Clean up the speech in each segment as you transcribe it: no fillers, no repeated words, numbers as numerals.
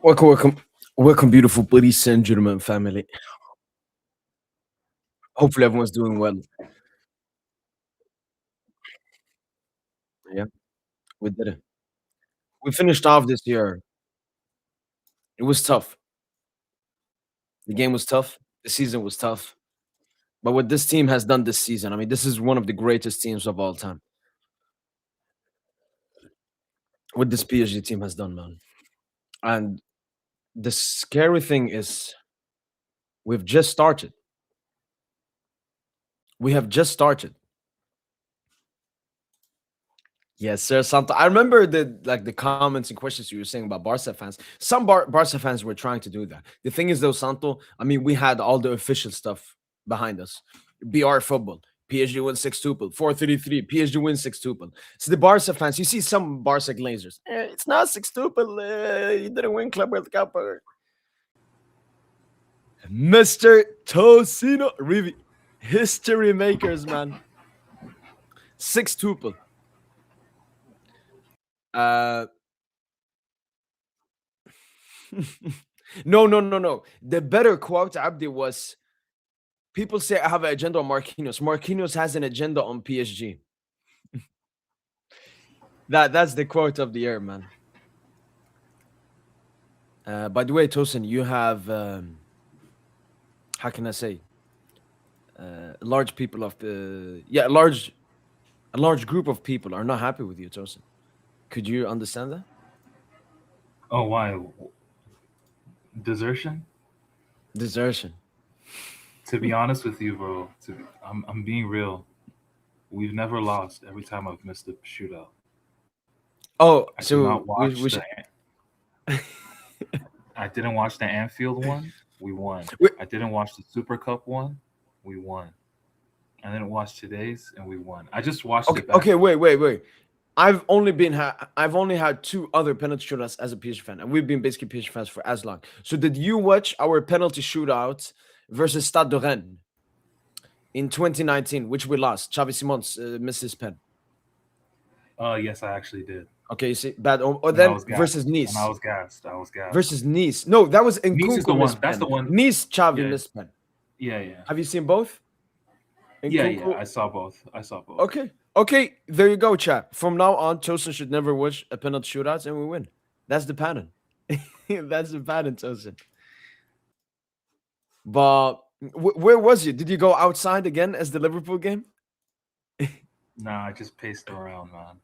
Welcome, beautiful ladies and gentlemen, family. Hopefully, everyone's doing well. Yeah, we did it. We finished off this year. It was tough. The game was tough. The season was tough. But what this team has done this season, I mean, this is one of the greatest teams of all time. What this PSG team has done, man. And the scary thing is, we've just started. We have just started. Yes, sir. Santo. I remember the comments and questions you were saying about Barca fans. Some Barca fans were trying to do that. The thing is, though, Santo. I mean, we had all the official stuff behind us. BR football. PSG wins 6-2, 4-3-3. PSG wins 6-2. So the Barca fans, you see some Barca glazers. It's not 6-2. You didn't win Club World Cup. Mr. Tosino Rivi. History makers, man. 6-2. Uh no. The better quote, Abdi, was people say I have an agenda on Marquinhos. Marquinhos has an agenda on PSG. That's the quote of the year, man. By the way, Tosin, you have how can I say large people of the a large group of people are not happy with you, Tosin. Could you understand that? Oh, why? Desertion? Desertion. To be honest with you, bro, I'm being real. We've never lost every time I've missed a shootout. Oh, I did so not we watch should. I didn't watch the Anfield one. We won. we- I didn't watch the Super Cup one. We won. I didn't watch today's, and we won. I just watched okay, it back okay, to. wait. I've only had two other penalty shootouts as a PSG fan, and we've been basically PSG fans for as long. So did you watch our penalty shootout versus Stade de Rennes in 2019, which we lost? Xavi Simons missed his pen. Yes, I actually did, Okay, you see, bad. Or and I then was versus gassed. And I Nice, was gassed. I was gassed. versus Nice. No, that was Nice is the Nkunku one. missed That's the pen. one. Nice Xavi Yeah, missed pen. yeah, yeah, Have you seen both? yeah. Nkunku. I saw both. I saw both. Okay. There you go, chat. From now on, Tosin should never watch a penalty shootouts, and we win. That's the pattern. That's the pattern, Tosin. But where was you? Did you go outside again as the Liverpool game? Nah, I just paced around, man.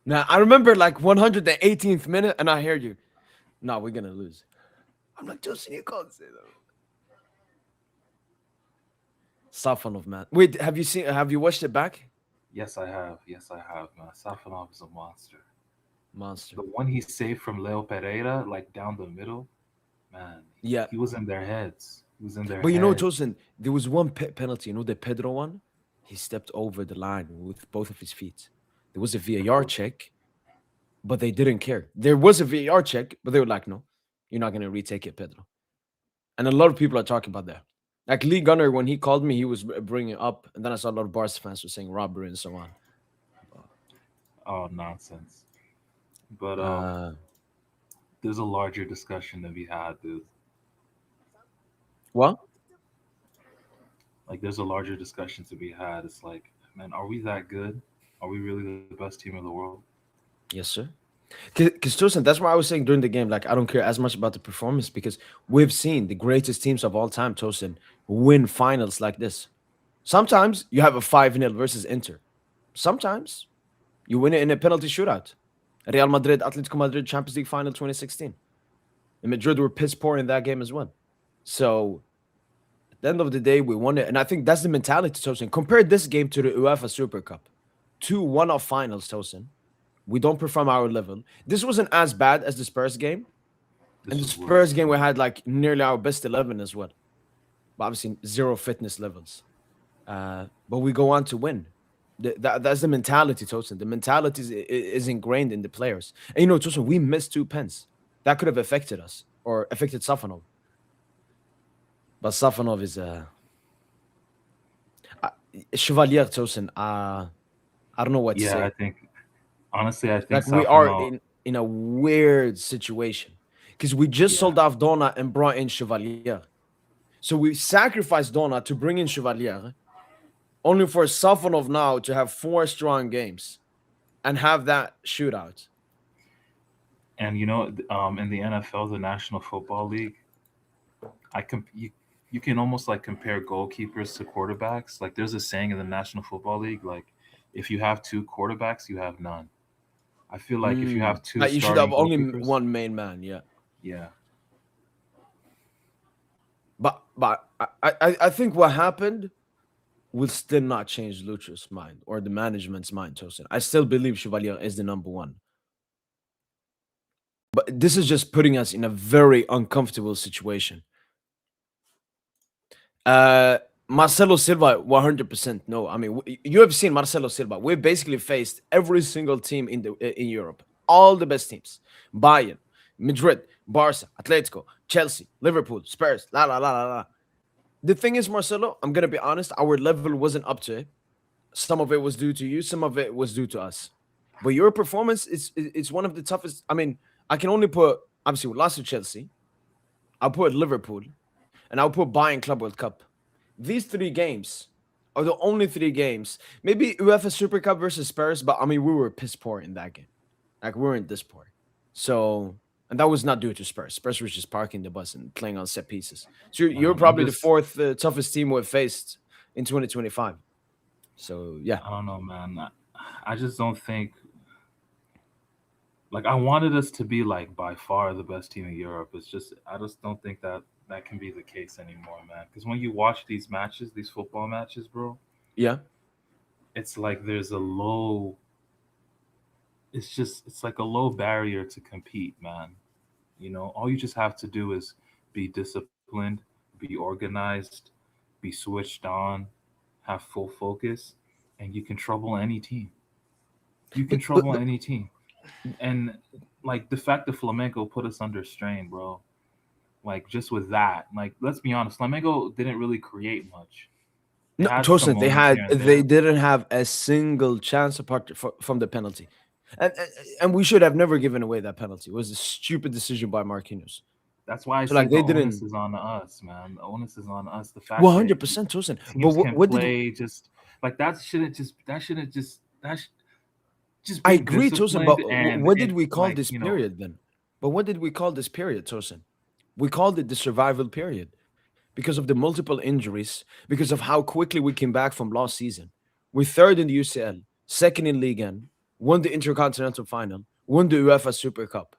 Now I remember like 118th minute, and I hear you. No, we're gonna lose. I'm like, Tosin, you can't say that. Safanov, man. Wait, have you seen? Have you watched it back? Yes, I have. Yes, I have, man. Safanov is a monster. Monster. The one he saved from Leo Pereira, like down the middle, man, Yeah, he was in their heads. He was in their but you know, heads. Tosin, there was one penalty. You know, the Pedro one. He stepped over the line with both of his feet. There was a VAR check, but they didn't care. There was a VAR check, but they were like, "No, you're not gonna retake it, Pedro." And a lot of people are talking about that. Like Lee Gunner, when he called me, he was bringing it up, and then I saw a lot of Barca fans were saying robbery and so on. Oh, nonsense. But Uh, there's a larger discussion to be had, dude. well, Like, there's a larger discussion to be had. It's like, man, are we that good? Are we really the best team in the world? yes, sir. Because Tosin, that's why I was saying during the game, like I don't care as much about the performance because we've seen the greatest teams of all time, Tosin, win finals like this. Sometimes you have a 5-0 versus Inter. Sometimes you win it in a penalty shootout. Real Madrid, Atletico Madrid, Champions League final 2016. And Madrid were piss poor in that game as well. So at the end of the day, we won it. And I think that's the mentality, Tosin. Compare this game to the UEFA Super Cup. Two one-off finals, Tosin. We don't perform our level. This wasn't as bad as the Spurs game. And This the was Spurs worse. game, we had like nearly our best 11 as well. But obviously, zero fitness levels. But we go on to win. That's the mentality, Tosin. The mentality is ingrained in the players. And you know, Tosin, we missed two pens. That could have affected us or affected Safanov. But Safanov is uh, Chevalier, Tosin. I don't know what to Yeah, say. Honestly, I think Like we are Safano, in a weird situation because we just yeah, sold off Dona and brought in Chevalier. So we sacrificed Dona to bring in Chevalier, only for Safonov now to have four strong games and have that shootout. and in the NFL, the National Football League, you can almost like compare goalkeepers to quarterbacks. Like there's a saying in the National Football League, like if you have two quarterbacks, you have none. I feel like if you have two Like you should have starting only goalkeepers, one main man, yeah. yeah, But I think what happened will still not change Lucho's mind or the management's mind, Tosin. I still believe Chevalier is the number one. But this is just putting us in a very uncomfortable situation. Uh, Marcelo Silva, 100% no. I mean, you have seen Marcelo Silva. We've basically faced every single team in Europe, all the best teams: Bayern, Madrid, Barca, Atletico, Chelsea, Liverpool, Spurs. La la la la la. The thing is, Marcelo, I'm gonna be honest. Our level wasn't up to it. Some of it was due to you. Some of it was due to us. But your performance is one of the toughest. I mean, I can only put obviously we lost to Chelsea. I'll put Liverpool, and I'll put Bayern Club World Cup. These three games are the only three games. Maybe UEFA Super Cup versus Spurs, but I mean we were piss poor in that game. Like we weren't this poor. So and that was not due to Spurs. Spurs was just parking the bus and playing on set pieces. So you're I'm probably the just fourth toughest team we've faced in 2025. So yeah, I don't know, man. I just don't think like I wanted us to be like by far the best team in Europe. It's just I just don't think that that can be the case anymore, man. Because when you watch these matches, these football matches, bro, yeah. it's like there's a low. It's like a low barrier to compete, man. All you just have to do is be disciplined, be organized, be switched on, have full focus, and you can trouble any team. You can trouble But any team. And like the fact that Flamengo put us under strain, bro. Like just with that, like let's be honest, Flamengo didn't really create much. They no, had some Tosin, moments here and they there. didn't have a single chance apart from the penalty, and we should have never given away that penalty. It was a stupid decision by Marquinhos. That's why I So say like the they onus didn't is on us, man. The onus is on us. The fact that 100% Tosin. But teams can what did play just like that shouldn't just I be agree, Tosin? But disciplined and what did it we call like this period then? But what did we call this period, Tosin? We called it the survival period because of the multiple injuries, because of how quickly we came back from last season. We're third in the UCL, second in Ligue 1, won the Intercontinental Final, won the UEFA Super Cup.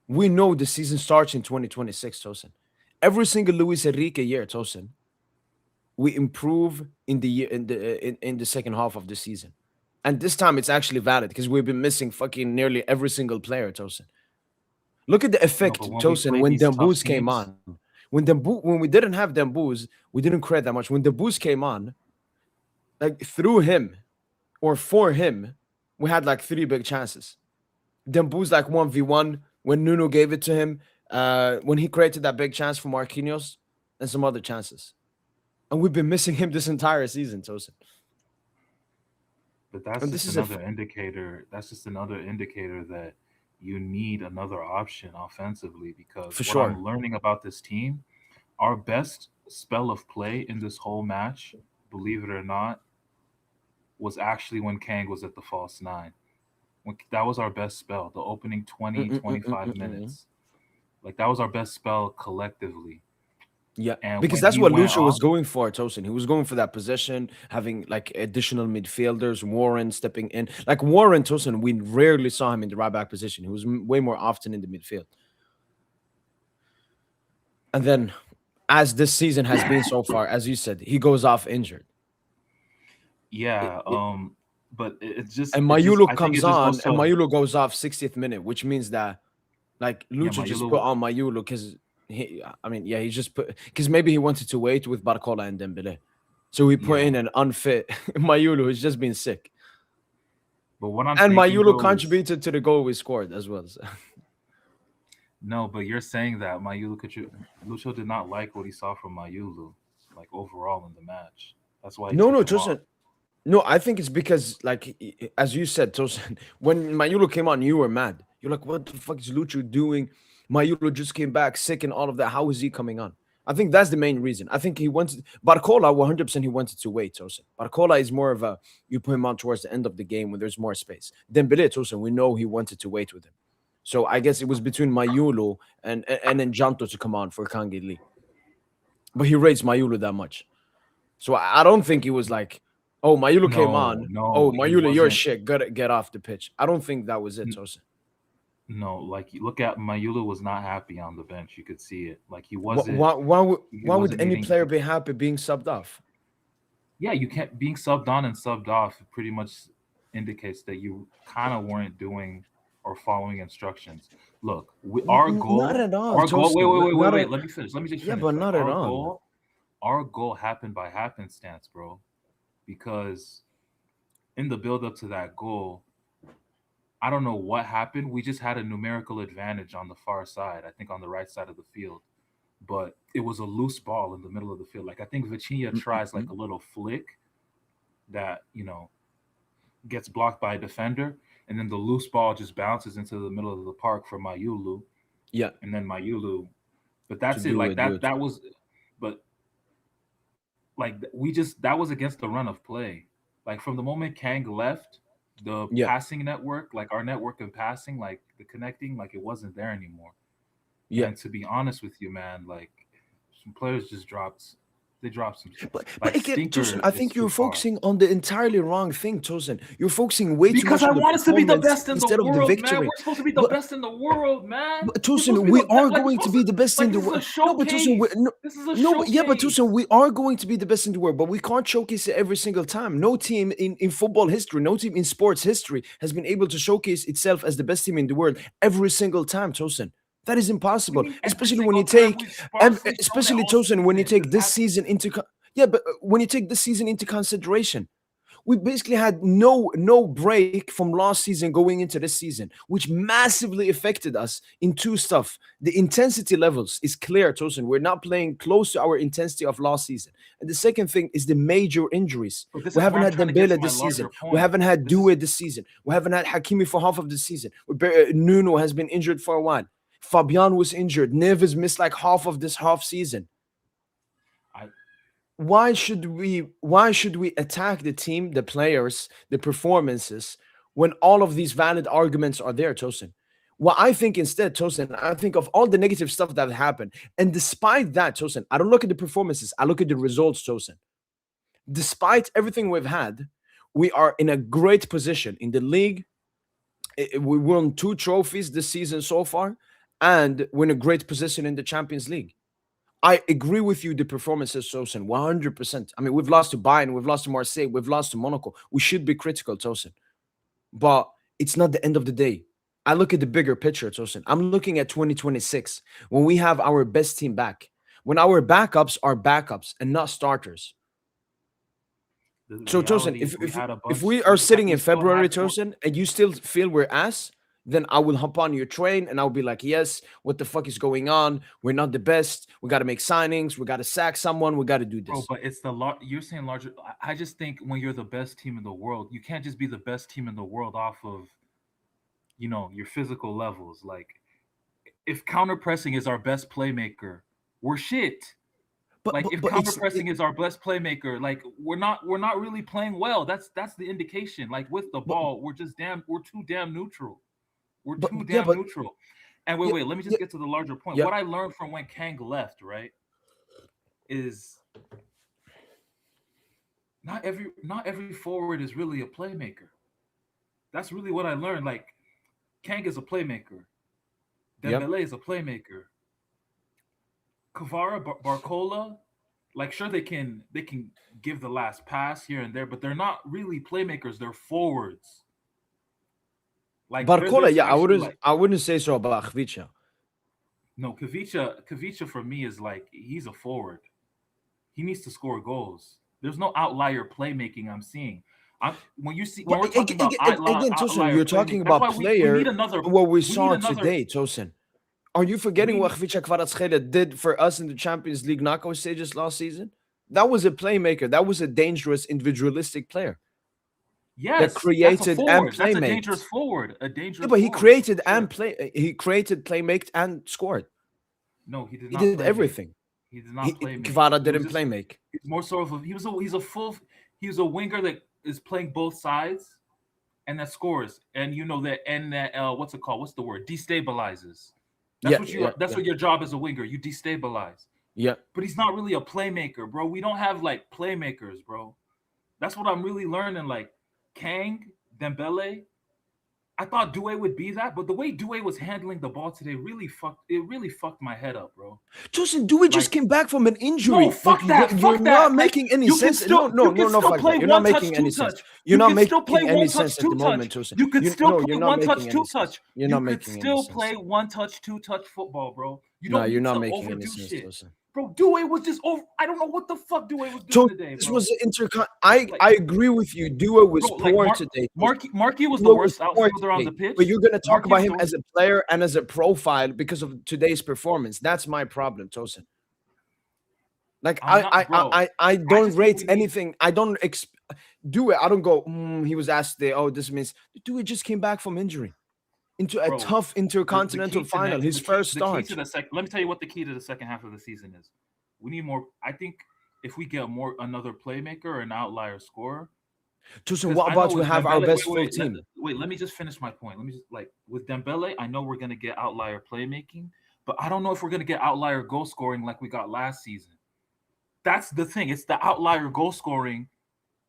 We know the season starts in 2026, Tosin. Every single Luis Enrique year, Tosin, we improve in the in the second half of the season. And this time it's actually valid because we've been missing fucking nearly every single player, Tosin. Look at the no, but effect, when we Tosin, play when these tough Dembooz came teams, on. When we didn't have Dembooz, we didn't create that much. When Dembooz came on, like through him or for him, we had like three big chances. Dembooz like 1v1 when Nuno gave it to him, when he created that big chance for Marquinhos, and some other chances. And we've been missing him this entire season, Tosin. but that's And this just is a another indicator. That's just another indicator that you need another option offensively because for what I'm sure. learning about this team, our best spell of play in this whole match, believe it or not, was actually when Kang was at the false nine. That was our best spell, the opening 20, 25 Mm. minutes. Like that was our best spell collectively. Yeah, And because when that's he what went Lucha was off, going for, Tosin. He was going for that possession, having like additional midfielders, Warren stepping in. Like Warren Tosin, we rarely saw him in the right back position. He was way more often in the midfield. And then, as this season has been so far, as you said, he goes off injured. It, yeah, it, but and it just Mayulu I think comes it just goes on, and to Mayulu goes off 60th minute, which means that like yeah, Lucha just put Mayulu. on Mayulu because I mean, yeah, he just put because maybe he wanted to wait with Barcola and Dembele. So he put Yeah, in an unfit Mayulu who's just been sick. but what I'm And thinking, Mayulu bro, is contributed to the goal we scored as well. So. no. But you're saying that Mayulu Lucho did not like what he saw from Mayulu, like overall in the match. That's why he No, took no, him off. Tosin. No, I think it's because, like, as you said, Tosin, when Mayulu came on, you were mad. You're like, what the fuck is Lucho doing? Mayulu just came back sick and all of that. How is he coming on? I think that's the main reason. I think he wanted Barcola 100%. He wanted to wait, Tosin. Barcola is more of a you put him on towards the end of the game when there's more space. Dembele, Tosin, we know he wanted to wait with him. So I guess it was between Mayulu and then Janto to come on for Kangi Lee. But he rates Mayulu that much. So I don't think he was like, "Oh, Mayulu came No, on. Oh, no, he Mayulu, you're wasn't. shit. Get off the pitch." I don't think that was it, Tosin. No, like you look at Mayula was not happy on the bench. You could see it. Like he Why would wasn't any eating. player be happy being subbed off? Yeah, you can't being subbed on and subbed off pretty much indicates that you kind of weren't doing or following instructions. Look, Not at all, our goal. Tosin. Not Wait. at Let me finish. Let me just yeah, finish. but Like not at all. our goal happened by happenstance, bro. Because in the build up to that goal, I don't know what happened. We just had a numerical advantage on the far side. I think on the right side of the field, but it was a loose ball in the middle of the field. Like I think Vitinha tries like Mm-mm-mm. a little flick that gets blocked by a defender, and then the loose ball just bounces into the middle of the park for Mayulu, Yeah, and then Mayulu. But to that's it. do Like it, do it. that was, but like we just that was against the run of play. Like from the moment Kang left, the Yeah, passing network, like our network in passing, like the connecting, like it wasn't there anymore. yeah. And to be honest with you, man, like some players just dropped. They dropped some But like again, Tosin, Stinker I is think too you're far. focusing on the entirely wrong thing, Tosin. You're focusing way too Because much I on the want us to be the performance best in the instead of the world, man. victory. We're supposed to be the But best in the world, man. We're supposed Tosin, to be we the best. are Like we're going to supposed to. be the best in Like the this is a world. No, but Tosin, showcase. This is a yeah, but showcase. Tosin, we are going to be the best in the world, but we can't showcase it every single time. No team in football history, no team in sports history has been able to showcase itself as the best team in the world every single time, Tosin. That is What do you impossible, mean every especially when single you time? take, We've sparsely shown it especially all Tosin, when you season. This take this has season into, yeah, but when you take this season into consideration, we basically had no break from last season going into this season, which massively affected us in two stuff. The intensity levels is clear, Tosin. We're not playing close to our intensity of last season. And the second thing is the major injuries. but this We is where haven't I'm had trying to get to Dembele my this season. larger We point. haven't had This is Due this season. We haven't had Hakimi for half of the season. Nuno has been injured for a while. Fabian was injured. Neves missed like half of this half season. I Why should we attack the team, the players, the performances when all of these valid arguments are there, Tosin? What I think instead, Tosin, I think of all the negative stuff that happened. And despite that, Tosin, I don't look at the performances, I look at the results, Tosin. Despite everything we've had, we are in a great position in the league. We won two trophies this season so far, and we're in a great position in the Champions League. I agree with you. The performance is Tosin, 100%. I mean, we've lost to Bayern, we've lost to Marseille, we've lost to Monaco. We should be critical, Tosin, but it's not the end of the day. I look at the bigger picture, Tosin. I'm looking at 2026 when we have our best team back, when our backups are backups and not starters. the So, Tosin, reality if is we if had a if bunch. we are sitting We in still February, had four. Tosin, and you still feel we're ass, then I will hop on your train and I'll be like, yes, what the fuck is going on? We're not the best. We got to make signings. We got to sack someone. We got to do Bro, this. but it's the you're saying larger. I just think when you're the best team in the world, you can't just be the best team in the world off of your physical levels. Like if counter pressing is our best playmaker, we're shit. But Like but if but counter it's pressing is our best playmaker, like we're not really playing well. That's the indication. Like with the but ball, we're too damn neutral. We're but too yeah, damn but neutral. And yeah, wait, let me yeah, just get to the larger point. yeah. What I learned from when Kang left, right, is not every forward is really a playmaker. That's really what I learned. Like Kang is a playmaker. Yep. Dembele is a playmaker. Barcola, like sure they can give the last pass here and there, but they're not really playmakers. They're forwards. Like they're there Barcola, to yeah, I actually wouldn't like I wouldn't say so about Khvicha. no Kavicha for me is like he's a forward. He needs to score goals. There's no outlier playmaking I'm seeing. When Well, we're talking about again, Tosin, outlier you're playmaking, talking that's about why we need player another what we we need saw another today, Tosin. Are you forgetting what we Khvicha Kvaratskhelia did for us in the Champions League knockout stages last season? That was a playmaker. That was a dangerous individualistic player. that Yes, that's a created and forward. That's a playmate. dangerous forward. A Yeah, dangerous but he forward for created sure. and he created, playmate, and scored. No, he did He not did play make. everything. He did not play make. Kvara He was didn't just play make. he's more sort of a, he's a full he's a winger that is playing both sides and that scores. And you know that and that what's it called? What's the word? Destabilizes. Yeah, yeah, That's yeah, what your job as a winger. You destabilize. yeah. But he's not really a playmaker, bro. We don't have like playmakers, bro. That's what I'm really learning. Like Kang, Dembele, I thought Due would be that, but the way Due was handling the ball today really fucked my head up, bro. Tosin, Dewey just Like, came back from an no, injury. Like fuck that, you're fuck not that. Like making any sense. No, no, you can no, no, still fuck that. play You're not one touch, making any two sense. touch. You're You not can still making play any one sense touch, at the two touch. moment, Tosin. You could You still no, play you're not one touch, making any two sense. touch. You're You not could making any still sense. play one touch, two touch football, bro. You No, don't you're need not to making any overdo sense, shit. Tosin. Bro, Due was just over. I don't know what the fuck Due was doing So today, this bro. was the intercon. I Like, agree with you. Dua bro, was like poor today. Marky was the Dua was worst poor outfielder on today. the But pitch. you're gonna talk Marky about was him the as a player and as a profile because of today's performance. That's my problem, Tosin. Like I'm not, bro. I I don't just think rate we need, anything. I don't do it. I don't go. He was asked today. Oh, this means do it. Just came back from injury into a bro. tough The intercontinental key to final. His first the key to start. the second. Let me tell you what the key to the second half of the season is. We need more. I think if we get more another playmaker or an outlier scorer, Tosin, because what I know about we with have our Dembele. best full team? Wait. Let me just finish my point. Let me just like with Dembele. I know we're gonna get outlier playmaking, but I don't know if we're gonna get outlier goal scoring like we got last season. That's the thing. It's the outlier goal scoring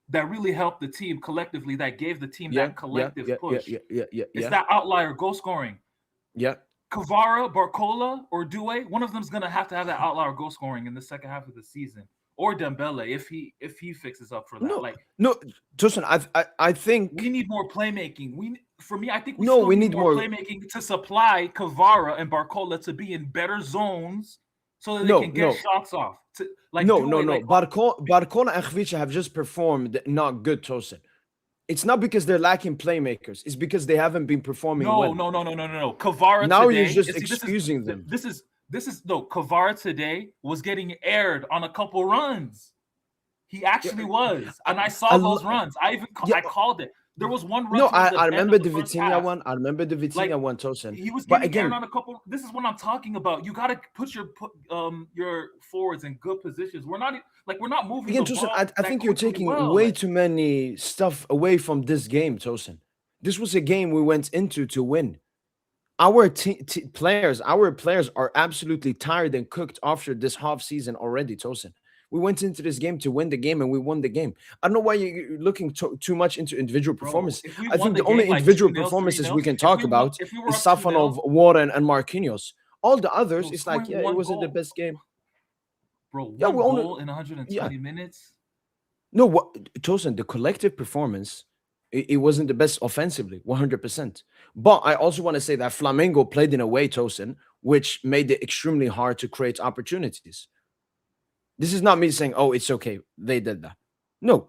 that really helped the team collectively. That gave the team Yeah, that yeah, collective yeah, yeah, push. yeah, yeah, yeah, It's yeah, that outlier goal scoring. yeah. Kvara, Barcola, or Due, one of them's gonna have to have that outlier goal scoring in the second half of the season, or Dembele if he fixes up for that. No, Like no, Tosin, I we think need more playmaking. For me, I think we no. still We need need more more. playmaking to supply Kvara and Barcola to be in better zones so that they No, can get no, shots off. To like no, Due, no, no. like Barcola and Khvicha have just performed not good, Tosin. It's not because they're lacking playmakers. It's because they haven't been performing no, well. no, no, no, no, no, no. Kvara Now you're today, just and see, excusing them. this is no Kvara today was getting aired on a couple runs. He Yeah, actually was, and I I saw those runs. yeah, I called it. There was one run no, towards I the end remember of the the first Vitinha half. one. I remember the Like Vitinha one, Tosin. he was But getting aired again, on a couple. This is what I'm talking about. You got to put your forwards in good positions. We're not moving the Tosin, ball I that think you're quickly. taking Well, way like too many stuff away from this game, Tosin. This was a game we went into to win. Our players are absolutely tired and cooked after this half season already, Tosin. We went into this game to win the game and we won the game. I don't know why you're looking too much into individual bro, performance. if we I won think the the only game like individual 2-0, three performances we nil, can talk about if we were is up 2-0, Safanov, Warren, and Marquinhos. All the others, bro, it's like, scoring yeah, it one wasn't the goal, best game. bro, Yeah, one we only, goal in yeah. 120 minutes. No, what Tosin, the collective performance, it wasn't the best offensively, 100%. But I also want to say that Flamengo played in a way, Tosin, which made it extremely hard to create opportunities. This is not me saying, oh, it's okay. They did that. No.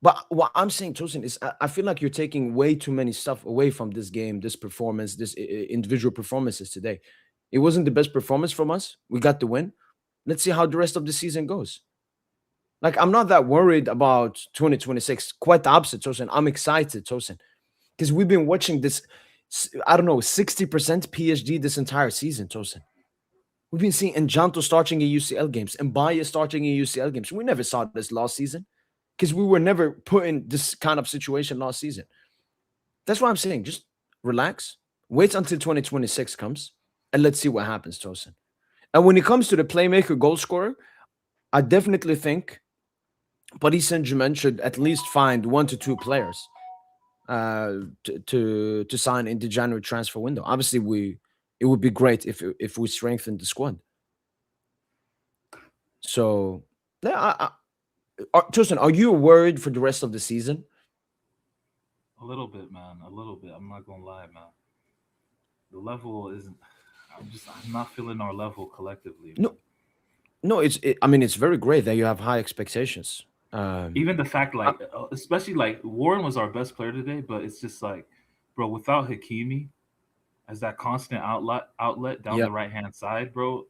But what I'm saying, Tosin, is I feel like you're taking way too many stuff away from this game, this performance, this individual performances today. It wasn't the best performance from us. We got the win. Let's see how the rest of the season goes. Like, I'm not that worried about 2026. Quite the opposite, Tosin. I'm excited, Tosin, because we've been watching this, I don't know, 60% PSG this entire season, Tosin. We've been seeing Enjanto starting in UCL games and Baye starting in UCL games. We never saw this last season because we were never put in this kind of situation last season. That's why I'm saying just relax, wait until 2026 comes, and let's see what happens, Tosin. And when it comes to the playmaker goal scorer, I definitely think Paris Saint-Germain should at least find 1 to 2 players to sign in the January transfer window. Obviously, it would be great if we strengthen the squad. So, yeah, Tristan, are you worried for the rest of the season? A little bit, man. A little bit. I'm not gonna lie, man. The level isn't. I'm not feeling our level collectively, man. No, no. I mean, it's very great that you have high expectations. Even the fact, I- like, especially like Warren was our best player today, but it's just like, bro, without Hakimi as that constant outlet down yeah, the right hand side, bro.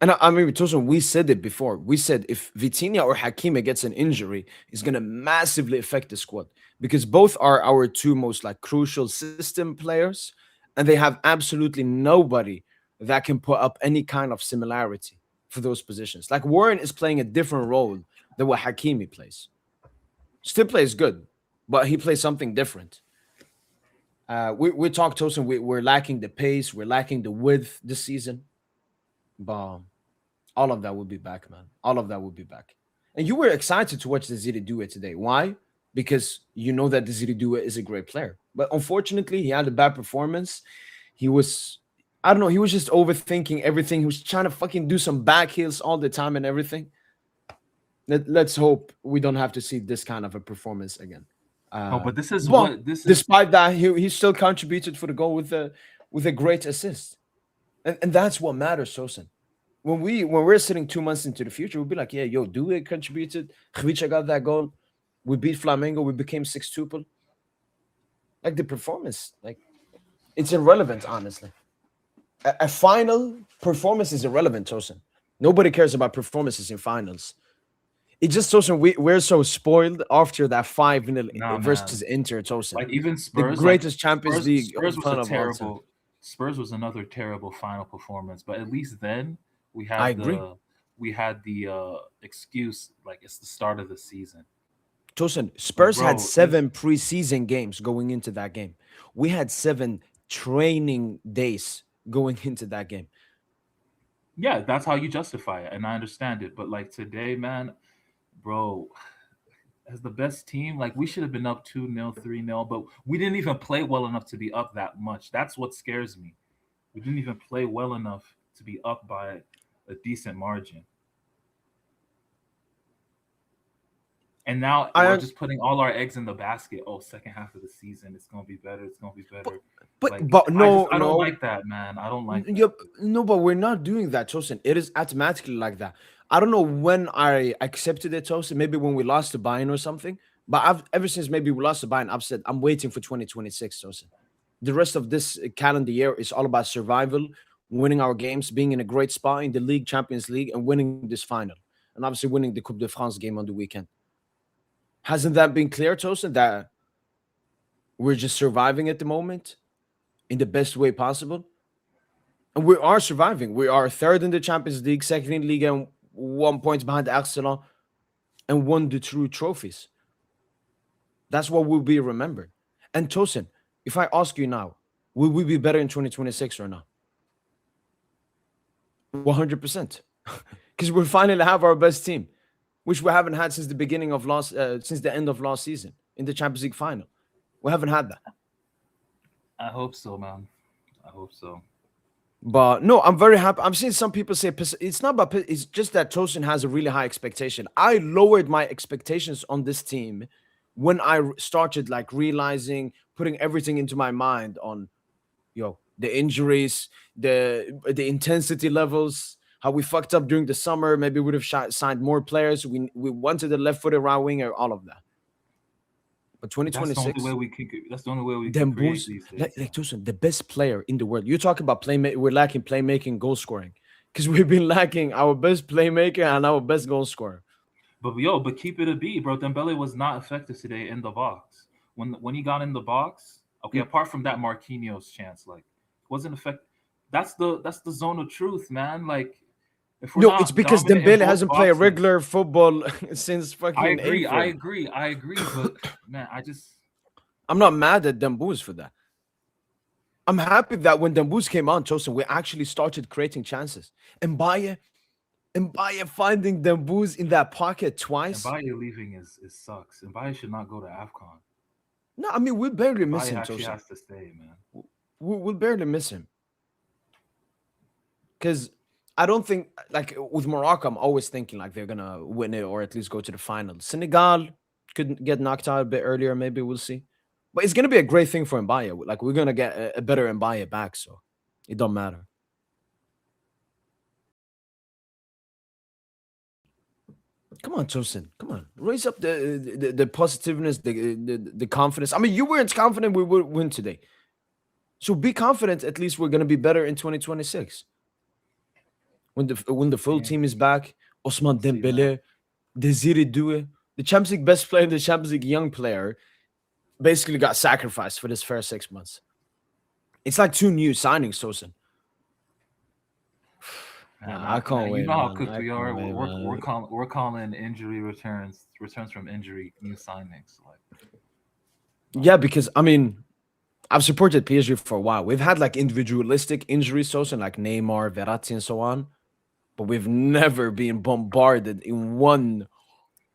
And I mean, Tosun, we said it before. We said if Vitinha or Hakimi gets an injury, it's going to massively affect the squad because both are our two most like crucial system players, and they have absolutely nobody that can put up any kind of similarity for those positions. Like Warren is playing a different role than what Hakimi plays. Still plays good, but he plays something different. We talked, Tosun, we're lacking the pace, we're lacking the width this season, but all of that will be back, man. All of that will be back. And you were excited to watch the Ziri do it today. Why? Because you know that the Ziri do it is a great player. But unfortunately, he had a bad performance. He was, I don't know, he was just overthinking everything. He was trying to fucking do some back heels all the time and everything. Let's hope we don't have to see this kind of a performance again. No, but this is But what this is. despite that, he still contributed for the goal with a great assist. And that's what matters, Sosen. When we're sitting 2 months into the future, we'll be like, yeah, yo, Due contributed. Khvicha got that goal. We beat Flamengo. We became 6-2. Like the performance, like it's irrelevant, honestly. A final performance is irrelevant, Tosin. Nobody cares about performances in finals. It just Tosin, we're so spoiled after that 5-0 Nah, versus man. Inter, Tosin. Like even The Spurs, like greatest Champions Spurs, League Spurs was a final of all time. terrible. Spurs was another terrible final performance, but at least then we I had agree. the excuse like it's the start of the season. Tosin, Like, Spurs had bro, this 7 preseason games going into that game. We had 7 training days going into that game. yeah, that's how you justify it, and I understand it. But like today, man, bro, as the best team, like we should have been up 2-0, 3-0, but we didn't even play well enough to be up that much. That's what scares me. We didn't even play well enough to be up by a decent margin. And now I we're un- just putting all our eggs in the basket. Oh, second half of the season, it's gonna be better. It's gonna be but, better. but Like but no I don't no like that, man. I don't like that. Yep. No, but we're not doing that, Tosin. It is automatically like that. I don't know when I accepted it, Tosin. Maybe when we lost to Bayern or something. But I've ever since maybe we lost to Bayern, I've said I'm waiting for 2026, Tosin. The rest of this calendar year is all about survival, winning our games, being in a great spot in the league, Champions League, and winning this final. And obviously winning the Coupe de France game on the weekend. Hasn't that been clear, Tosin, that we're just surviving at the moment in the best way possible? And we are surviving. We are third in the Champions League, second in Liga, and 1 point behind Arsenal, and won the true trophies. That's what will be remembered. And Tosin, if I ask you now, will we be better in 2026 or not? 100%. Because we finally have our best team, which we haven't had since the end of last season in the Champions League final. We haven't had that. I hope so, man. I hope so. But no, I'm very happy. I'm seeing some people say it's not about it's just that Tosin has a really high expectation. I lowered my expectations on this team when I started like realizing, putting everything into my mind on the injuries, the intensity levels, how we fucked up during the summer. Maybe we would have signed more players. We wanted a left-footed right winger, all of that. But But that's the only way 2026. we can. That's the only way we can Then create Bulls, these like, days, like man. Tosin, the best player in the world. You talk about we're lacking playmaking, goal scoring, because we've been lacking our best playmaker and our best goal scorer. But keep it a beat, bro. Dembele was not effective today in the box. When he got in the box, okay. Mm. Apart from that Marquinhos chance, like wasn't effective. That's the zone of truth, man. Like if we're No, it's not because dominant in Dembele both hasn't played boxes, regular football since I fucking agree. I April. agree. I agree. But man, I just I'm not mad at Dembuz for that. I'm happy that when Dembuz came on, Tosin, we actually started creating chances. And Mbaye finding Dembuz in that pocket twice. Mbaye leaving is sucks. Mbaye should not go to Afcon. No, I mean we barely miss Mbaye him, actually Tosin. has to stay, man. We'll barely miss him. Because I don't think like with Morocco, I'm always thinking like they're gonna win it or at least go to the final. Senegal could get knocked out a bit earlier, maybe we'll see. But it's gonna be a great thing for Mbaye. Like we're gonna get a better Mbaye back, so it don't matter. Come on, Tosin. Come on, raise up the positiveness, the confidence. I mean, you weren't confident we would win today, so be confident. At least we're gonna be better in 2026. when the full Seeing, team is back, Osman see that. Dembele, Desire Doué, the Champions League best player, the Champions League young player, basically got sacrificed for this first 6 months. It's like two new signings, Tosin. Man, Nah, I can't you wait, know how man. cooked I we can't are. wait, We're man. calling injury returns from injury, new signings. Yeah, because I mean, I've supported PSG for a while. We've had like individualistic injuries, Tosin, like Neymar, Verratti, and so on, but we've never been bombarded in one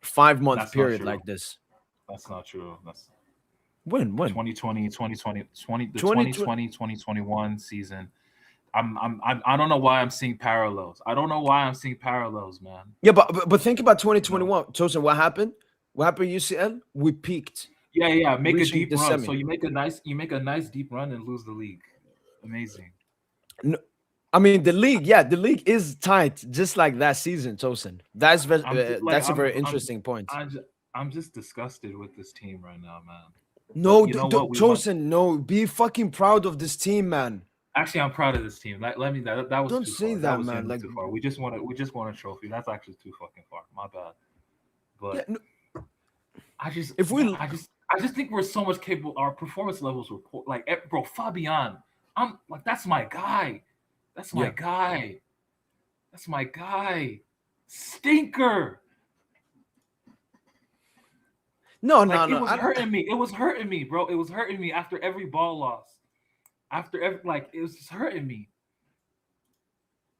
5 month That's not period true. like this. That's not true. That's When 2020. 2021 season. I don't know why I'm seeing parallels. I don't know why I'm seeing parallels, man. Yeah, but think about You know? 2021, Tosin. What happened? What happened? UCL. We peaked, Yeah. Make a reaching deep the run. So semi. you make a nice deep run and lose the league. Amazing. No, I mean the league. Yeah, the league is tight, just like that season, Tosin. That's a very interesting point. I'm just, I'm just disgusted with this team right now, man. But No, you know what? We won. Tosin. No, be fucking proud of this team, man. Actually, I'm proud of this team. Let me that was Don't too say far. That that, was man. genuinely Like, too far. We just won a trophy. That's actually too fucking far. My bad. yeah, But no, I just if man, we, I just think we're so much capable. Our performance levels were poor. Like bro, Fabian. I'm like that's my guy. That's my yeah, guy. That's my guy. Stinker. no, Like no, no. It was hurting me, bro. It was hurting me after every ball loss. After every like it was just hurting me.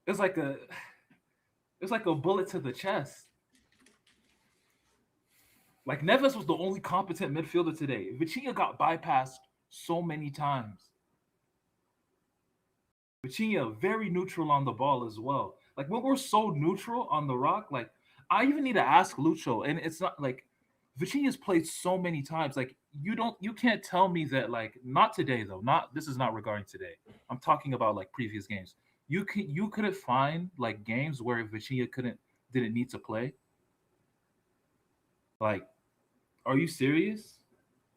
It was like a bullet to the chest. Like Neves was the only competent midfielder today. Vitinha got bypassed so many times. Vitinha very neutral on the ball as well. Like when we're so neutral on the rock, like I even need to ask Lucho, and it's not like Vitinha's played so many times. Like you can't tell me that like not today though. Not this is not regarding today. I'm talking about like previous games. You couldn't find like games where Vitinha didn't need to play. Like, are you serious?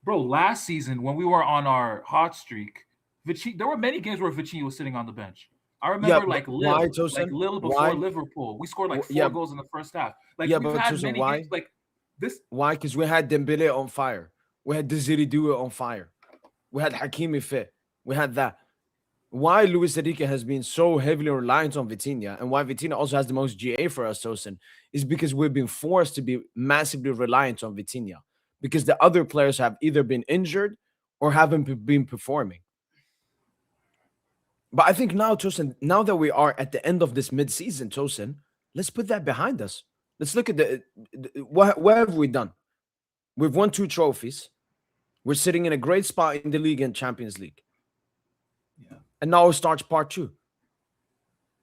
Bro, last season when we were on our hot streak, there were many games where Vitinha was sitting on the bench. I Yeah, remember but why, Like Tosin? Lille before Why? Liverpool. We scored like Yeah, 4 goals in the first half. Like yeah, we've but had Tosin, many games why? like this. Why? Because we had Dembele on fire. We had Desire Doué on fire. We had Hakimi fit. We had that. Why Luis Enrique has been so heavily reliant on Vitinha and why Vitinha also has the most GA for us, Tosin, is because we've been forced to be massively reliant on Vitinha because the other players have either been injured or haven't been performing. But I think now, Tosin, now that we are at the end of this mid-season, Tosin, let's put that behind us. Let's look at what have we done? We've won 2 trophies. We're sitting in a great spot in the league and Champions League. Yeah. And now starts part 2.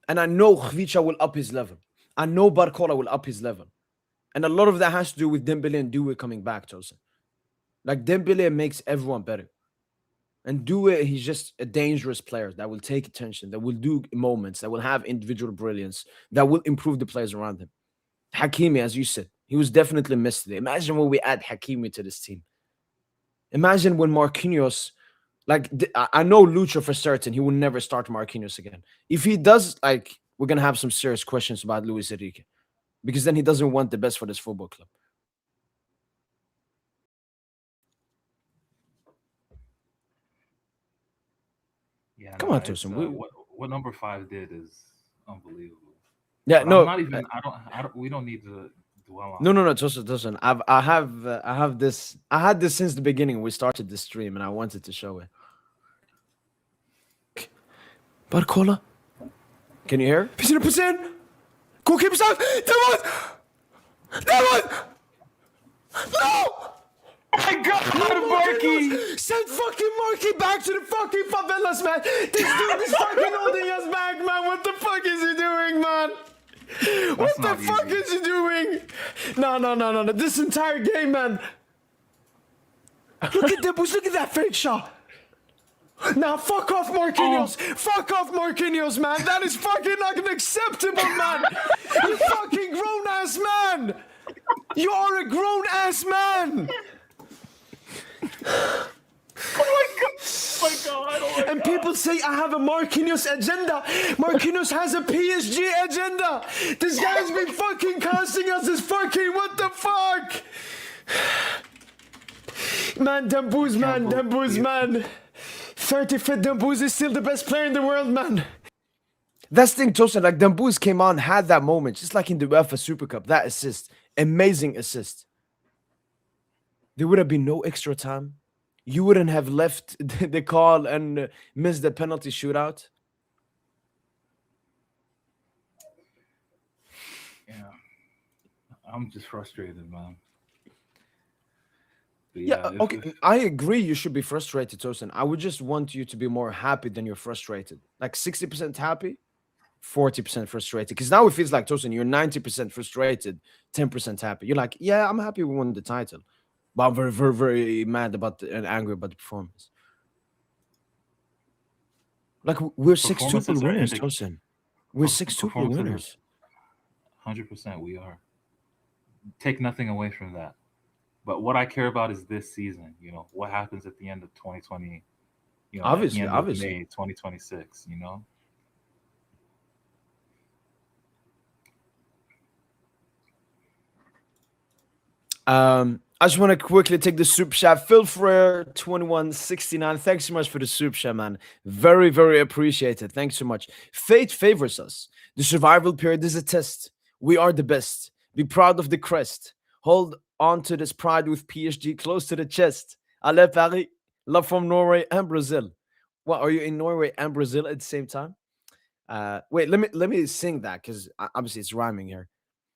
And I know Khvicha will up his level. I know Barcola will up his level. And a lot of that has to do with Dembele and Doué coming back, Tosin. Like Dembele makes everyone better. And Doué, he's just a dangerous player that will take attention, that will do moments, that will have individual brilliance, that will improve the players around him. Hakimi, as you said, he was definitely missed today. Imagine when we add Hakimi to this team. Imagine when Marquinhos, like I know Lucho for certain, he will never start Marquinhos again. If he does, like we're gonna have some serious questions about Luis Enrique, because then he doesn't want the best for this football club. Yeah, Come on, nah, it's Tosin. what number 5 did is unbelievable. Yeah, But I'm no, not even I don't we don't need to dwell on no, Tosin, Tosin. I have this. I had this since the beginning. We started the stream, and I wanted to show it. Barcola, can you hear? %. Goalkeeper stop. That was. No. my God, Marky! Send fucking Marky back to the fucking favelas, man. This dude is fucking holding us back, man. What the fuck is he doing, man? What the fuck is he doing? No. This entire game, man. Look at that, boys. Look at that fake shot. Now, fuck off, Marquinhos. Oh. Fuck off, Marquinhos, man. That is fucking unacceptable, man. You fucking grown-ass man. You are a grown-ass man. Oh my God. And people say I have a Marquinhos agenda. Marquinhos has a PSG agenda. This guy's been fucking costing us his fucking what the fuck? Man, Dembouz, man, Dembouz, man. 35th Dembouz is still the best player in the world, man. That's the thing, Tosin. Like Dembouz came on, had that moment, just like in the UEFA Super Cup. That assist, amazing assist. There would have been no extra time. You wouldn't have left the call and missed the penalty shootout. Yeah, I'm just frustrated, man. But Yeah, yeah, okay. I agree you should be frustrated, Tosin. I would just want you to be more happy than you're frustrated. Like 60% happy, 40% frustrated. Because now it feels like, Tosin, you're 90% frustrated, 10% happy. You're like, yeah, I'm happy we won the title. But I'm very, very, very mad about and angry about the performance. Like we're 6-2 performances are winners, Tosin. We're 6-2 performances are winners. 100%. We are. Take nothing away from that. But what I care about is this season. You know what happens at the end of 2020. You know, at the Obviously, end of obviously. May 2026. You know. I just want to quickly take the super chat. Phil Frere 2169. Thanks so much for the super chat, man. Very, very appreciated. Thanks so much. Fate favors us. The survival period is a test. We are the best. Be proud of the crest. Hold on to this pride with PSG close to the chest. Allez Paris. Love from Norway and Brazil. What, are you in Norway and Brazil at the same time? Wait, let me sing that because obviously it's rhyming here.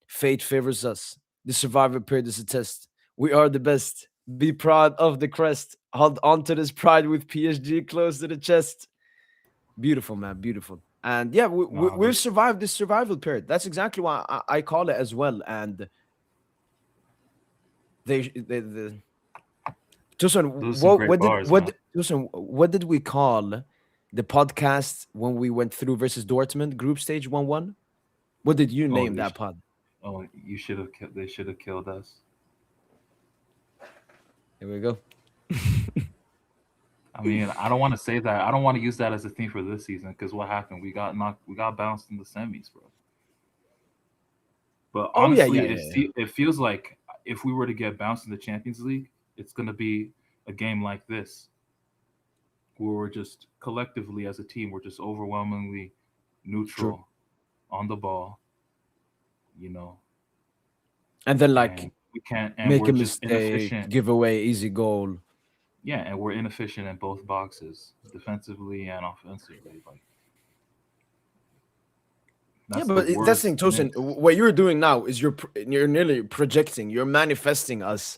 Fate favors us. The survival period is a test. We are the best. Be proud of the crest. Hold on to this pride with PSG close to the chest. Beautiful, man. Beautiful. And yeah, No, we've survived this survival period. That's exactly why I call it as well. And the Tucson, those are some great bars, man. Tucson, what did we call the podcast when we went through versus Dortmund group stage 1-1? What did you Oh, name that pod? you should have. They should have killed us. Here we go. I mean, I don't want to say that. I don't want to use that as a theme for this season because what happened? We got knocked. We got bounced in the semis, bro. But Oh yeah, honestly, yeah, yeah, yeah. it feels like if we were to get bounced in the Champions League, it's gonna be a game like this, where we're just collectively as a team, we're just overwhelmingly True. neutral on the ball, you know, And then and like we can't, and make we're a just mistake, inefficient. give away easy goal. Yeah, and we're inefficient in both boxes, defensively and offensively. Like Yeah, that's the but that's the worst thing, Tosin. mix. What you're doing now is you're nearly projecting, you're manifesting us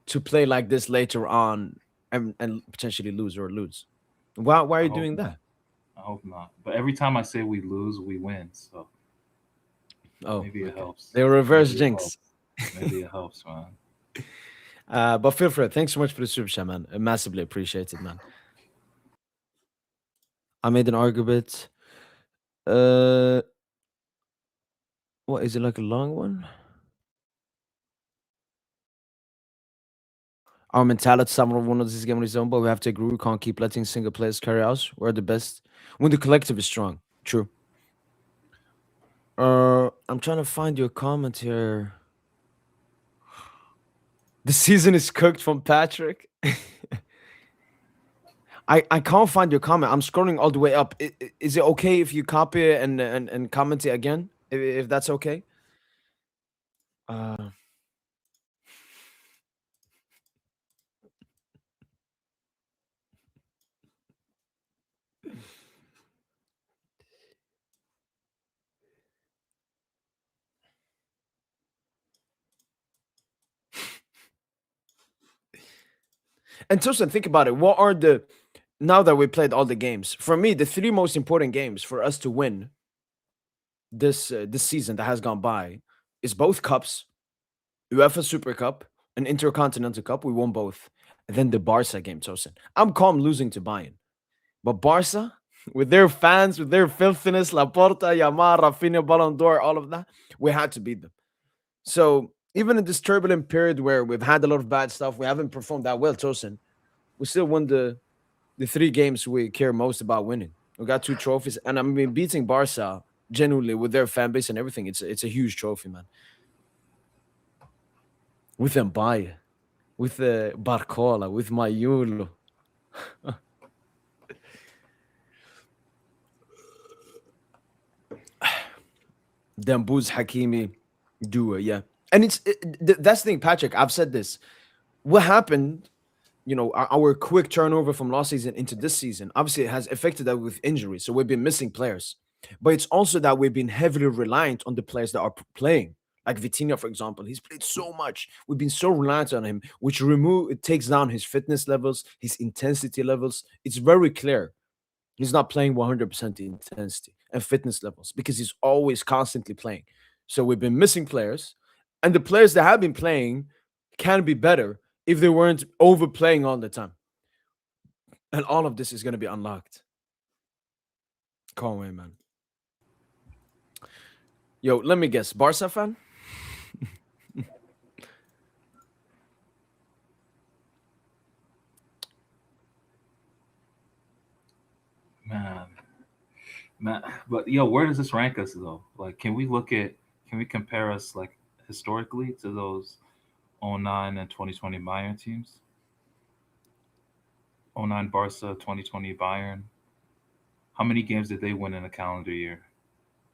to play like this later on and potentially lose or lose. Why are I you hope doing not. that? I hope not. But every time I say we lose, we win. So Oh, maybe it okay. helps. The reverse Maybe it jinx. helps. Maybe it helps, man. But feel free. Thanks so much for the super chat, man. I massively appreciate it, man. I made an argument. Uh, what is it like a long one? Our mentality, someone won this game on his own, but we have to agree we can't keep letting single players carry us. We're the best when the collective is strong. True. I'm trying to find your comment here. The season is cooked from Patrick. I can't find your comment. I'm scrolling all the way up. Is it okay if you copy it and comment it again? If that's okay? Uh, and Tosin, think about it. What are the now that we played all the games? For me, the three most important games for us to win this season that has gone by is both cups, UEFA Super Cup, and Intercontinental Cup. We won both. And then the Barca game, Tosin. I'm calm losing to Bayern. But Barca, with their fans, with their filthiness, Laporta, Yamal, Rafinha, Ballon d'Or, all of that, we had to beat them. So even in this turbulent period where we've had a lot of bad stuff, we haven't performed that well, Tosin. We still won the three games we care most about winning. We got two trophies, and I mean beating Barca genuinely with their fan base and everything. It's a huge trophy, man. With Mbaye, with Barcola, with Mayulu, Dembuz Hakimi duo, yeah. And that's the thing, Patrick. I've said this. What happened, our quick turnover from last season into this season, obviously it has affected that with injuries. So we've been missing players. But it's also that we've been heavily reliant on the players that are playing. Like Vitinha, for example, he's played so much. We've been so reliant on him, which it takes down his fitness levels, his intensity levels. It's very clear he's not playing 100% intensity and fitness levels because he's always constantly playing. So we've been missing players, and the players that have been playing can be better if they weren't overplaying all the time. And all of this is going to be unlocked. Conway, man. Yo, let me guess. Barca fan? Man, man. But yo, where does this rank us though? Like, can we compare us like historically to those '09 and 2020 Bayern teams? '09 Barca, 2020 Bayern. How many games did they win in a calendar year?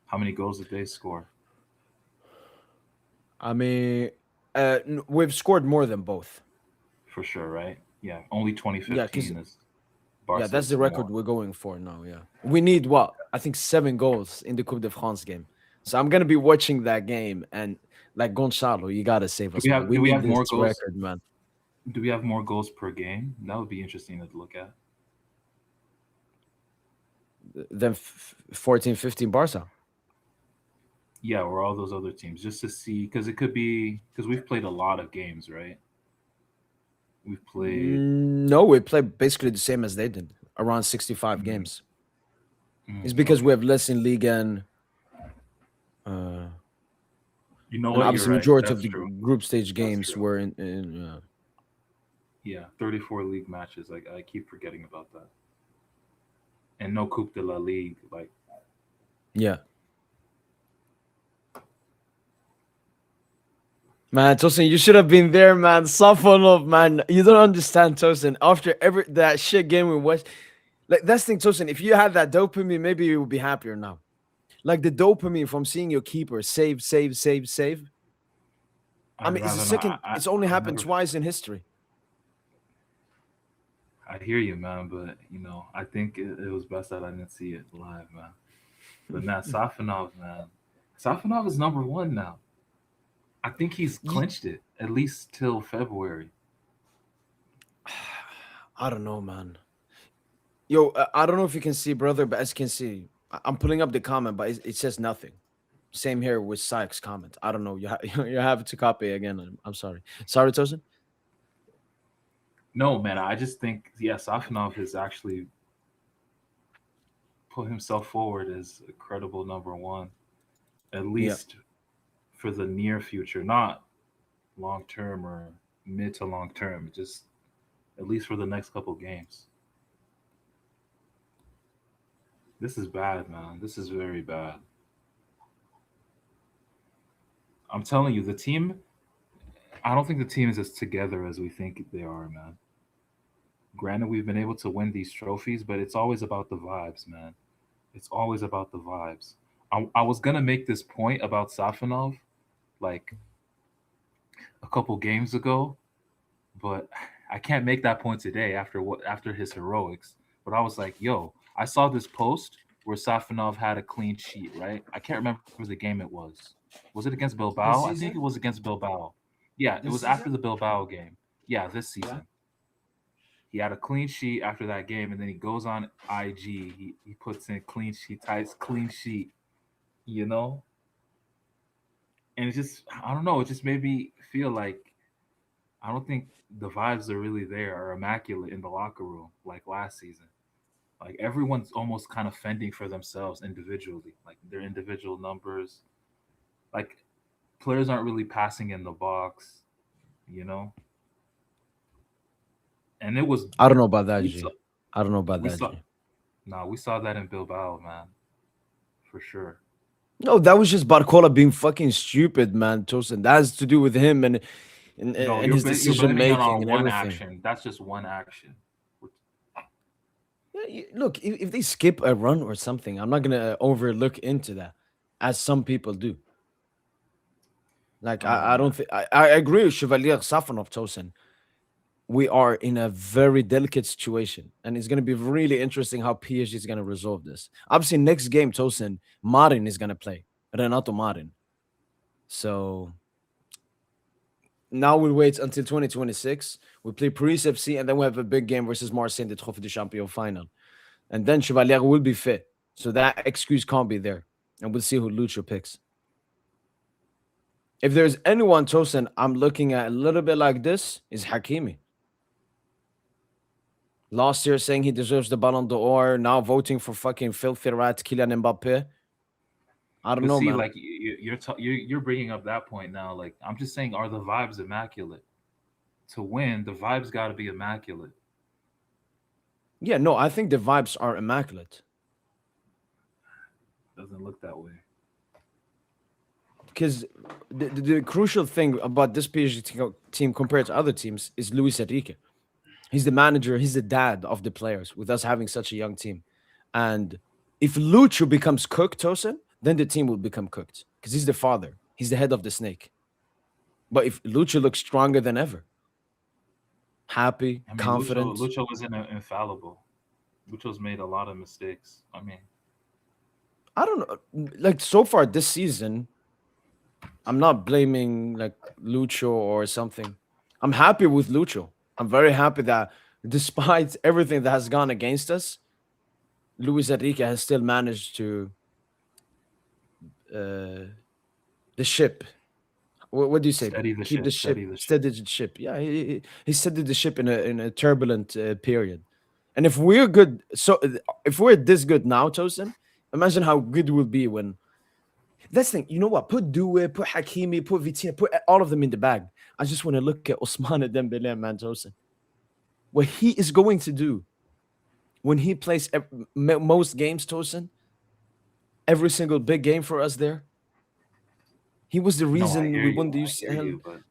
How many goals did they score? I mean, we've scored more than both. For sure, right? Yeah, only Yeah, because 2015 is yeah, that's Barca's the more. record we're going for now. Yeah, we need what I think 7 goals in the Coupe de France game. So I'm gonna be watching that game and like Gonzalo, you gotta save us, man. We Do we need have this more goals? record, man. Do we have more goals per game? That would be interesting to look at. Than 14, 15 Barca. Yeah, or all those other teams, just to see, because it could be because we've played a lot of games, right? We've played. No, we play basically the same as they did, around 65 Mm, games. It's because we okay. have less in league uh, You know and what? You're obviously right. majority of That's the true. group stage That's games true. were in. Yeah, 34 league matches. I keep forgetting about that. And no Coupe de la Ligue. Like, Yeah. Man, Tosin, you should have been there, man. Soften up, man. You don't understand, Tosin. After every that shit game we watched, like that's the thing, Tosin. If you had that dopamine, maybe you would be happier now. Like the dopamine from seeing your keeper save, save, save, save. I I'd mean, it's the rather not. second. It's only I've happened never. twice in history. I hear you, man, but I think it was best that I didn't see it live, man. But now Safanov, man, Safanov is number one now. I think he's Ye- clinched it at least till February. I don't know, man. Yo, I don't know if you can see, brother, but as you can see, I'm pulling up the comment, but it says nothing. Same here with Sykes' comment. I don't know. You have to copy again. I'm sorry. Sorry, Tosin. No, man, I just think yeah, Safanov has actually put himself forward as a credible number one, at Yeah. least for the near future, not long term or mid to long term, just at least for the next couple games. This is bad, man. This is very bad. I'm telling you, the team. I don't think the team is as together as we think they are, man. Granted, we've been able to win these trophies, but it's always about the vibes, man. It's always about the vibes. I was gonna make this point about Safanov like a couple games ago, but I can't make that point today after his heroics. But I was like, yo, I saw this post where Safanov had a clean sheet, right? I can't remember the game it was. Was it against Bilbao? I This think it was season? against Bilbao. Yeah, it was This after the season? Bilbao game. Yeah, this Yeah. season. He had a clean sheet after that game, and then he goes on IG. He puts in clean sheet, types clean sheet, you know? And it just, I don't know, it just made me feel like I don't think the vibes are really there or immaculate in the locker room like last season. Like everyone's almost kind of fending for themselves individually, like their individual numbers. Like players aren't really passing in the box, you know. And it was I don't know about that, we saw G. I don't know about We that, saw G. we saw that in Bilbao, man, for sure. No, that was just Barcola being fucking stupid, man, Tosin. That has to do with him and No, and his you're decision blaming it making on and one everything. action. That's just one action. Yeah, look, if they skip a run or something, I'm not gonna overlook into that, as some people do. Like I don't know, I man. don't think I agree with Chevalier Safanov, Tosin. We are in a very delicate situation, and it's gonna be really interesting how PSG is gonna resolve this. Obviously, next game, Tosin Marin is gonna play Renato Marin. So now we'll wait until 2026. We play Paris FC, and then we have a big game versus Marseille in the Trophée des Champions final. And then Chevalier will be fit. So that excuse can't be there. And we'll see who Lucho picks. If there's anyone, Tosin, I'm looking at a little bit like this, is Hakimi. Last year saying he deserves the Ballon d'Or, now voting for fucking filthy rat Kylian Mbappe. I don't But know, see, man. like you're bringing up that point now. Like I'm just saying, are the vibes immaculate? To win, the vibes got to be immaculate. Yeah, no, I think the vibes are immaculate. Doesn't look that way. Because the crucial thing about this PSG team compared to other teams is Luis Enrique. He's the manager, he's the dad of the players with us having such a young team. And if Lucho becomes cooked, Tosin, then the team will become cooked because he's the father, he's the head of the snake. But if Lucho looks stronger than ever, happy, I mean, confident, Lucho isn't infallible. Lucho's made a lot of mistakes. I mean, I don't know. Like so far this season, I'm not blaming like Lucho or something. I'm happy with Lucho. I'm very happy that despite everything that has gone against us, Luis Enrique has still managed to uh, the ship. What do you say? steady the Keep the ship, ship, steady the ship. steady the ship. Yeah, he steadied the ship in a turbulent period. And if we're good, so if we're this good now, Tosin, imagine how good we'll be when. That's the thing. You know what? Put Due, put Hakimi, put Vitina, put all of them in the bag. I just want to look at Osman Dembele, man, Tosin. What he is going to do when he plays most games, Tosin, every single big game for us there. He was the No, I reason hear we you. won the I hear UCL. you, but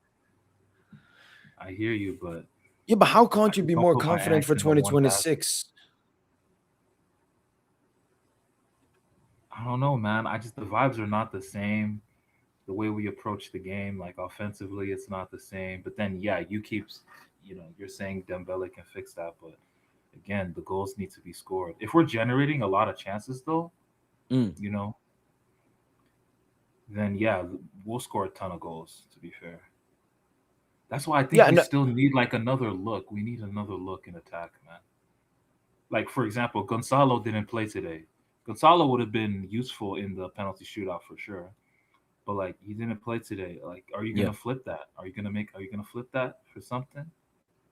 I hear you, but Yeah, but how I can't you just be don't more put my confident eggs for in the one basket. 2026? I don't know, man. I just the vibes are not the same. The way we approach the game, like offensively, it's not the same. But then, yeah, you're saying Dembele can fix that, but again, the goals need to be scored. If we're generating a lot of chances, though, Mm. you know, then yeah, we'll score a ton of goals. To be fair, that's why I think Yeah, we and still need like another look. We need another look in attack, man. Like for example, Gonzalo didn't play today. Gonzalo would have been useful in the penalty shootout for sure. But like he didn't play today. Like, are you yeah, gonna flip that? Are you gonna flip that for something?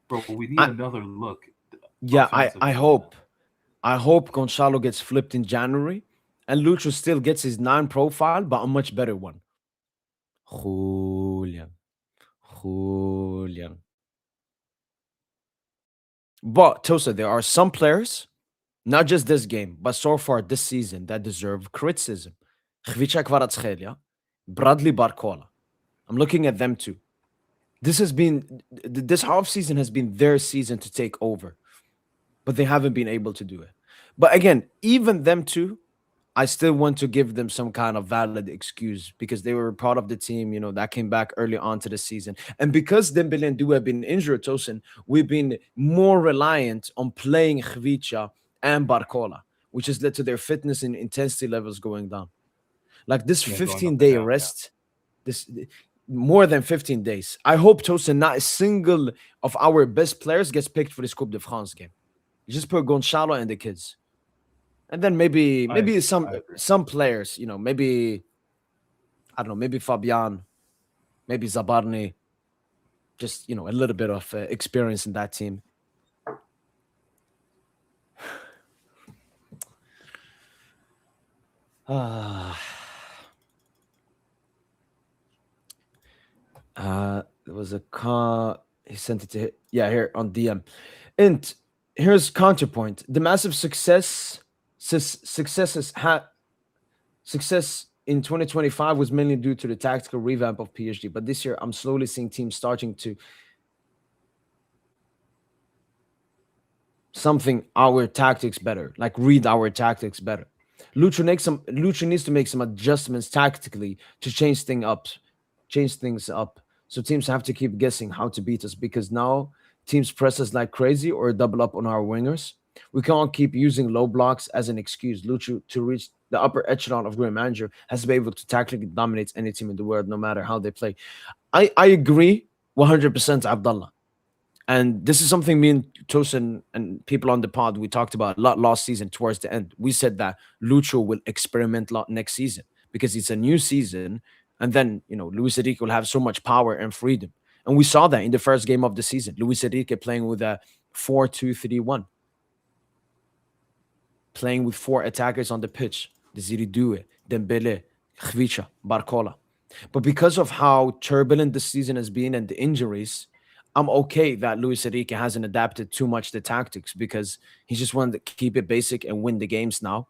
Bro, we need I another look yeah, I offensively, man. I hope Gonzalo gets flipped in January, and Lucho still gets his nine profile, but a much better one. Julian, Julian. But Tosa, there are some players, not just this game, but so far this season, that deserve criticism. Kvaratskhelia, Bradley Barcola. I'm looking at them too. This has been this half season has been their season to take over, but they haven't been able to do it. But again, even them too, I still want to give them some kind of valid excuse because they were part of the team, that came back early on to the season. And because Dembele and Due have been injured, Tosin, we've been more reliant on playing Khvicha and Barcola, which has led to their fitness and intensity levels going down. Like this Yeah, going up 15-day and down. Yeah. rest, this more than 15 days. I hope, Tosin, not a single of our best players gets picked for this Coupe de France game. You just put Gonzalo and the kids. And then I maybe agree. some I agree. some players, maybe I don't know, maybe Fabian, maybe Zabarni, just a little bit of experience in that team. Ah, there was a car. He sent it to yeah here on DM, and Here's counterpoint: the massive successes success in 2025 was mainly due to the tactical revamp of PSG. But this year, I'm slowly seeing teams starting to something our tactics better, like read our tactics better. Lucho needs to make some adjustments tactically to change things up. So teams have to keep guessing how to beat us because now teams press us like crazy or double up on our wingers. We can't keep using low blocks as an excuse. Lucho to reach the upper echelon of great manager has to be able to tactically dominate any team in the world, no matter how they play. I agree 100%, Abdullah. And this is something me and Tosin and people on the pod we talked about a lot last season towards the end. We said that Lucho will experiment a lot next season because it's a new season, and then Luis Enrique will have so much power and freedom. And we saw that in the first game of the season. Luis Enrique playing with a 4-2-3-1, playing with four attackers on the pitch: Desiri Due, Dembele, Khvicha, Barcola. But because of how turbulent the season has been and the injuries, I'm okay that Luis Enrique hasn't adapted too much to tactics because he just wanted to keep it basic and win the games now.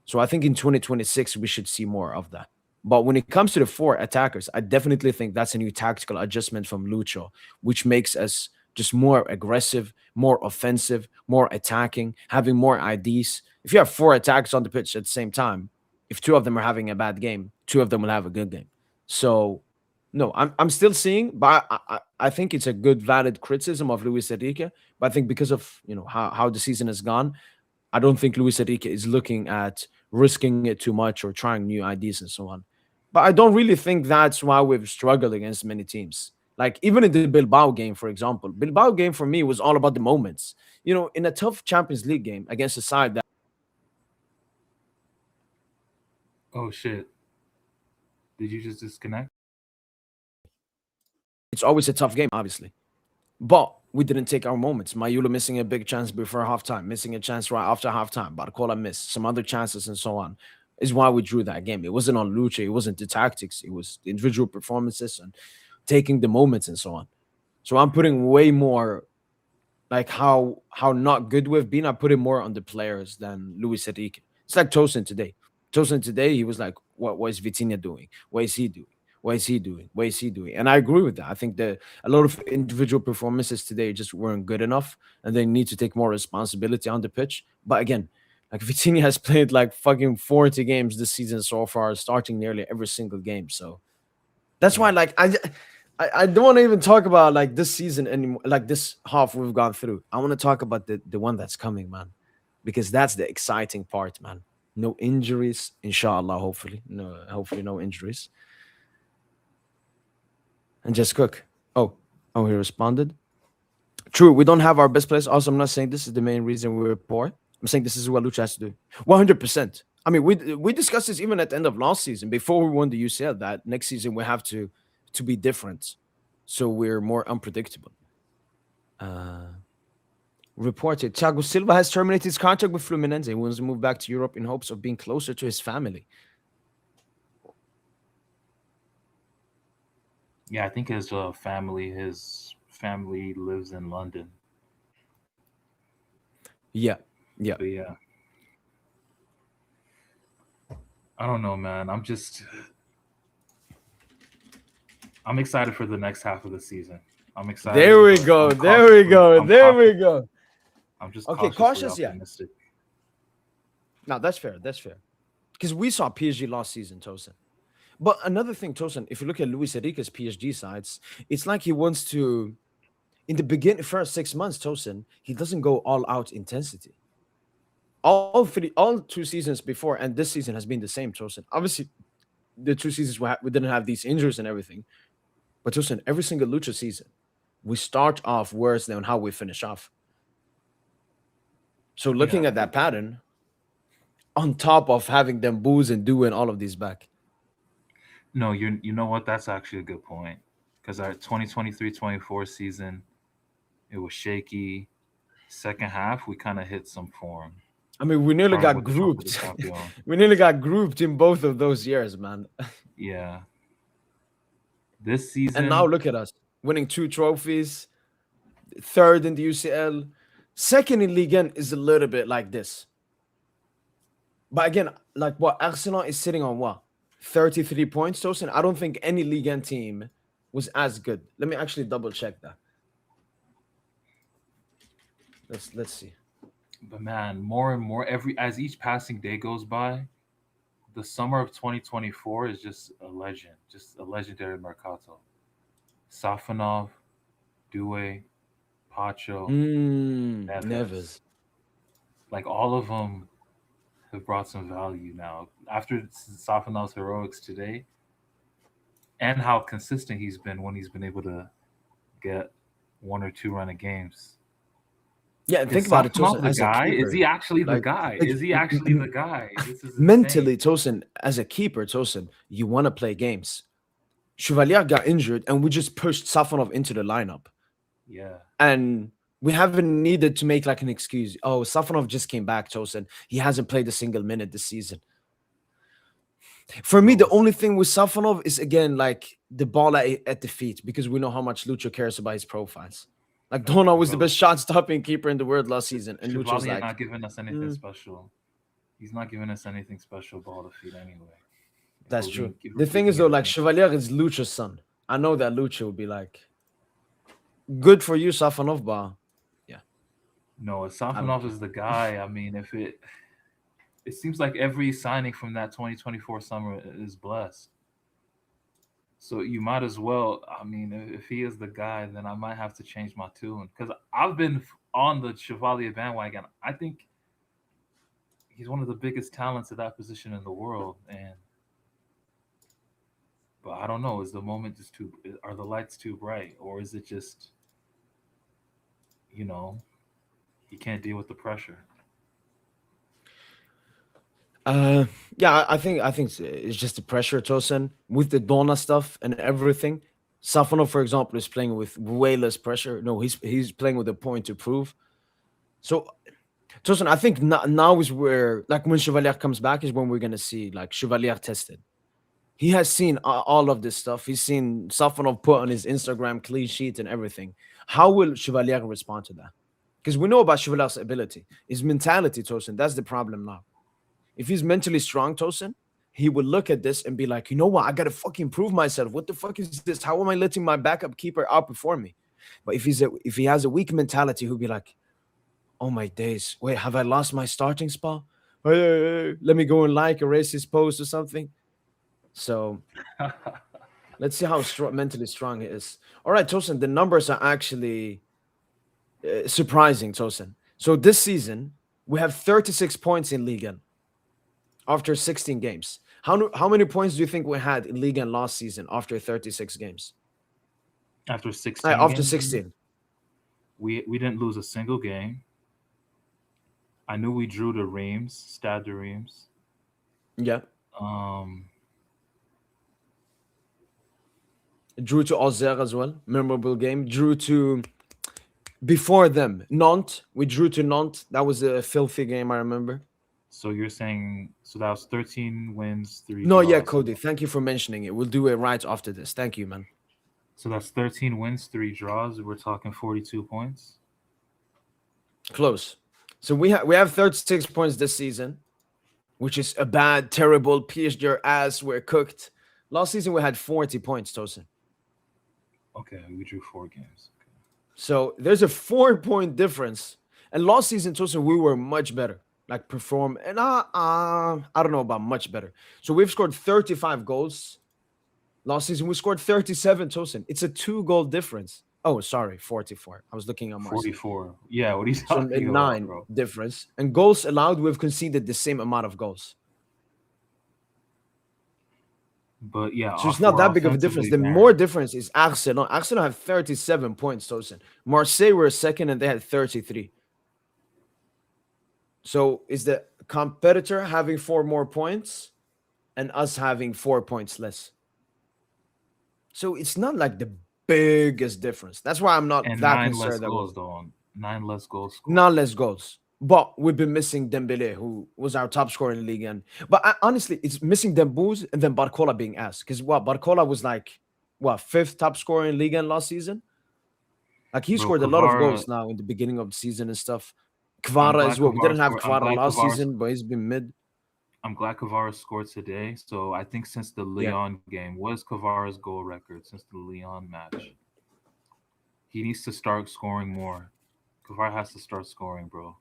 So I think in 2026 we should see more of that. But when it comes to the four attackers, I definitely think that's a new tactical adjustment from Lucho, which makes us just more aggressive, more offensive, more attacking, having more IDs. If you have four attackers on the pitch at the same time, if two of them are having a bad game, two of them will have a good game. So no, I'm still seeing, but I think it's a good valid criticism of Luis Enrique. But I think because of how the season has gone, I don't think Luis Enrique is looking at risking it too much or trying new ideas and so on. But I don't really think that's why we've struggled against many teams. Like even in the Bilbao game, for example, Bilbao game for me was all about the moments. In a tough Champions League game against a side that Oh shit! Did you just disconnect? it's always a tough game, obviously. But we didn't take our moments. Mayulu missing a big chance before halftime, missing a chance right after halftime. Barcola missed some other chances and so on. Is why we drew that game. It wasn't on Luce, it wasn't the tactics, it was the individual performances and taking the moments and so on. So I'm putting way more like how not good we've been. I put it more on the players than Luis Enrique. It's like Tosin today. Tosin today, he was like, what is Vitinha doing? What is he doing? What is he doing? What is he doing? And I agree with that. I think that a lot of individual performances today just weren't good enough, and they need to take more responsibility on the pitch. But again, like Vitinha has played like fucking 40 games this season so far, starting nearly every single game. So that's why, Yeah. like, I don't want to even talk about like this season anymore, like this half we've gone through. I want to talk about the one that's coming, man, because that's the exciting part, man. No injuries, inshallah. Hopefully no injuries, and just cook. Oh, he responded. True, we don't have our best players. Also, I'm not saying this is the main reason we're poor. I'm saying this is what Lucha has to do. 100%. I mean, we discussed this even at the end of last season before we won the UCL that next season we have to be different, so we're more unpredictable. Uh, Reported Thiago Silva has terminated his contract with Fluminense. He wants to move back to Europe in hopes of being closer to his family. Yeah, I think his family lives in London. Yeah, yeah. But yeah, I don't know, man. I'm excited for the next half of the season. I'm excited, There we but go. There we go. There we go. I'm just Okay, cautiously cautious. Yeah. optimistic. No, that's fair. That's fair. Because we saw PSG last season, Tosin. But another thing, Tosin, if you look at Luis Enrique's PSG sides, it's like he wants to, in the first 6 months, Tosin, he doesn't go all out intensity. All 2 seasons before and this season has been the same, Tosin. Obviously, the 2 seasons we didn't have these injuries and everything. But Tosin, every single Lucha season, we start off worse than how we finish off. So Yeah. looking at that pattern, on top of having them booze and doing all of these back. No, you know what? That's actually a good point. Because our 2023-24 season, it was shaky. Second half, we kind of hit some form. I mean, we nearly Starting got with the Trump of the grouped. Champion. We nearly got grouped in both of those years, man. Yeah. This And now season, look at us winning 2 trophies, third in the UCL, Second in Ligue 1 is a little bit like this. But again, like what Arsenal is sitting on what? 33 points, Tosin. I don't think any Ligue 1 team was as good. Let me actually double check that. Let's see. But man, more and more every as each passing day goes by, the summer of 2024 is just a legend, just a legendary Mercato. Safanov, Due, Pacho, Neves, Neves. like all of them have brought some value now. After Safanov's heroics today, and how consistent he's been when he's been able to get one or two run of games. Yeah, and Is think about it, Safanov Tosin, the as a guy? Is keeper. he actually the Like, guy? like Is he actually the guy? This is insane. mentally, Tosin, as a keeper, Tosin, you want to play games. Chevalier got injured, and we just pushed Safanov into the lineup. Yeah. And we haven't needed to make like an excuse. Oh, Safanov just came back, Tosin. He hasn't played a single minute this season. For me, But the what's only thing with Safanov is again like the ball at the feet because we know how much Lucho cares about his profiles. Like Dona was the bro? best shot stopping keeper in the world last season, and Lucho's Chevalier like, not giving us anything "Mm, special. He's not giving us anything special ball to feed anyway. that's true. If we're The thing keeping is though, it like simple. Chevalier is Lucho's son. I know that Lucho would be like, good for you, Safanov, but yeah, No, if I don't Safanov care. is the guy, I mean, if it seems like every signing from that 2024 summer is blessed. So you might as well. I mean, if he is the guy, then I might have to change my tune because I've been on the Chevalier bandwagon. I think he's one of the biggest talents at that position in the world, and but I don't know. Is the moment just too? Are the lights too bright, or is it just you know he can't deal with the pressure? Uh, yeah, I think it's just the pressure, Tosin, with the Donna stuff and everything. Safanov, for example, is playing with way less pressure. No, he's playing with a point to prove. So, Tosin, I think now is where like when Chevalier comes back is when we're gonna see like Chevalier tested. He has seen all of this stuff. He's seen Safanov put on his Instagram clean sheet and everything. How will Chevalier respond to that? Because we know about Chevalier's ability, his mentality, Tosin. That's the problem now. If he's mentally strong, Tosin, he would look at this and be like, you know what? I gotta fucking prove myself. What the fuck is this? How am I letting my backup keeper outperform me? But if he has a weak mentality, he'll be like, oh my days, wait, have I lost my starting spot? Hey, let me go and like erase his post or something. So let's see how mentally strong he is. All right, Tosin, the numbers are actually surprising, Tosin. So this season we have 36 points in Liga after 16 games. How many points do you think we had in Liga last season after 36 games? After 16 After games, you mean? 16. We didn't lose a single game. I knew we drew to Reims, Stade de Reims. Yeah. Um, Drew to Auxerre as well. Memorable game. Drew to before them. Nantes. We drew to Nantes. That was a filthy game, I remember. so you're saying so that was 13 wins, three No, yeah, draws. Cody. Thank you for mentioning it. We'll do it right after this. Thank you, man. So that's 13 wins, three draws. We're talking 42 points. Close. So we have 36 points this season, which is a bad, terrible PSG ass. We're cooked. Last season we had 40 points, Tosin. Okay, we drew four games. So there's a 4 point difference. And last season, Tosin, we were much better. Like perform, and I don't know about much better. So we've scored 35 goals. Last season we scored 37, Tosin. It's a 2 goal difference. Oh, sorry, 44. I was looking at Okay. Marseille. 44. Yeah, what are you So a talking about, nine bro? difference. And goals allowed, we've conceded the same amount of goals. But yeah, So it's not we're that big of a difference. offensively The more banned. difference is Arsenal. Arsenal have 37 points, Tosin. Marseille were second and they had 33. So is the competitor having 4 more points and us having 4 points less? So it's not like the biggest difference. That's why I'm not And that nine less concerned that goals, though. Nine less goals scored. not less goals. But we've been missing Dembele, who was our top scorer in the league. And but honestly, it's missing Dembooz and then Barcola being asked. Because what Barcola was like, what, fifth top scorer in league last season? Like he Bro, scored a lot of Kvara. goals now in the beginning of the season and stuff. I'm Kvara glad as well. We Kvara didn't have scored. I'm Kvara glad last Kvara. season, but he's been mid. I'm glad Kvara scored today. So I think since the Yeah. Leon game, what is Kvara's goal record since the Leon match? He needs to start scoring more. Kvara has to start scoring, bro.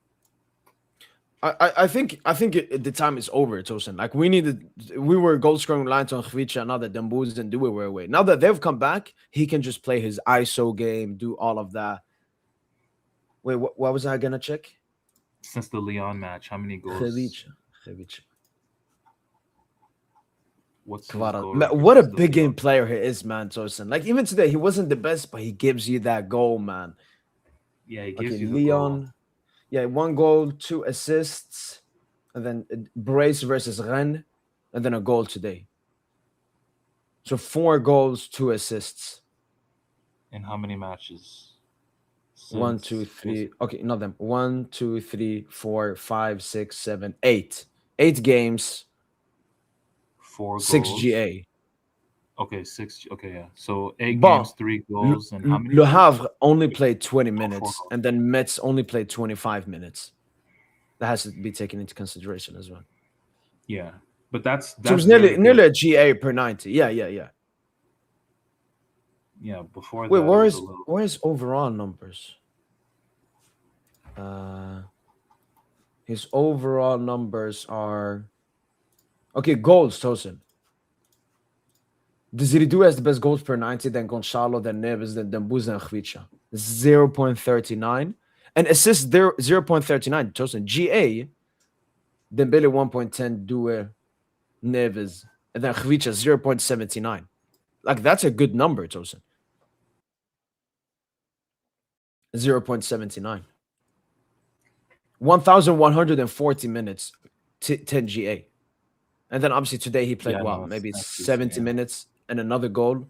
The time is over, Tosin. Like we were goal scoring lines on Khvicha, now that Dembuz and Due were away. Now that they've come back, he can just play his ISO game, do all of that. Wait, what was I gonna check? Since the Leon match, how many goals? Khvicha. What's his Kvara. goal record What a since the big game Leon? player he is, man, Tosin. Like even today, he wasn't the best, but he gives you that goal, man. Yeah, he Okay, gives you the goal. Leon. Yeah, 1 goal, 2 assists, and then Brace versus Rennes, and then a goal today. So 4 goals, 2 assists. In how many matches? One, two, Since three. Okay, not them. 1, 2, 3, 4, 5, 6, 7, 8. 8 games, 6 4 goals. GA. Okay, six. Okay, yeah. So eight But games, 3 goals, and how many Le goals? Havre only played 20 Oh, four minutes, and goals. then Metz only played 25 minutes. That has to be taken into consideration as well. Yeah, but that's So it was that's very nearly good. a GA per 90. Yeah. Yeah, before Wait, that it was a little. where's overall numbers? Uh his overall numbers are okay, goals, Tosin. Desiridou has the best goals per 90, then Gonçalo, then Neves, then Dembuza and Khvicha. 0.39. And assists there 0.39. Tosin. GA, Dembele 1.10, Due, Neves, and then Khvicha 0.79. Like that's a good number, Tosin. 0.79. 1,140 minutes, 10 GA. And then obviously today he played Yeah, what? no, Maybe that's decent. 70 Yeah, minutes and another goal.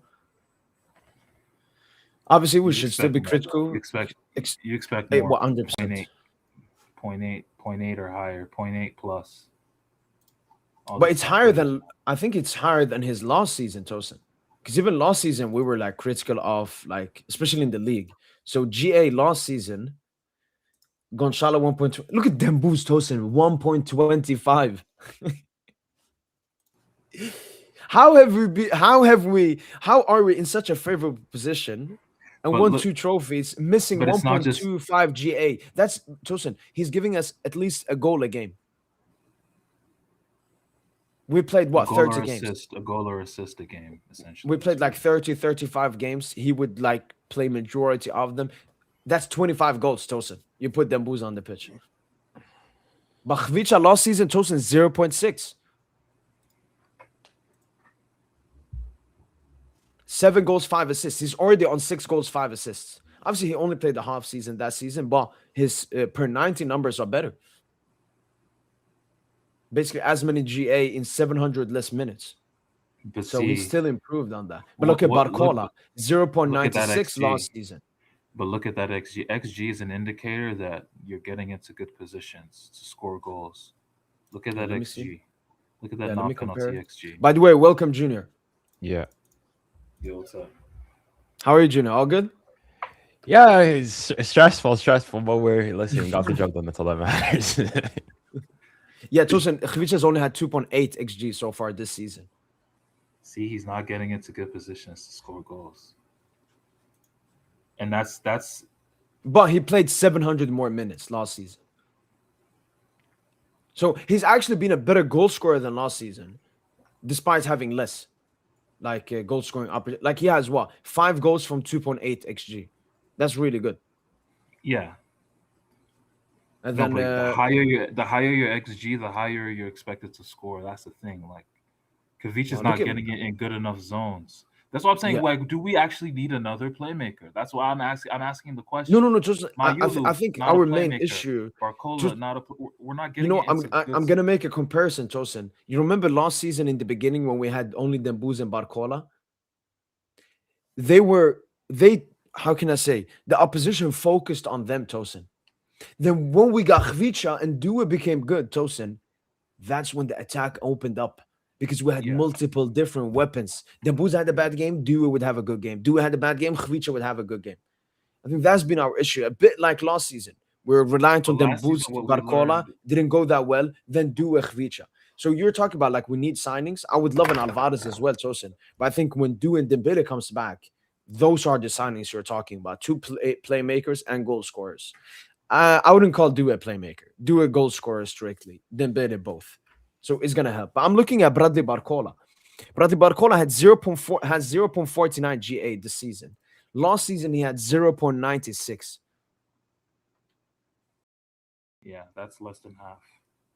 Obviously, we you should still expect be more though. critical. You expect more. 100%. Point eight, point eight or higher. Point eight plus. All But these it's top higher players. than I think it's higher than his last season, Tosin. Because even last season we were like critical of like, especially in the league. So GA last season, Gonçalo 1.2. Look at Dembouz Tosin, 1.25. How are we in such a favorable position and But won look, 2 trophies, missing but it's not just 1.25 GA? That's Tosin. He's giving us at least a goal a game. We played a what, goal 30 or games? assist, a goal or assist a game. We Essentially, that's played what like he. 30, 35 games. He would like play majority of them. That's 25 goals, Tosin. You put Dembouz on the pitch. But Khvicha last season, Tosin 0.6. 7 goals, 5 assists. He's already on 6 goals, 5 assists. Obviously, he only played the half season that season, but his per 90 numbers are better. Basically, as many GA in 700 less minutes. But So he see, still improved on that. But look what at what look Barcola, look at that 0.96 XG. last season. But look at that XG. XG is an indicator that you're getting into good positions to score goals. Look at Yeah, that let me see. XG. Look at that Yeah, let me non-penalty compare. XG. By the way, welcome, Junior. Yeah. Yo, what's up? How are you, Junior? All good? Yeah, it's stressful, but we're listen, got the job done. That's all that matters. Yeah, Tosin, Khvicha's only had 2.8 XG so far this season. See, he's not getting into good positions to score goals, and that's But he played 700 more minutes last season. So he's actually been a better goal scorer than last season, despite having less like goal scoring opportunity. Like he has what? 5 goals from 2.8 XG. That's really good. yeah. And No, then but the higher your XG, the higher you're expected to score. That's the thing. Like Kavic is well, look not at getting it in good enough zones. That's what I'm saying. yeah. Like, do we actually need another playmaker? That's why I'm asking. I'm asking the No, question. no, no. Just I Mayulu, think not a our main playmaker. issue, Barcola, just not a. We're not you getting know, it into good. I'm gonna make a comparison, Tosin. You remember last season in the beginning when we had only Dembuz and Barcola? They how can I say, the opposition focused on them, Tosin. Then when we got Khvicha and Dua became good, Tosin, that's when the attack opened up because we had Yeah, multiple different weapons. Dembuz had a bad game, Dua would have a good game. Dua had a bad game, Khvicha would have a good game. I think that's been our issue. A bit like last season. We're reliant But on last Dembuz, season, what we Barcola, learned, didn't go that well, then do Khvicha. So you're talking about like we need signings. I would love an Alvarez as well, Tosin. But I think when Du and Dembele comes back, those are the signings you're talking about. Two playmakers and goal scorers. I wouldn't call Du a playmaker. Du a goal scorer strictly. Dembele both. So it's gonna help. But I'm looking at Bradley Barcola. Bradley Barcola had 0.49 GA this season. Last season he had 0.96. yeah, that's less than half,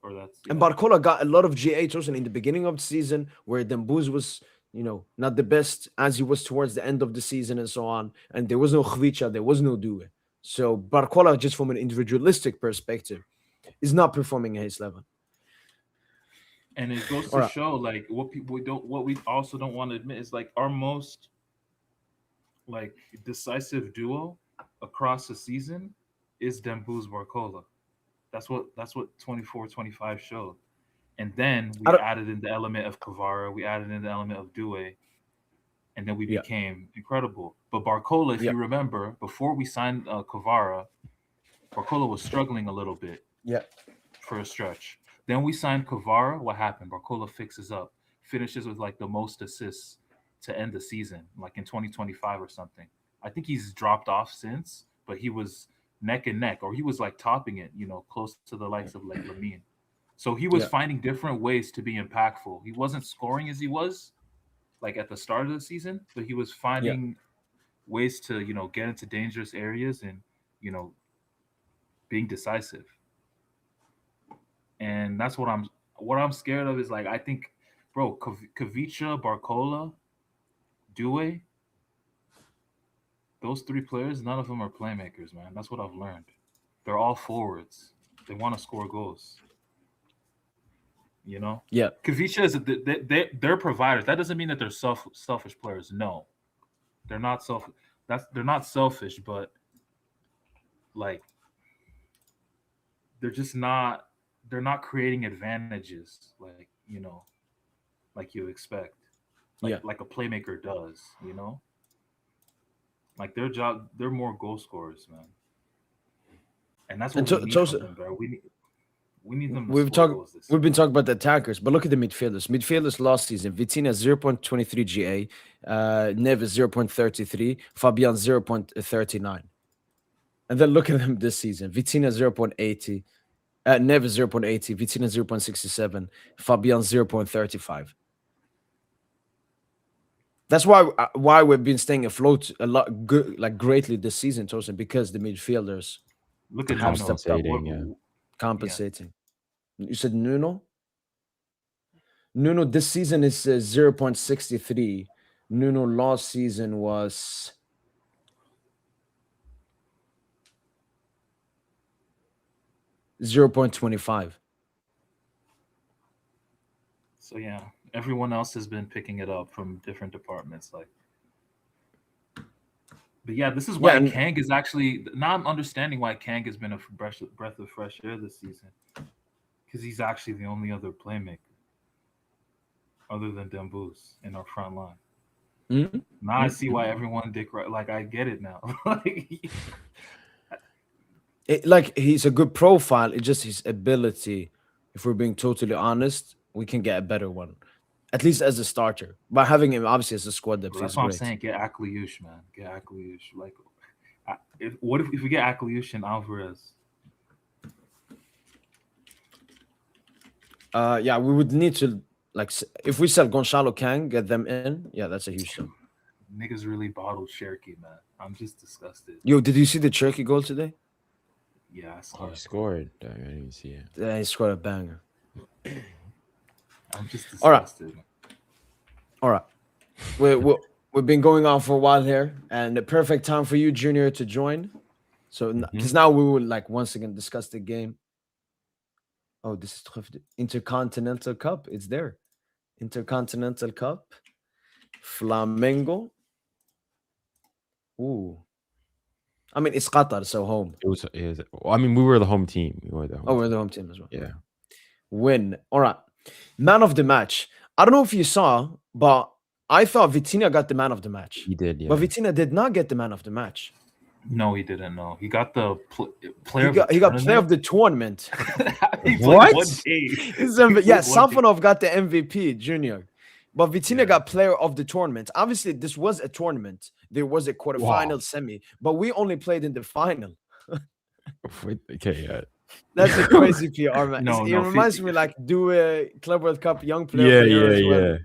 or that's And yeah. Barcola got a lot of GA chosen in the beginning of the season, where Dembuz was, not the best as he was towards the end of the season and so on. And there was no Khvicha, there was no Due. So Barcola, just from an individualistic perspective, is not performing at his level. And it goes All to right. show like what we also don't want to admit is like our most like decisive duo across the season is Dembouz Barcola. That's what 24-25 showed. And then I we don't, added in the element of Kvara, we added in the element of Due, and then we yeah, became incredible. But Barcola, if yeah, you remember, before we signed Kvara, Barcola was struggling a little bit yeah, for a stretch. Then we signed Kvara. What happened? Barcola fixes up, finishes with like the most assists to end the season, like in 2025 or something. I think he's dropped off since, but he was neck and neck, or he was like topping it, close to the likes of like Lamine. So he was yeah, finding different ways to be impactful. He wasn't scoring as he was like at the start of the season, but he was yeah. finding ways to, get into dangerous areas and, you know, being decisive. And that's what I'm scared of is like I think, bro, Kavicha, Barcola, Due, those three players, none of them are playmakers, man. That's what I've learned. They're all forwards. They want to score goals. You know, Yeah. Kavicha is they're providers. That doesn't mean that they're selfish players. No, they're not self. They're not selfish, but like they're just not. They're not creating advantages like you expect, Yeah. like a playmaker does. Like their job. They're more goal scorers, man, and that's And what we need from so them, bro. We need them to we've score talked goals this we've season. been talking about the attackers, but look at the midfielders. Midfielders last season, Vitinha 0.23 GA, Neves 0.33, Fabian 0.39. And then look at them this season. Vitinha 0.80, Neves 0.80, Vitinha 0.67, Fabian 0.35. That's why we've been staying afloat a lot good, like greatly this season, Tosin, because the midfielders Look at have Nuno. stepped up, What? Compensating, yeah. Yeah. compensating. You said Nuno? Nuno this season is 0.63. Nuno last season was 0.25. So yeah, everyone else has been picking it up from different departments. But yeah, this is Yeah, why and Kang is actually now. I'm understanding why Kang has been a breath of fresh air this season because he's actually the only other playmaker other than Dembouz in our front line. Mhm, Now I mhm, see mhm. why everyone dick right. Like I get it now. Like Like he's a good profile. It's just his ability. If we're being totally honest, we can get a better one, at least as a starter. But having him obviously as a squad depth Well, that's is what I'm great. saying. Get Akliush, man. Get Akliush. Like, if we get Akliush and Alvarez? Yeah, we would need to if we sell Gonzalo Kang, get them in. Yeah, that's a huge sum. Niggas really bottled Cherky, man. I'm just disgusted. Yo, did you see the Turkey goal today? Yeah, I Oh, saw he it. scored. I didn't even see it. Yeah, he scored a banger. I'm just All right, disgusted. all right. We've been going on for a while here, and the perfect time for you, Junior, to join. So, Mhm. because now we will once again discuss the game. Oh, this is the Intercontinental Cup. It's there. Intercontinental Cup. Flamengo. Ooh. I mean, it's Qatar, so home. Well, I mean, we were the home team. We were the home Oh, we're team. the home team as well. Yeah. Win. All right. Man of the match. I don't know if you saw, but I thought Vitinha got the man of the match. He did, But yeah. Vitinha did not get the man of the match. No, he didn't know. He got the player He of the got player of tournament. the tournament. He played What? one game. Yeah, Played one game. Safonov got the MVP, Junior. But Vitinha Yeah. got player of the tournament. Obviously, this was a tournament. There was a Wow. quarterfinal, semi, but we only played in the final. Okay, yeah. That's a crazy PR, man. No, It no. reminds me like do a Club World Cup Young Player of Yeah, the Year yeah, as well. yeah.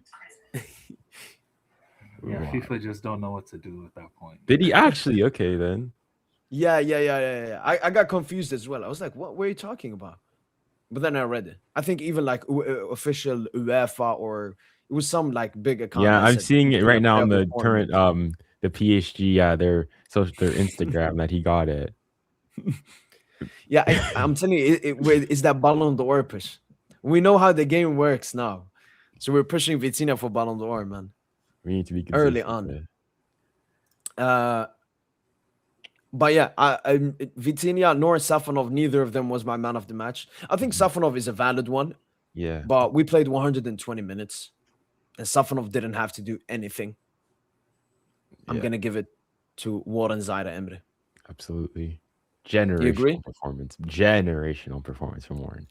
Yeah, Wow. FIFA just don't know what to do at that point. Did he actually? Okay, then. Yeah. I got confused as well. I was like, what were you talking about? But then I read it. I think even like official UEFA or it was some like big account Yeah, that I'm said seeing it Vitinha right now player on of the the current tournament. the PSG, their Instagram that he got it. Yeah, I'm telling you, it's that Ballon d'Or push. We know how the game works now, so we're pushing Vitinha for Ballon d'Or, man, We need to be early consistent. on. Man. But yeah, Vitinha nor Safonov, neither of them was my man of the match. I think Safonov is a valid one, Yeah, but we played 120 minutes, and Safonov didn't have to do anything. I'm yeah, gonna give it to Warren Zaire Emre. absolutely. You agree? Generational performance from Warren.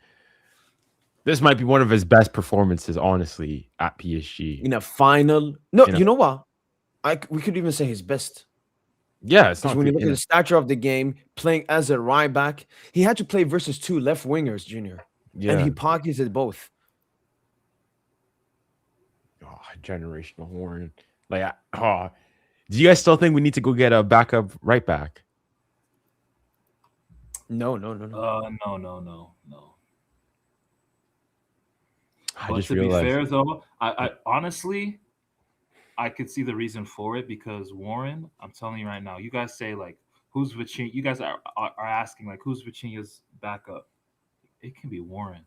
This might be one of his best performances, honestly, at PSG. In a final? No, In a, you know what? We could even say his best. yeah, it's Because not when you look in at a, the stature of the game, playing as a right back, he had to play versus two left wingers, Junior, and yeah. he pocketed both. Oh, generational Warren. Like, do you guys still think we need to go get a backup right back? No. No. I But just to be realized. fair, though, I honestly I could see the reason for it because Warren, I'm telling you right now, you guys say like who's Vitinha? You guys are asking like who's Vitinha's backup? It can be Warren.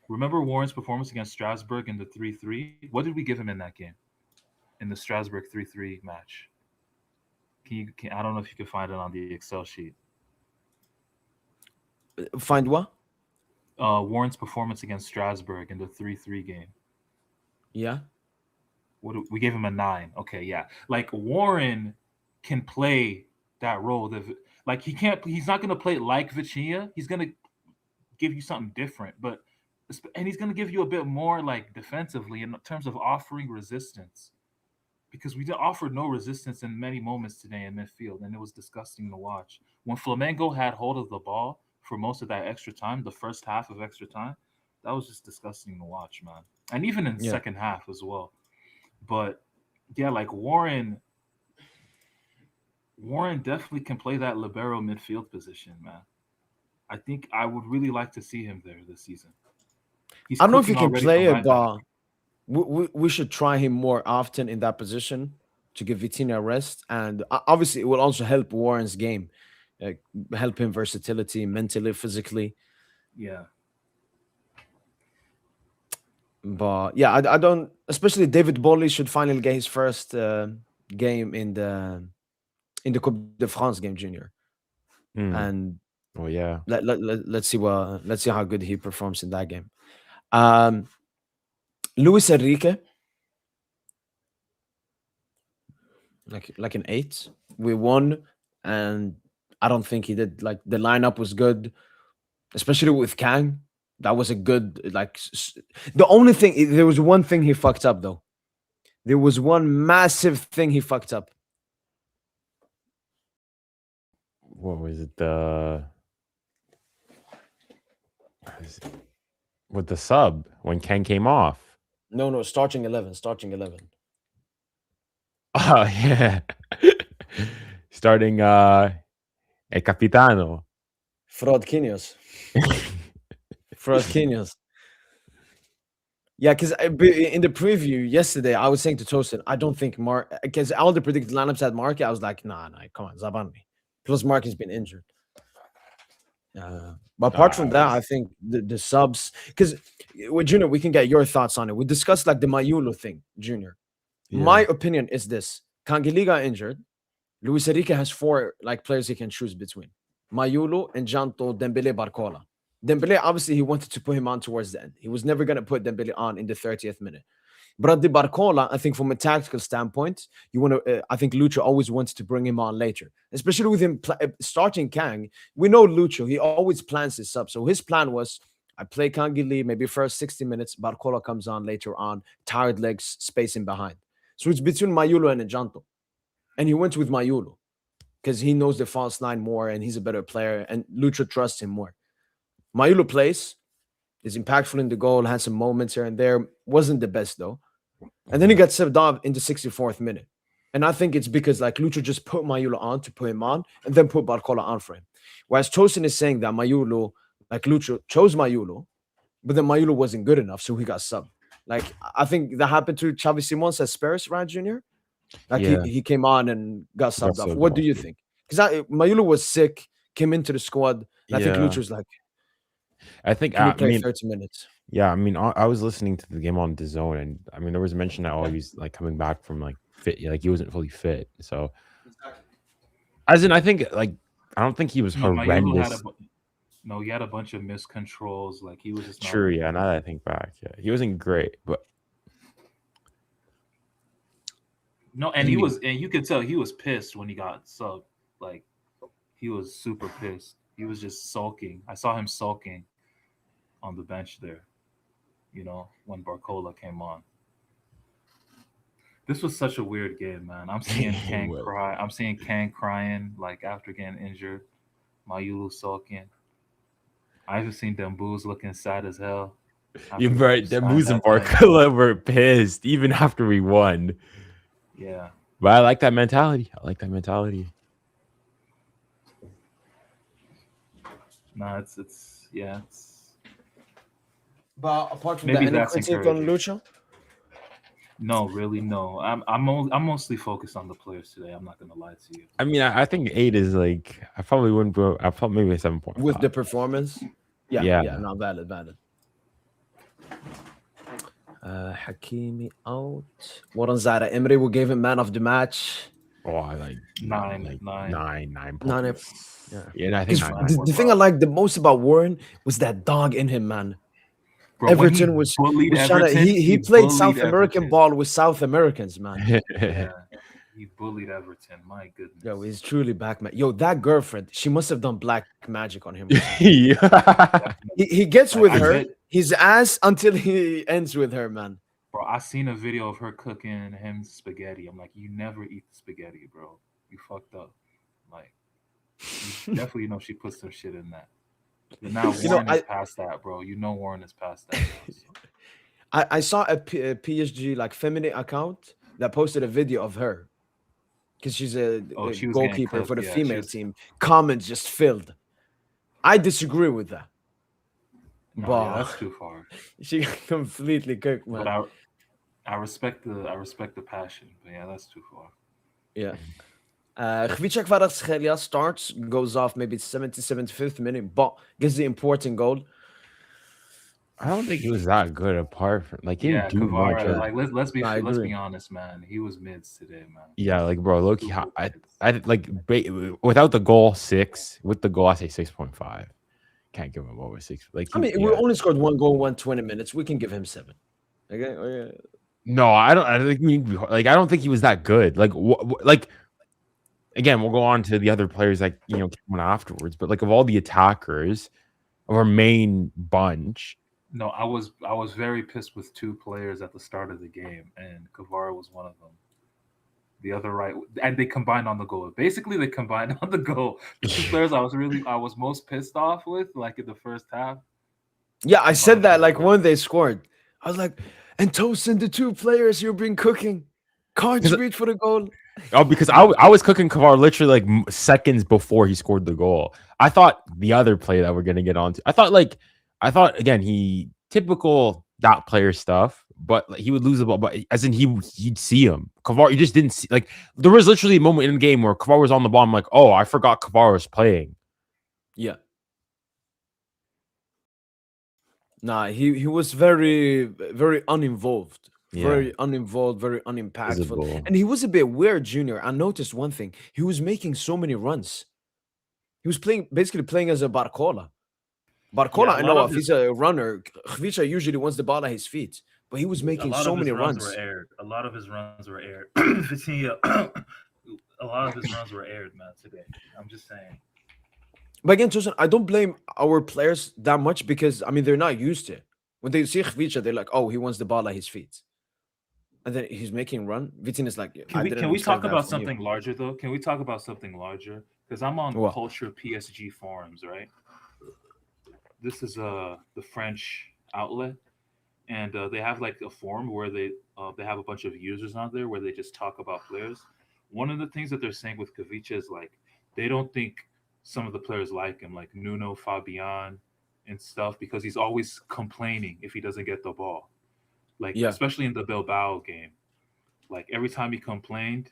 Remember Warren's performance against Strasbourg in the 3-3? What did we give him in that game? In the Strasbourg 3-3 match? I don't know if you can find it on the Excel sheet. Find what? Warren's performance against Strasbourg in the 3-3 game. Yeah. We gave him a 9. Okay, yeah. Like Warren can play that role. Like he can't. He's not going to play like Vitinha. He's going to give you something different, and he's going to give you a bit more like defensively in terms of offering resistance. Because we offered no resistance in many moments today in midfield, and it was disgusting to watch. When Flamengo had hold of the ball for most of that extra time, the first half of extra time, that was just disgusting to watch, man. And even in the Yeah. second half as well. But yeah, like Warren definitely can play that libero midfield position, man. I think I would really like to see him there this season. He's I don't know if he cooking can already for play it, right back. but we should try him more often in that position to give Vitinha a rest. And obviously, it will also help Warren's game, uh, help him versatility, mentally, physically. Yeah. But yeah, I don't. Especially David Bolley should finally get his first game in the Coupe de France game, Junior. Hmm. And Oh yeah. let's see how good he performs in that game. Um, Luis Enrique, like an 8. We won, and I don't think he did. Like the lineup was good, especially with Kang. That was a good the only thing there was one thing he fucked up though. There was one massive thing he fucked up. What was it? With the sub when Ken came off. No, starting 11. Oh yeah. Starting El Capitano. Fraudquinhos. Fraudquinhos. Yeah, because in the preview yesterday, I was saying to Tosin, I don't think Mark, because all the predicted lineups had Mark. I was like, nah, come on, Zabanmi. Plus, Mark has been injured. But apart from that, I think the subs, because with Junior, we can get your thoughts on it. We discussed like the Mayulu thing, Junior. Yeah. My opinion is this: Kangeli injured. Luis Enrique has 4 like players he can choose between: Mayulu, Enjanto, Dembele, Barcola. Dembele, obviously, he wanted to put him on towards the end. He was never going to put Dembele on in the 30th minute. But the Barcola, I think from a tactical standpoint, you want to. I think Lucho always wants to bring him on later, especially with him starting Kang. We know Lucho; he always plans this up. So his plan was, I play Kangili maybe first 60 minutes. Barcola comes on later on, tired legs, spacing behind. So it's between Mayulu and Ejanto, and he went with Mayulu because he knows the false line more and he's a better player, and Lucho trusts him more. Mayulu plays, is impactful in the goal, had some moments here and there, wasn't the best though. And then he got subbed off in the 64th minute. And I think it's because like Lucho just put Mayulu on to put him on and then put Barcola on for him. Whereas Tosin is saying that Mayulu, like Lucho chose Mayulu, but then Mayulu wasn't good enough, so he got subbed. Like I think that happened to Xavi Simons at Spurs, right, Junior? Like Yeah, he came on and got subbed off. subbed What do off, you yeah. think? Because Mayulu was sick, came into the squad, and I think Yeah, Lucho's like, I think. can you I play mean, 30 minutes? yeah, I mean, I was listening to the game on DAZN, and I mean, there was mention that he was like coming back from like fit, like he wasn't fully fit. So, as in, I think like I don't think he was No, Mayulu had a horrendous. no. He had a bunch of miscontrols. Like he was just not True, really yeah. Now that I think back, yeah, he wasn't great, but no. And he, and you could tell he was pissed when he got subbed. Like he was super pissed. He was just sulking. I saw him sulking on the bench there. When Barcola came on. This was such a weird game, man. I'm seeing it Kang was. cry. I'm seeing Kang crying like after getting injured. Mayulu sulking. I even seen Dembouz looking sad as hell You're after right. The signed Moose and that time. Barcola were pissed even after we won. Yeah. But I like that mentality. I like that mentality. No, it's yeah. But apart from that, Maybe any that's critique on encouraging. Lucho? No, really, no. I'm mostly focused on the players today. I'm not gonna lie to you. I mean, I think 8 is like I probably wouldn't go. I probably maybe a 7.5. With the performance? Yeah, Yeah, yeah, no, valid, valid. Hakimi out. Warren Zara Emery will give him man of the match. oh, I like Nine, like nine. 9 Nine, points. yeah. Yeah, and I think 'Cause 9. the thing I liked the most about Warren was that dog in him, man. Bro, when he Everton was bullied trying to Everton, he played bullied South American Everton. ball with South Americans, man. Yeah, he bullied Everton. My goodness. Yo, he's truly back, man. Yo, that girlfriend, she must have done black magic on him. Yeah. Definitely. He gets Like, with I her, bet, his ass until he ends with her, man. bro, I seen a video of her cooking him spaghetti. I'm like, you never eat the spaghetti, bro. You fucked up. Like, you definitely know she put some shit in that. But now You know, Warren is past that, bro. Warren is past that. Now, so. I saw a PSG like feminine account that posted a video of her because she's a Oh, she was getting goalkeeper for cooked. the Yeah, female team. Comments just filled. I disagree with that. No, But yeah, that's too far. she got completely cooked, man. But I respect the passion. But yeah, that's too far. Yeah. Kvaratskhelia starts, goes off maybe 75th minute, but gets the important goal. I don't think he was that good apart from like he Yeah, didn't do much. Kvara. Like let's I let's agree. be honest, man. He was mids today, man. Yeah, like bro, Loki, Super I mids. like without the goal 6. With the goal, I say 6.5. Can't give him over 6. Like I mean, we only scored one goal, 120 minutes. We can give him 7. Okay. Okay. No, I don't. I don't think like I don't think he was that good. Like like again, we'll go on to the other players that came on afterwards. But like of all the attackers of our main bunch, No, I was very pissed with two players at the start of the game, and Kvara was one of them. The other right, and they combined on the goal. Basically, they combined on the goal. The two players I was most pissed off with, like in the first half. Yeah, I said combined on that the like goal. when they scored. I was like, and Tosin, the 2 players you've been cooking, contribute for the goal. oh, because I was cooking Kvar literally like seconds before he scored the goal. I thought the other play that we're gonna get onto. I thought again he typical that player stuff, but like, he would lose the ball. But as in you'd see him. Kvar, you just didn't see. Like there was literally a moment in the game where Kvar was on the ball. I'm like, oh, I forgot Kvar was playing. Yeah. Nah, he was very, very uninvolved. Yeah. Very uninvolved, very unimpactful. Visible. And he was a bit weird, Junior. I noticed one thing. He was making so many runs. He was basically playing as a Barcola. Barcola, Yeah, a I lot know of if he's a runner, Khvicha usually wants the ball at his feet. but he was A making lot so of his many runs were runs. aired. A lot of his runs were aired. Vitinha, a lot of his runs were aired, man. Today, I'm just saying. But again, Tosin, I don't blame our players that much because I mean they're not used to it. When they see Khvicha, they're like, "Oh, he wants the ball at his feet," and then he's making run. Vitin is like, Can "I we didn't can we expect talk that about from you." something larger though? Can we talk about something larger? Because I'm on Well, Culture PSG forums, right? This is the French outlet, and they have like a forum where they have a bunch of users on there where they just talk about players. One of the things that they're saying with Kavicha is like they don't think some of the players like him, like Nuno, Fabian, and stuff, because he's always complaining if he doesn't get the ball. Like yeah, especially in the Bilbao game, like every time he complained,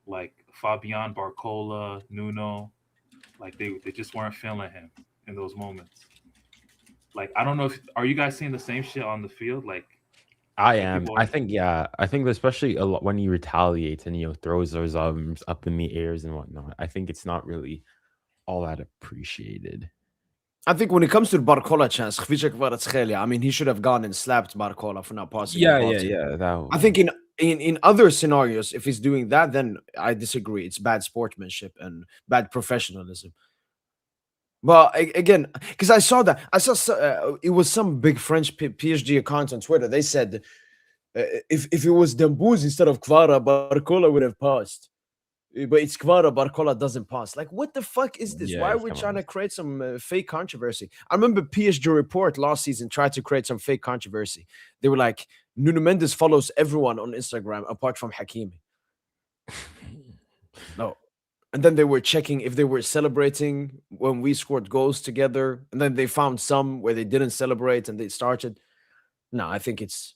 like Fabian, Barcola, Nuno, like they just weren't feeling him in those moments. Like I don't know if are you guys seeing the same shit on the field? I Like am. people I are think, yeah. I think especially a lot when he retaliates and throws those arms up in the airs and whatnot. I think it's not really all that appreciated. I think when it comes to the Barcola chance, Khvicha Kvaratskhelia, I mean, he should have gone and slapped Barcola for not passing the Yeah, ball yeah, to him. yeah. That I one. think in other scenarios, if he's doing that, then I disagree. It's bad sportsmanship and bad professionalism. But again, because I saw it was some big French PSG account on Twitter. They said if it was Dembouz instead of Kvara, Barcola would have passed. But it's Kvara, Barcola doesn't pass. Like, what the fuck is this? Why Yeah, are we come trying on. to create some fake controversy? I remember PSG Report last season tried to create some fake controversy. They were like, Nuno Mendes follows everyone on Instagram apart from Hakimi. No. And then they were checking if they were celebrating when we scored goals together. And then they found some where they didn't celebrate and they started. No, I think it's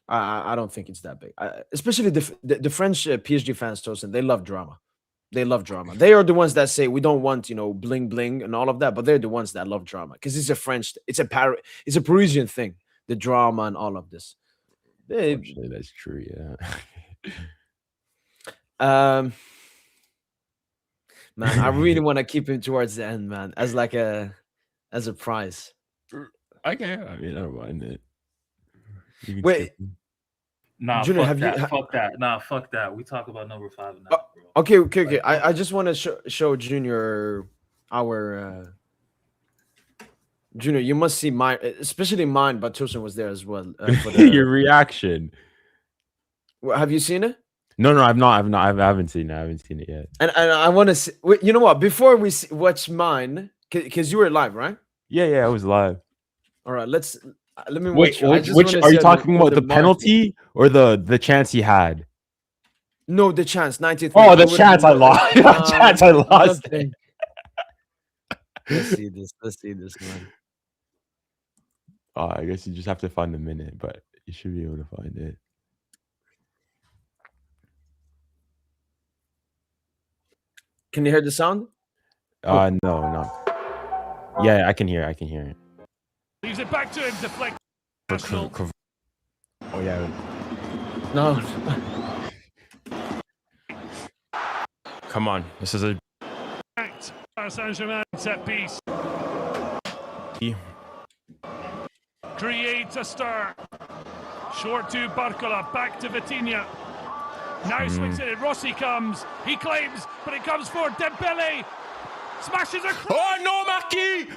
I don't think it's that big. Especially the French PSG fans, Tosin, they love drama. They love drama. They are the ones that say we don't want, bling bling and all of that, but they're the ones that love drama because it's a Parisian thing, the drama and all of this. They, Unfortunately, that's true. Yeah. um, man, I really want to keep him towards the end, man, as a prize. Okay. I mean, I don't mind it. You can Wait, skip him. nah, Junior, fuck have you? that, fuck that, nah, fuck that. We talk about number 5 Uh, now, bro. okay, okay, okay. Like, I just want to show Junior our Junior. You must see mine, especially mine. But Tosin was there as well for Your the. reaction. Have you seen it? No, no, I've not. I haven't seen it. I haven't seen it yet. And I want to see. Wait, you know what? Before we watch mine, because you were live, right? Yeah, yeah, I was live. All right, let me Wait, watch. I just which want to are see you talking on about? the The market. penalty or the chance he had? No, the chance, 90th Oh, minute. the It would have chance been I lost. The chance I lost. nothing. Let's see this. Let's see this, man. Oh, I guess you just have to find the minute, but you should be able to find it. Can you hear the sound? No, no. Yeah, I can hear it. I can hear it. Leaves it back to him, deflect. Arsenal. Oh yeah. No. Come on. This is a Paris Saint-Germain set piece. Creates a stir. Short to Barcola, back to Vitinha. Now swings it in. Rossi comes. He claims, but it comes for Dembele. Smashes across. Oh no, Marquis!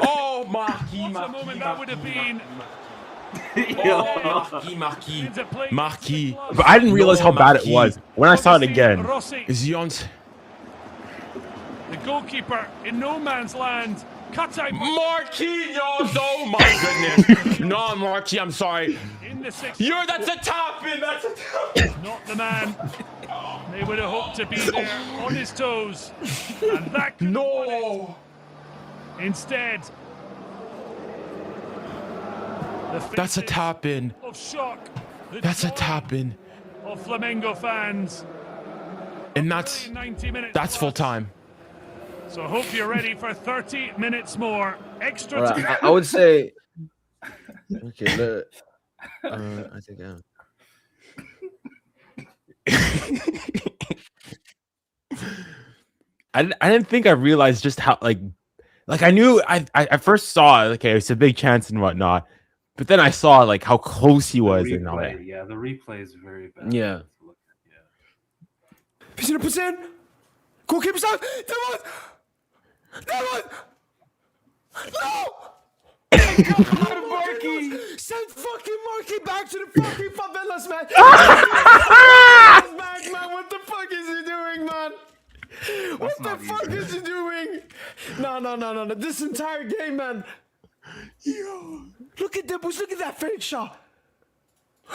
Oh, Marquis! What a moment that would have been. Marquis. But I didn't realize how bad it was when I saw it again. Rossi, Is he on? the goalkeeper in no man's land. Cuts out Marquinhos! Oh my goodness! No, Marquis, I'm sorry. in the sixth. That's a top in. That's a top. Not the man. They would have hoped to be there on his toes. And that could have won it. No. Instead, the That's a faces top in. of shock. The That's a joy top in. of Flamengo fans. And that's 90 minutes. that's full plus. time. So hope you're ready for 30 minutes more. Extra All time. right, I would say. Okay, I think. I didn't think I realized just how Like I knew I first saw okay, it's a big chance and whatnot, but then I saw like how close he The was and all that. replay, yeah, the replay is very bad. Yeah. to look at, yeah. He's in a position. Goalkeeper's out. That one. No. Send fucking Marky back to the fucking favelas, man. Man, what the fuck is he doing, man? What the fuck is he doing? No. This entire game, man. Yo, look at them. Look at that fake shot.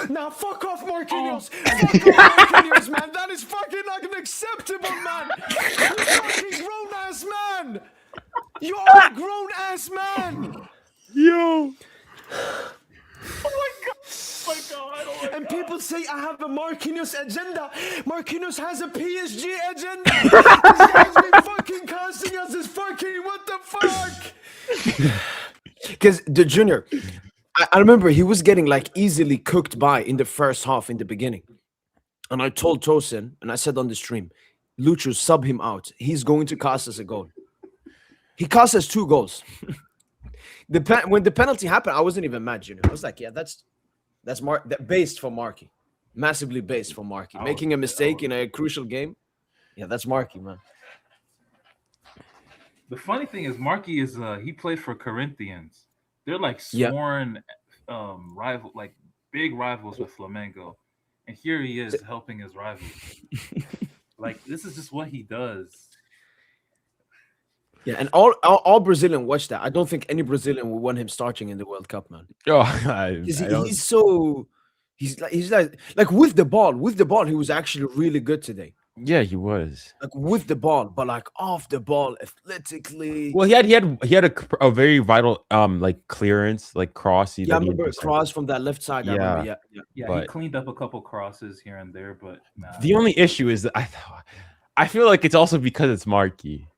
Now fuck off, Marquinhos. Fuck off, Marquinhos, man. That is fucking unacceptable, man. You're a fucking grown-ass man. You are a grown-ass man. Yo. Oh my god. And people say I have a Marquinhos agenda. Marquinhos has a PSG agenda. This guy's been fucking casting us as fucking what the fuck? Because the junior, I remember he was getting like easily cooked by in the first half in the beginning. And I told Tosin, and I said on the stream, Lucho, sub him out. He's going to cost us a goal. He cost us 2 goals. When the penalty happened, I wasn't even mad, Junior. I was like, yeah, that's based for Marky. Massively based for Marky. Making a mistake in a crucial game. Yeah, that's Marky, man. The funny thing is, Marky is he played for Corinthians. They're like sworn rival, like big rivals with Flamengo, and here he is helping his rivals. Like this is just what he does. Yeah, and all Brazilian watch that. I don't think any Brazilian will want him starting in the World Cup, man. Oh, he's like with the ball, he was actually really good today. yeah, he was. Like with the ball, but like off the ball, athletically. Well, he had a very vital like clearance, like cross. Yeah, I remember a cross from that left side. Yeah. Yeah, he cleaned up a couple crosses here and there, but nah. The only issue is that I feel like it's also because it's Marky.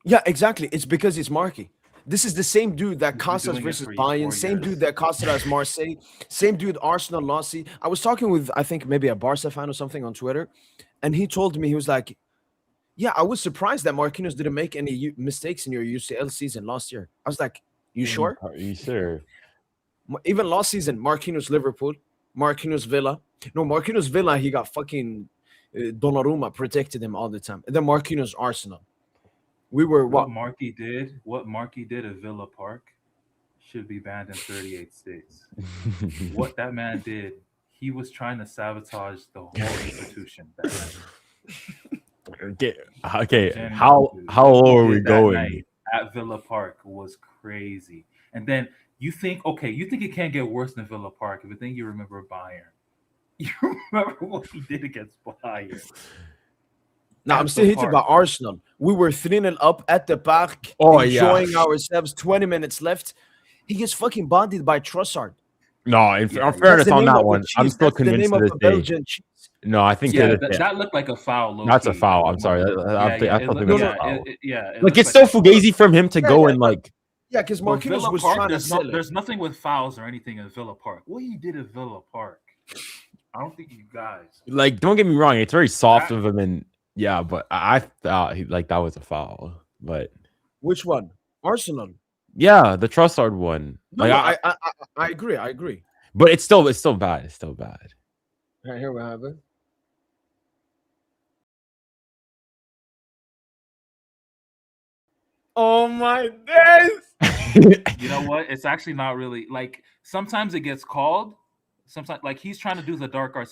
Yeah, exactly. It's because it's Marky. This is the same dude that cost us versus Bayern, same dude that cost us Marseille, same dude Arsenal lost. I was talking with, I think, maybe a Barca fan or something on Twitter, and he told me, he was like, yeah, I was surprised that Marquinhos didn't make any mistakes in your UCL season last year. I was like, you sure? Are you sure? Even last season, Marquinhos Liverpool, Marquinhos Villa. No, Marquinhos Villa, he got fucking Donnarumma protected him all the time. And then Marquinhos Arsenal. We were what Marky did at Villa Park should be banned in 38 states. What that man did, he was trying to sabotage the whole institution. Okay. How low are we going? At Villa Park was crazy. And then you think it can't get worse than Villa Park, but then you remember Bayern. You remember what he did against Bayern. Now, I'm still hating about Arsenal. We were 3-0 up at the park, enjoying ourselves. 20 minutes left. He gets fucking bodied by Trossard. No, in fairness on that one, I'm still convinced to this day. No, I think that looked like a foul. That's a foul. I'm sorry. I thought it was a foul. Like it's so fugazi from him to go and like. Yeah, because Marquinhos was trying to sell it. There's nothing with fouls or anything in Villa Park. What he did at Villa Park, I don't think you guys. Like, don't get me wrong. It's very soft of him and. Yeah, but I thought that was a foul. But which one? Arsenal. Yeah, the Trossard one. No, like, I agree. But it's still bad. Right, here we have it. Oh my days! You know what? It's actually not really like sometimes it gets called. Sometimes, like he's trying to do the dark art.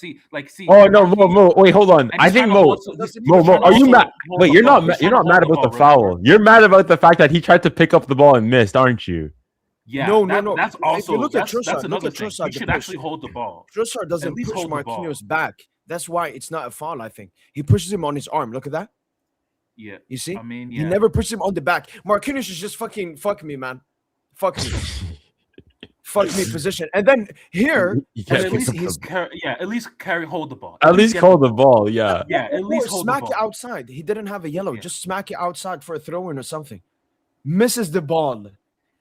Oh no, Mo! Wait, hold on. I think Mo. Are you mad? Wait, you're not mad about the foul. You're mad about the fact that he tried to pick up the ball and missed, aren't you? Yeah. No. That's also that's another thing. He should actually hold the ball. Trossard doesn't push Marquinhos back. That's why it's not a foul. I think he pushes him on his arm. Look at that. Yeah. You see? I mean, he never pushes him on the back. Marquinhos is just fuck me, man. Fuck me. Fuck me position, and then here at least hold the ball. At least hold the ball, yeah. Yeah, at least hold the ball. Smack it outside. He didn't have a yellow. Yeah. Just smack it outside for a throw-in or something. Misses the ball,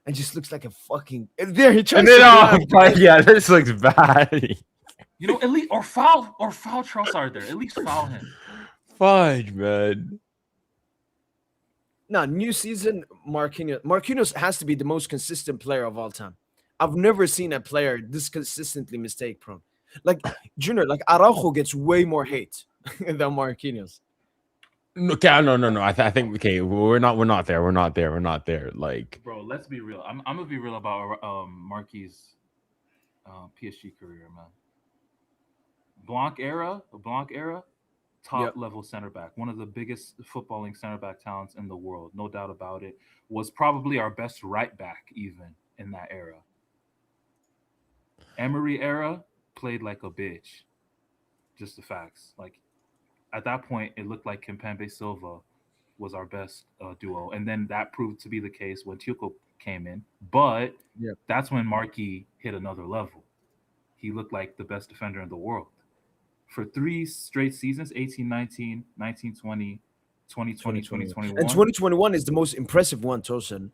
and just looks like a fucking. There he tries. Yeah, this looks bad. You know, at least or foul Trossard there. At least foul him. Fudge, man. No, new season, Marquinhos. Marquinhos has to be the most consistent player of all time. I've never seen a player this consistently mistake prone. Like Junior, like Araujo gets way more hate than Marquinhos. Okay, no. I think okay, we're not there. We're not there. We're not there. Like, Bro, let's be real. I'm gonna be real about Marquis' PSG career, man. Blanc era, top Yep. level center back, one of the biggest footballing center back talents in the world, no doubt about it. Was probably our best right back even in that era. Emery era played like a bitch. Just the facts. Like at that point, it looked like Kimpembe Silva was our best duo, and then that proved to be the case when Tuchel came in. But Yeah. that's when Markey hit another level. He looked like the best defender in the world for 3 straight seasons: 18, 19, 19, 20, 2020, 2021. And 2021. 2021 is the most impressive one, Tosin,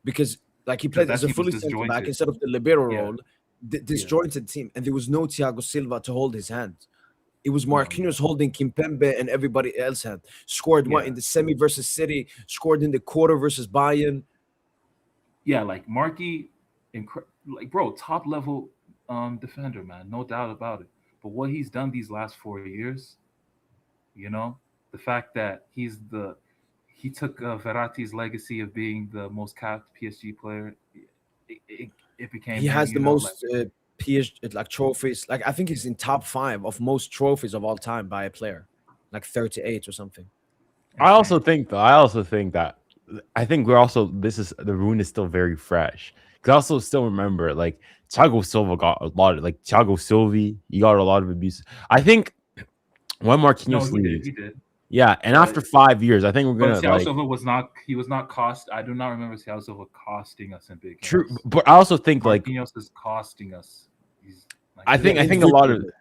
because like he Because played that as a team was fully center back disjointed. instead of the libero Yeah, role, yeah. disjointed team, and there was no Thiago Silva to hold his hand. It was No, yeah, Marquinhos holding Kimpembe and everybody else hand. Scored what yeah, in the semi versus City, scored in the quarter versus Bayern. yeah. Like Markey, like bro, top level defender, man, no doubt about it. But what he's done these last 4 years, you know, the fact that he took Verratti's legacy of being the most capped PSG player. It became He him, has the you know, like most PSG like trophies. Like I think he's in top 5 of most trophies of all time by a player, like 38 or something. I also insane. think though. I also think that I think we're also this is the wound is still very fresh. Because I also still remember like Thiago Silva got a lot of like Thiago Silva. He got a lot of abuse. I think when No, Marquinhos leaves, he did. yeah, and after But 5 years, I think we're but gonna Thiago like Silva was not. He was not cost. I do not remember Thiago Silva costing us in big true. games. But I also think like Marquinhos is costing us. He's like I Yeah, think I literally think a lot of individually.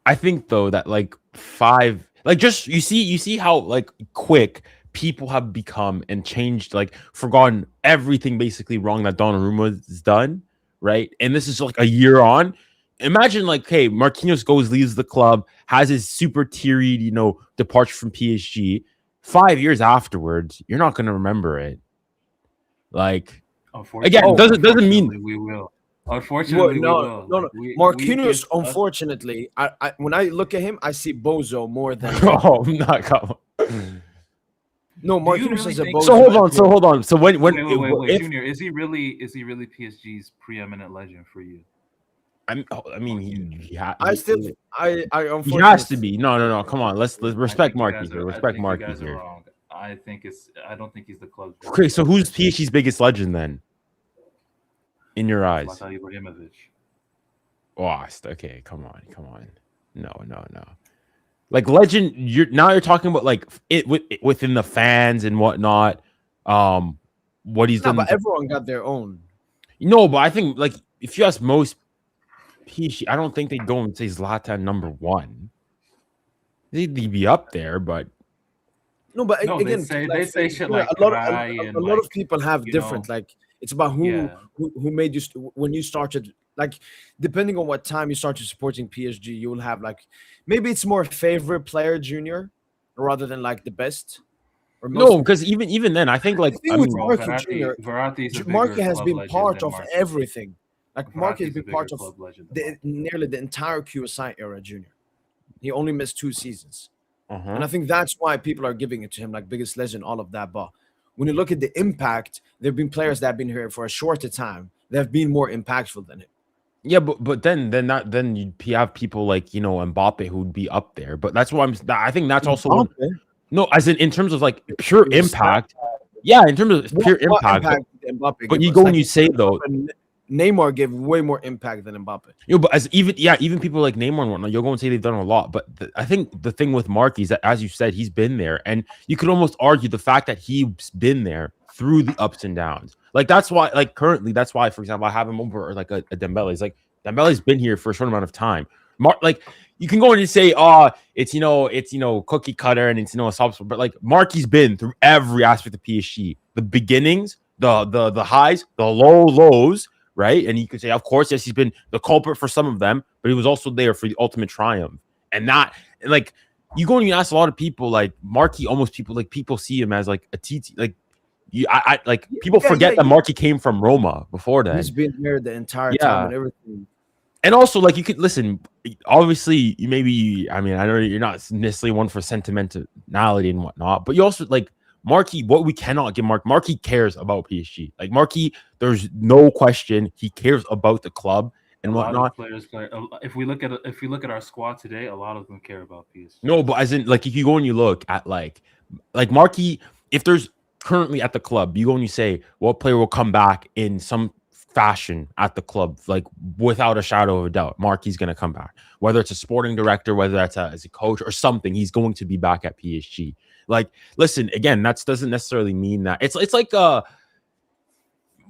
I think though that like 5 like just you see how like quick people have become and changed like forgotten everything basically wrong that Donnarumma has done, right? And this is like a year on. Imagine like, hey, Marquinhos goes, leaves the club, has his super tiered, departure from PSG. 5 years afterwards, you're not gonna remember it. Like again, Oh, doesn't mean unfortunately, we will. well, Unfortunately, we no, will. no, Like no. we Marquinhos, against us. unfortunately, I when I look at him, I see Bozo more than oh, Marquinhos. I'm not coming. No, Do you Marquinhos really is a think? So Bozo hold on. So Wait, if Junior, is he really PSG's preeminent legend for you, I mean Marquinhos? I still, I he has to unfortunately, be. No. Come on. Let's respect Marky here. I Respect think you Marky guys are here. wrong. I don't think he's the club's Okay, best so legend. who's PSG's biggest legend then, in your eyes? Zlatan Ibrahimovic. Oh, okay. Come on. No. Like legend. You're talking about like within the fans and whatnot. What he's no, done. but everyone got their own. No, but I think like if you ask most PSG, I don't think they'd go and say Zlatan number one. They'd be up there, but No, but No, again, like they say shit you know, like a lot of cry and a lot like of people have you different. know Like it's about yeah. who made you when you started. Like depending on what time you started supporting PSG, you will have like maybe it's more favorite player junior rather than like the best or no, most. because even then, I think like The I thing with mean, Bro, Marky Junior, Verratti is a Marky bigger has club been legend part than of Marquis. everything. Like Marky has Verratti's a been bigger part of club legend than the Marquis. nearly the entire QSI era junior. He only missed 2 seasons. And I uh-huh. think that's why people are giving it to him, like biggest legend, all of that. But when you look at the impact, there have been players that have been here for a shorter time that have been more impactful than him. Yeah, but then you'd have people like Mbappe who'd be up there. But that's why I think that's also one. Mbappe, No, as in terms of like pure it was impact. Yeah, in terms of pure what impact. impact did Mbappe But give you us? go and Like you say though, Neymar gave way more impact than Mbappe. but as even people like Neymar and whatnot, you'll go and say they've done a lot. But I think the thing with Mark is that, as you said, he's been there, and you could almost argue the fact that he's been there through the ups and downs. Like that's why, like currently, that's why, for example, I have him over like a Dembele. It's like Dembele's been here for a short amount of time. Mark, like you can go in and say, oh, it's cookie cutter and it's a soft, but like Marky's been through every aspect of PSG, the beginnings, the highs, the lows, right? And you could say, of course, yes, he's been the culprit for some of them, but he was also there for the ultimate triumph. And not like you go and you ask a lot of people, like Marquis, almost people see him as like a TT. Like like people forget that Marquis came from Roma before that. He's been here the entire time and everything. And also, like, you could listen. Obviously, I mean, I know you're not necessarily one for sentimentality and whatnot, but you also like Marquis. What we cannot give Marquis cares about PSG. Like Marquis, there's no question he cares about the club and whatnot. Players, if we look at our squad today, a lot of them care about PSG. No, but as in, like, if you go and you look at like Marquis, if there's currently at the club, you go and you say what player will come back in some fashion at the club, like without a shadow of a doubt, Marquis going to come back. Whether it's a sporting director, whether that's as a coach or something, he's going to be back at PSG. Like, listen, again, that doesn't necessarily mean that it's like well,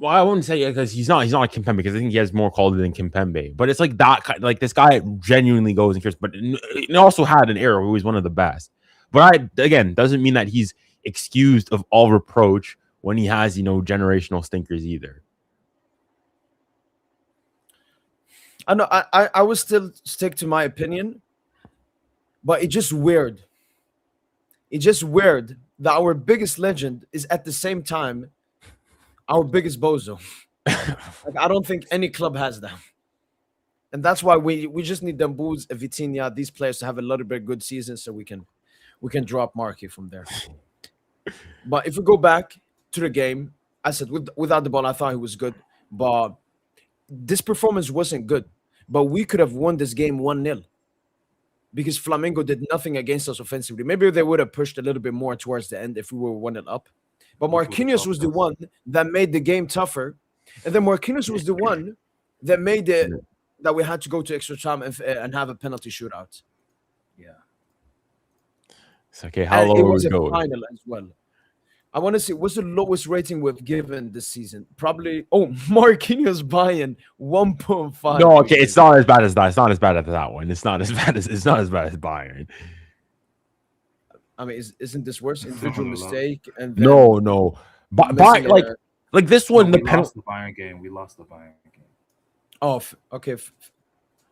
I wouldn't say because he's not like Kimpembe, because I think he has more quality than Kimpembe. But it's like that kind, like this guy genuinely goes and cares. But it also had an era where he was one of the best. But again, doesn't mean that he's excused of all reproach when he has generational stinkers either. I know I will still stick to my opinion, but it's just weird. It's just weird that our biggest legend is at the same time our biggest bozo. Like, I don't think any club has that. And that's why we just need Dembouz, Vitinha, these players to have a little bit good season so we can drop Marquis from there. But if we go back to the game, I said without the ball, I thought he was good. But this performance wasn't good. But we could have won this game 1-0 because Flamengo did nothing against us offensively. Maybe they would have pushed a little bit more towards the end if we were 1-0 up. But Marquinhos was the one that made the game tougher. And then Marquinhos was the one that made it that we had to go to extra time and have a penalty shootout. Yeah. It's okay. How low it was we a go? final as well. I want to see what's the lowest rating we've given this season. Probably Marquinhos buying 1.5. No, okay, it's not as bad as that. It's not as bad as that one. It's not as bad as Bayern. I mean, isn't this worse? Individual mistake and then no. But like this one, we lost the Bayern game. We lost the Bayern game. Oh, okay.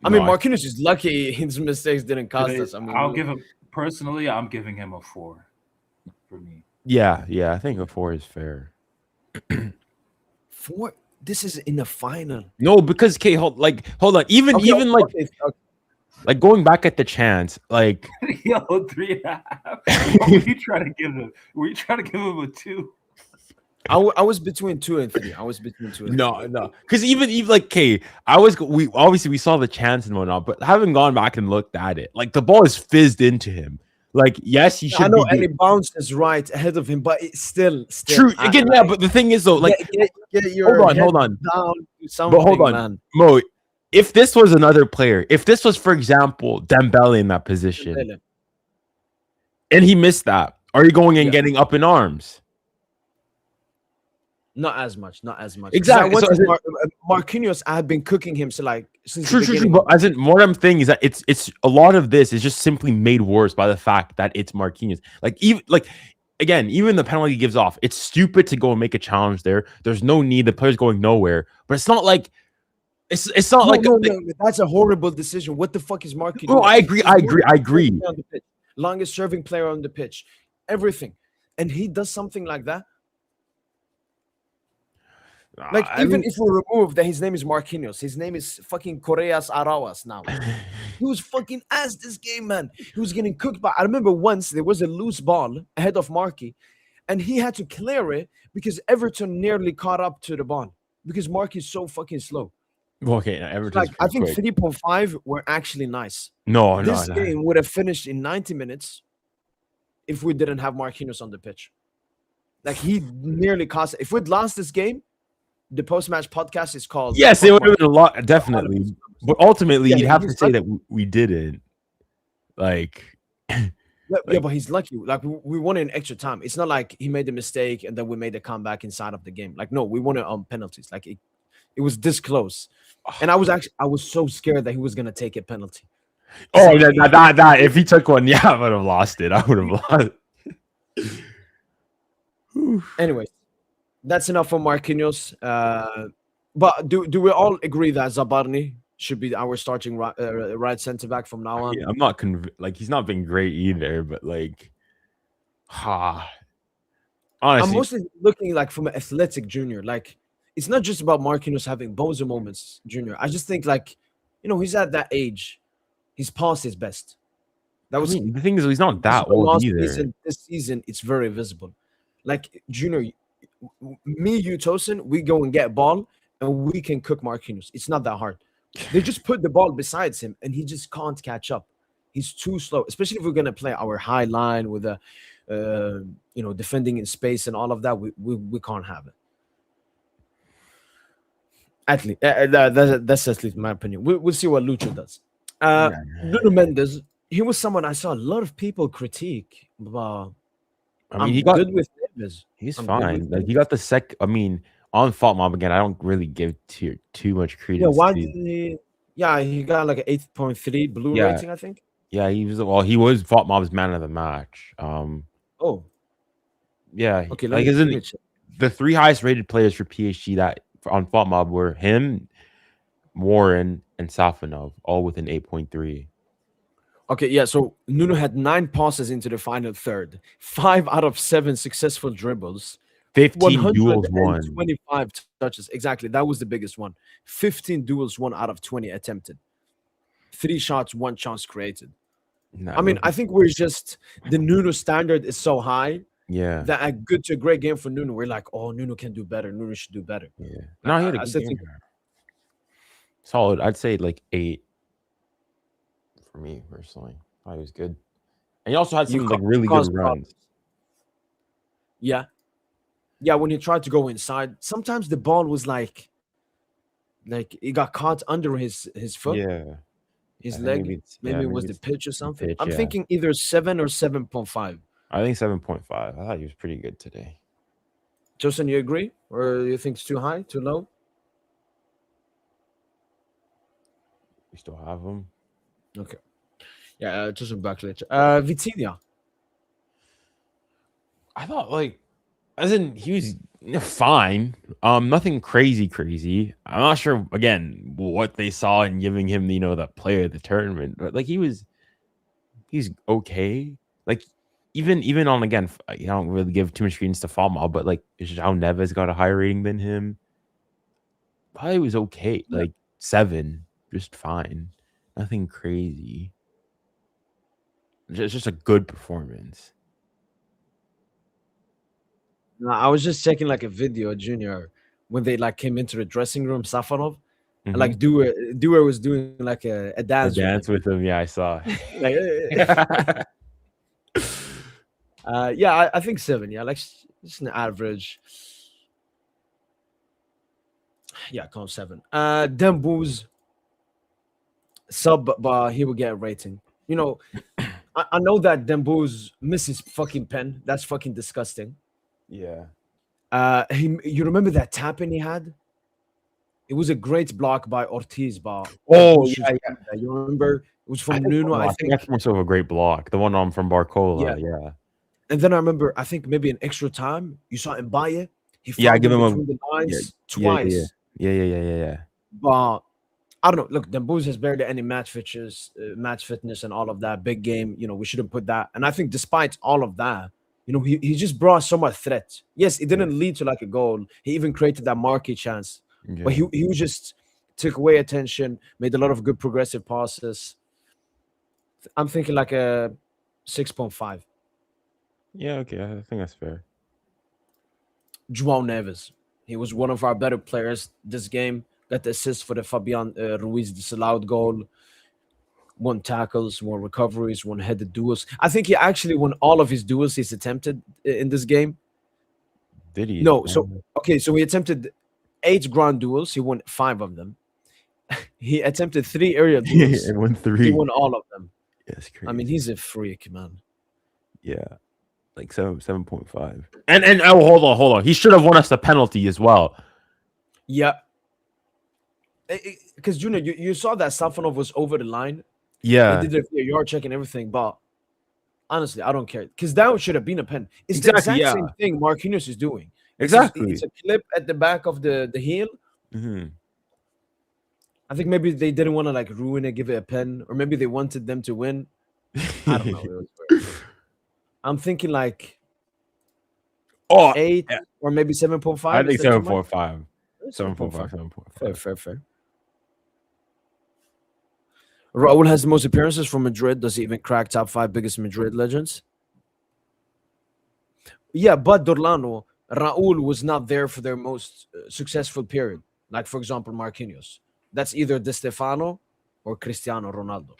I mean, Marquinhos is lucky his mistakes didn't cost us. I mean, I'm giving him a 4 for me. Yeah, I think a 4 is fair. 4? This is in the final. No, because hold on. Even like going back at the chance, like 3.5. What were you trying to give him? Were you trying to give him a 2? I was between 2 and 3. I was between 2 and 3. No. Because even like we obviously saw the chance and whatnot, but having gone back and looked at it, like the ball is fizzed into him. Like, yes, he should. I know, and he bounces right ahead of him, but it's still true. Again, but the thing is, though, like, get your hold on. Down to something, but hold on, man. Mo. If this was another player, if this was, for example, Dembele in that position, and he missed that, are you going and getting up in arms? Not as much. Exactly. So Marquinhos, I had been cooking him since true. But as in, what I'm saying is that it's a lot of this is just simply made worse by the fact that it's Marquinhos. Like even the penalty he gives off, it's stupid to go and make a challenge there. There's no need. The player's going nowhere. But it's not like it's not no, that's a horrible decision. What the fuck is Marquinhos? No, I agree. On the pitch. Longest serving player on the pitch, everything, and he does something like that. Like, even if we remove that his name is Marquinhos, his name is fucking Correas Arawas now. He was fucking ass this game, man. He was getting cooked by. I remember once there was a loose ball ahead of Marquis, and he had to clear it because Everton nearly caught up to the ball because Marquis is so fucking slow. Okay, Everton's I think 3.5 were actually nice. This game would have finished in 90 minutes if we didn't have Marquinhos on the pitch. Like, he nearly cost. If we'd lost this game, the post-match podcast is called. Yes, it would have been a lot, definitely. But ultimately, you'd have to say that we didn't. Like, but he's lucky. Like, we won in extra time. It's not like he made a mistake and then we made a comeback inside of the game. Like, no, we won it on penalties. Like, it was this close. And I was so scared that he was gonna take a penalty. Oh, that if he took one, yeah, I would have lost it. I would have lost. Anyways, that's enough for Marquinhos. But do we all agree that Zabarni should be our starting right center back from now on. Yeah, I'm not like he's not been great either, but like, ha. I'm Honestly, mostly looking like from an athletic junior. Like it's not just about Marquinhos having bozo moments, junior. I just think like, he's at that age. He's past his best. That I was mean, the thing is, he's not we that saw old last either. season. This season, it's very visible. Like junior, me, you, Tosin, we go and get ball and we can cook Marquinhos. It's not that hard. They just put the ball besides him and he just can't catch up. He's too slow, especially if we're gonna play our high line with a, defending in space and all of that. We can't have it. At least that's at least my opinion. We'll see what Lucho does. Nuno Mendes, he was someone I saw a lot of people critique, but I mean, I'm he got good with Neves. he's I'm good fine. with Like he Neves. got the I mean, on Fault Mob again. I don't really give too much Yeah, credence why to. did he? Yeah, he got like an 8.3 blue Yeah, rating, I think. yeah. He was Fault Mob's man of the match. Oh, Yeah, okay. like Let isn't me check. the three highest rated players for PSG on Fault Mob were him, Warren, and Safanov, all with an 8.3. Okay, yeah. So Nuno had 9 passes into the final third, 5 out of 7 successful dribbles, 15 duels won. 125 touches. Exactly, that was the biggest one. 15 duels, 1 out of 20 attempted. 3 shots, 1 chance created. Nah, I mean, I think we're just the Nuno standard is so high yeah, that a good to great game for Nuno. We're like, oh, Nuno can do better. Nuno should do better. yeah. No, he had a I good still game. think Solid. I'd say like 8 for me personally. He was good, and he also had you some like can't really cause good problems. runs. Yeah, yeah. When he tried to go inside, sometimes the ball was like it got caught under his foot, Yeah, his I think leg. maybe Maybe it was the it's pitch or the something. pitch. I'm Yeah, thinking either 7 or 7.5. I think 7.5. I thought he was pretty good today. Joseph, you agree, or you think it's too high, too low? We still have him. Okay. Yeah, Joseph back later. Vitinha. I thought like, as in he was fine. Nothing crazy. I'm not sure again what they saw in giving him that player of the tournament, but like he's okay. Like even on again, I don't really give too much credence to Fama, but like João Neves got a higher rating than him. Probably was okay, like 7, just fine. Nothing crazy. Just a good performance. No, I was just checking like a video, Junior, when they like came into the dressing room, Safanov, and like Dewar was doing like a A dance dance with him, yeah, I saw. like, yeah, I think 7. Yeah, like just an average. Yeah, call 7. Dembouz sub, but he will get a rating. I know that Dembouz misses fucking pen. That's fucking disgusting. Yeah. You remember that tapping he had? It was a great block by Ortiz, but Oh, should yeah. do that. You remember? It was from I think, Nuno, no, I I think think. that's more so a great block. The one on from Barcola, yeah. And then I remember, I think maybe an extra time, you saw Mbaye. He Yeah, found give him a between the lines yeah, twice. yeah. But I don't know. Look, Dembouz has barely any match fitness, and all of that. Big game, we shouldn't put that. And I think despite all of that, he just brought so much threat. Yes, it didn't lead to like a goal. He even created that marquee chance. Yeah. But he just took away attention, made a lot of good progressive passes. I'm thinking like a 6.5. Yeah, okay. I think that's fair. João Neves. He was one of our better players this game. Got the assist for the Fabian Ruiz disallowed goal. 1 tackles, 1 recoveries, 1 headed duels. I think he actually won all of his duels he's attempted in this game. Did he? No, so he attempted 8 ground duels. He won 5 of them. He attempted 3 aerial duels. and won 3. He won all of them. Yeah, that's crazy. I mean, he's a freak, man. Yeah. Like 7.5. And hold on. He should have won us the penalty as well. Yeah. Because Junior, you saw that Safanov was over the line. Yeah. They did a yard check and everything, but honestly, I don't care. Because that should have been a pen. It's Exactly, the exact same thing Marquinhos is doing. Exactly. It's a clip at the back of the heel. Mm-hmm. I think maybe they didn't want to like ruin it, give it a pen, or maybe they wanted them to win. I don't know. It was weird. I'm thinking like Oh, 8 yeah, or maybe I 7.5. Is think that too much? 7.5. 7.5. 7.5. Fair, fair, fair. Raul has the most appearances for Madrid. Does he even crack top 5 biggest Madrid legends? Yeah, but Dorlano, Raul was not there for their most successful period. Like, for example, Marquinhos. That's either Di Stefano or Cristiano Ronaldo,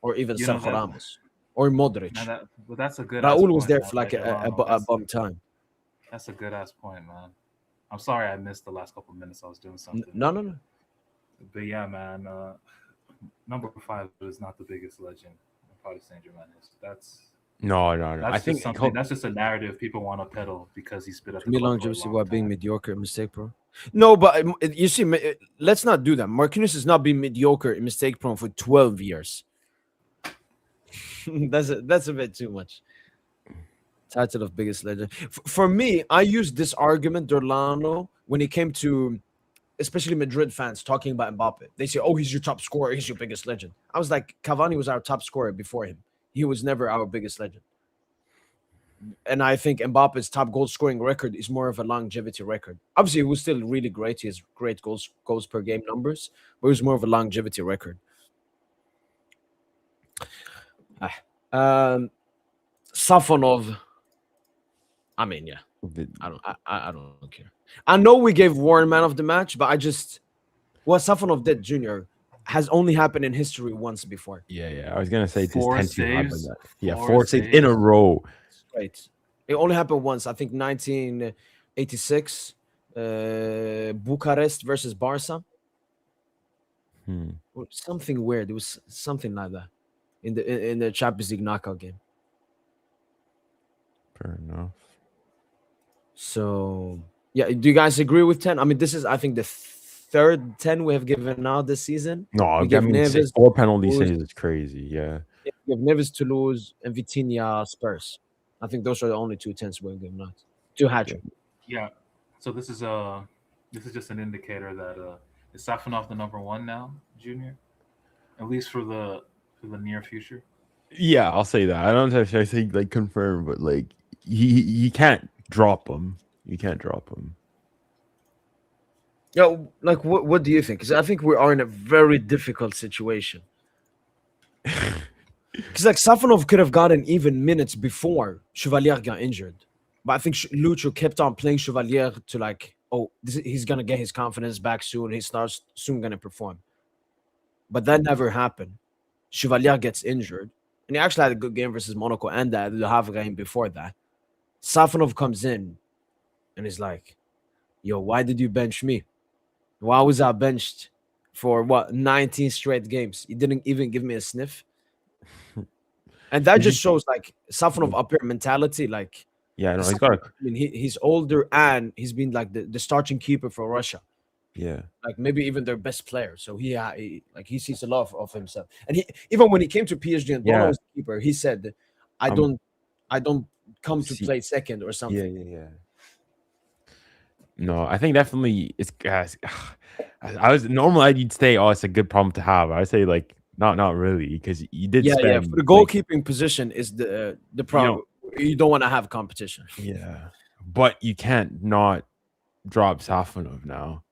or even You know Sergio that, Ramos or Modric. man. But that's a good ass Raul was point, there man. for By like Delano, a bum time. that's a good ass point, man. I'm sorry I missed the last couple minutes. I was doing something, No, no, no. but yeah, man. Number 5 is not the biggest legend. Probably Saint Germain is. No. I That's just think something. That's just a narrative people want to peddle because he's been at the club Milan for a Gypsy long while being time. mediocre, a mistake, bro. No, but you see, let's not do that. Marquinhos has not been mediocre and mistake prone for 12 years. That's a bit too much. Title of biggest legend. For me, I used this argument, Dorlano, when it came to especially Madrid fans talking about Mbappe. They say, "Oh, he's your top scorer. He's your biggest legend." I was like, Cavani was our top scorer before him. He was never our biggest legend. And I think Mbappe's top goal scoring record is more of a longevity record. Obviously, it was still really great. He has great goals per game numbers, but it was more of a longevity record. Um, Safonov. I mean, yeah, I don't care. I know we gave Warren man of the match, but I just what Safonov did, Junior, has only happened in history once before. yeah. I was gonna say this Four tend to happen. saves. Yeah, Four 4 saves in a saves. row. Great. It only happened once. I think 1986, Bucharest versus Barca. Hmm. Or something weird. It was something like that in the Champions League knockout game. Fair enough. So yeah, do you guys agree with 10? I mean, this is I think the third 10 we have given out this season. No, We I gave mean Neves, 4 penalty Toulouse, saves is crazy. Yeah. we gave Neves, Toulouse, and Vitinha Spurs. I think those are the only two tens we've given out. Two hat trick. Yeah. So this is just an indicator that is Safonov the number 1 now, Junior? At least for the near future. Yeah, I'll say that. I don't know if I say like confirm, but like he can't drop him. You can't drop him. Yeah, like what do you think? Because I think we are in a very difficult situation. Because like Safonov could have gotten even minutes before Chevalier got injured, but I think Lucho kept on playing Chevalier to like, oh, he's gonna get his confidence back soon. He starts soon gonna perform, but that never happened. Chevalier gets injured, and he actually had a good game versus Monaco and that the half game before that. Safonov comes in, and he's like, "Yo, why did you bench me? Why was I benched for what 19 straight games? You didn't even give me a sniff." And that Did you? just shows like Safonov up here mentality. Like, Yeah, no, he's got Safonov, a. I mean, he's older and he's been like the starting keeper for Russia, Yeah, like maybe even their best player. So he sees a lot of himself. And he even when he came to PSG and Bono yeah. was the keeper, he said, "I I'm don't I don't come to see. play second or Yeah, something." yeah. No, I think definitely it's guys. I was normally I'd say, oh, it's a good problem to have. I say like not really because you did Yeah. For spend the like goalkeeping position is the you problem. know You don't want to have competition. yeah, but you can't not drop Safonov now.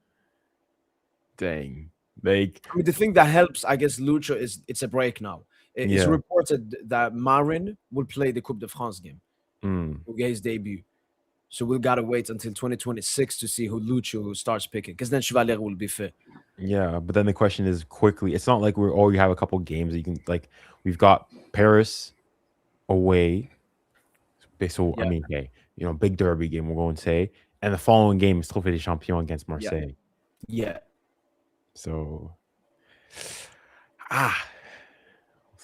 Dang, like I mean, the thing that helps, I guess, Lucho is it's a break now. It's yeah. reported that Marin will play the Coupe de France game, Mm. will get his debut. So we've got to wait until 2026 to see who Lucho starts picking, because then Chevalier will be fit. Yeah, but then the question is quickly. It's not like we're oh you have a couple games that you can like. We've got Paris away. So I Yeah, mean, okay, big derby game. We're going to say, and the following game is Trophée des Champions against yeah, Marseille. yeah. So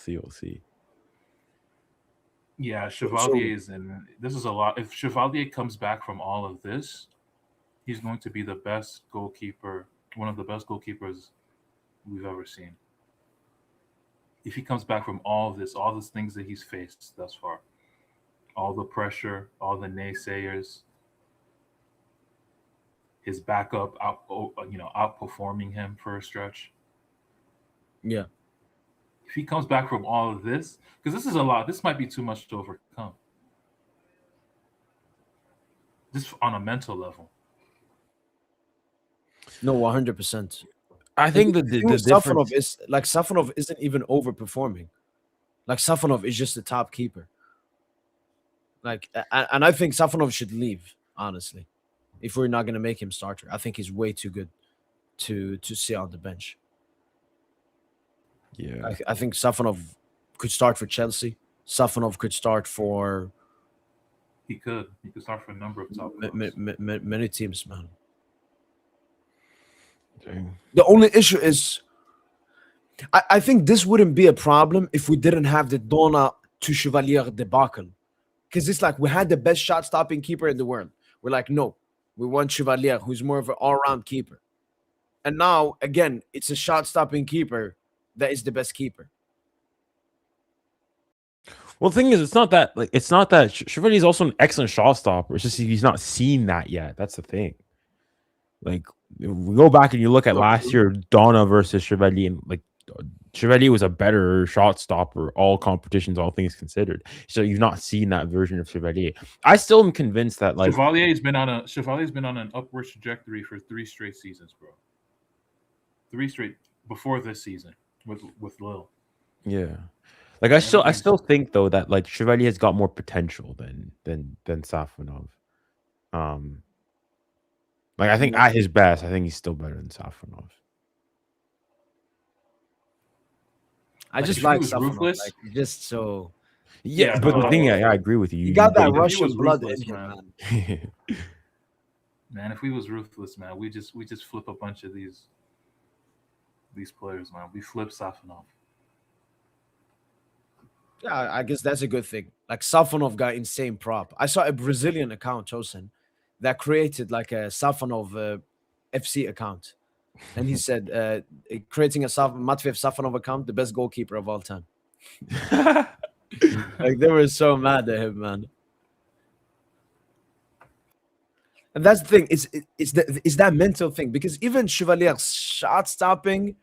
we'll see. Yeah, So Chevalier is in. This is a lot. If Chevalier comes back from all of this, he's going to be the best goalkeeper, one of the best goalkeepers we've ever seen. If he comes back from all of this, all these things that he's faced thus far, all the pressure, all the naysayers, his backup outperforming him for a stretch. Yeah. If he comes back from all of this, because this is a lot, this might be too much to overcome. Just on a mental level. No, 100%. I The, think the the thing the with Safonov difference. is like Safonov isn't even overperforming. Like Safonov is just a top keeper. Like, and I think Safonov should leave. Honestly, if we're not gonna make him starter, I think he's way too good to sit on the bench. Yeah. I think Safonov could start for Chelsea. Safonov could start for He could start for a number of top clubs. many teams, man. Dang. The only issue is I think this wouldn't be a problem if we didn't have the Donna to Chevalier debacle. Because it's like we had the best shot stopping keeper in the world. We're like, no, we want Chevalier, who's more of an all round keeper. And now, again, it's a shot stopping keeper that is the best keeper. Well, the thing is, it's not that Chevalier is also an excellent shot stopper. It's just he's not seen that yet. That's the thing. Like, if we go back and you look at last year, Donna versus Chevalier, and like Chevalier was a better shot stopper, all competitions, all things considered. So you've not seen that version of Chevalier. I still am convinced that like Chevalier's been on an upward trajectory for 3 straight seasons, bro. 3 straight before this season with Lille. yeah. Like I still think though that like Chevalier has got more potential than Safonov. Like I think at his best, I think he's still better than Safonov. I Like, just if he like was Safonov. ruthless- Like, he's just so. Yeah, but the thing, I agree with you. You got that if he Russian was blood in ruthless, him, man. man. Man, if we was ruthless, man, we just flip a bunch of these players, man. We flip Safonov. Yeah, I guess that's a good thing. Like Safonov got insane prop. I saw a Brazilian account, Tosin, that created like a Safonov FC account. And he said, creating a Matveev Safonov account, the best goalkeeper of all time. Like they were so mad at him, man. And that's the thing. It's that mental thing because even Chevalier's shot stopping,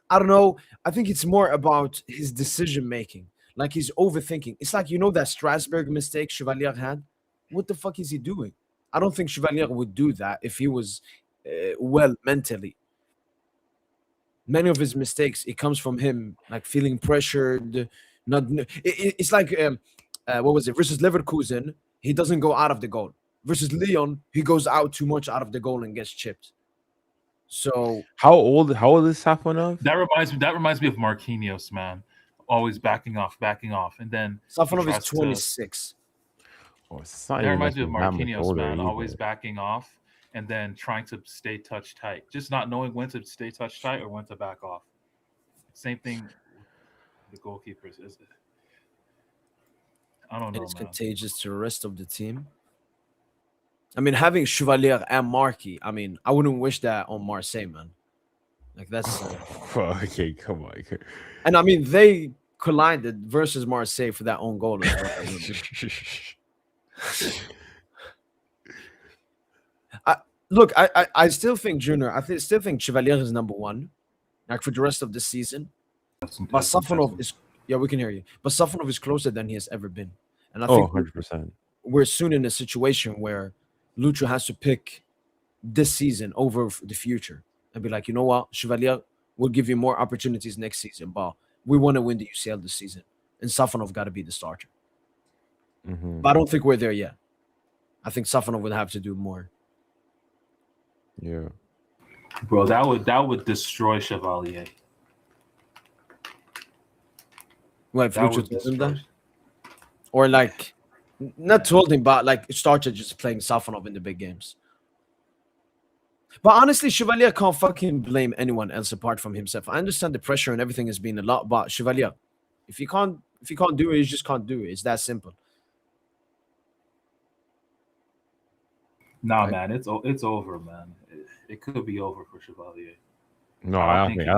I don't know. I think it's more about his decision making. Like he's overthinking. It's like that Strasbourg mistake Chevalier had. What the fuck is he doing? I don't think Chevalier would do that if he was well mentally. Many of his mistakes, it comes from him like feeling pressured. It's like what was it versus Leverkusen? He doesn't go out of the goal. Versus Lyon, he goes out too much out of the goal and gets chipped. So How old is Safonov? That reminds me of Marquinhos, man. Always backing off, and then Safonov he is tries to- 26. Oh, it's not That even reminds me like of that much Marquinhos, older man. either. Always backing off and then trying to stay touch tight, just not knowing when to stay touch tight or when to back off. Same thing with the goalkeepers. I don't know, It's man. contagious to the rest of the team. I mean, having Chevalier and Marquis, I mean, I wouldn't wish that on Marseille, man. Like that's Okay, come on. and I mean they collided versus Marseille for that own goal as well. Look, I still think Junior. Still think Chevalier is number one, like for the rest of the season. But Safonov is we can hear you. But Safonov is closer than he has ever been, and I think 100%. we're soon in a situation where Lucho has to pick this season over the future and be like, you know what, Chevalier, we'll give you more opportunities next season, but we want to win the UCL this season, and Safonov got to be the starter. Mm-hmm. But I don't think we're there yet. I think Safonov would have to do more. Yeah, Bro, that would destroy Chevalier. Well, if That Lucho would told him destroy. that, or like not told him, but like started just playing Safonov in the big games. But honestly, Chevalier can't fucking blame anyone else apart from himself. I understand the pressure and everything has been a lot, but Chevalier, if he can't do it, you just can't do it. It's that simple. Nah, Right. man, it's over, man. It could be over for Chevalier. no, I I don't don't think think he I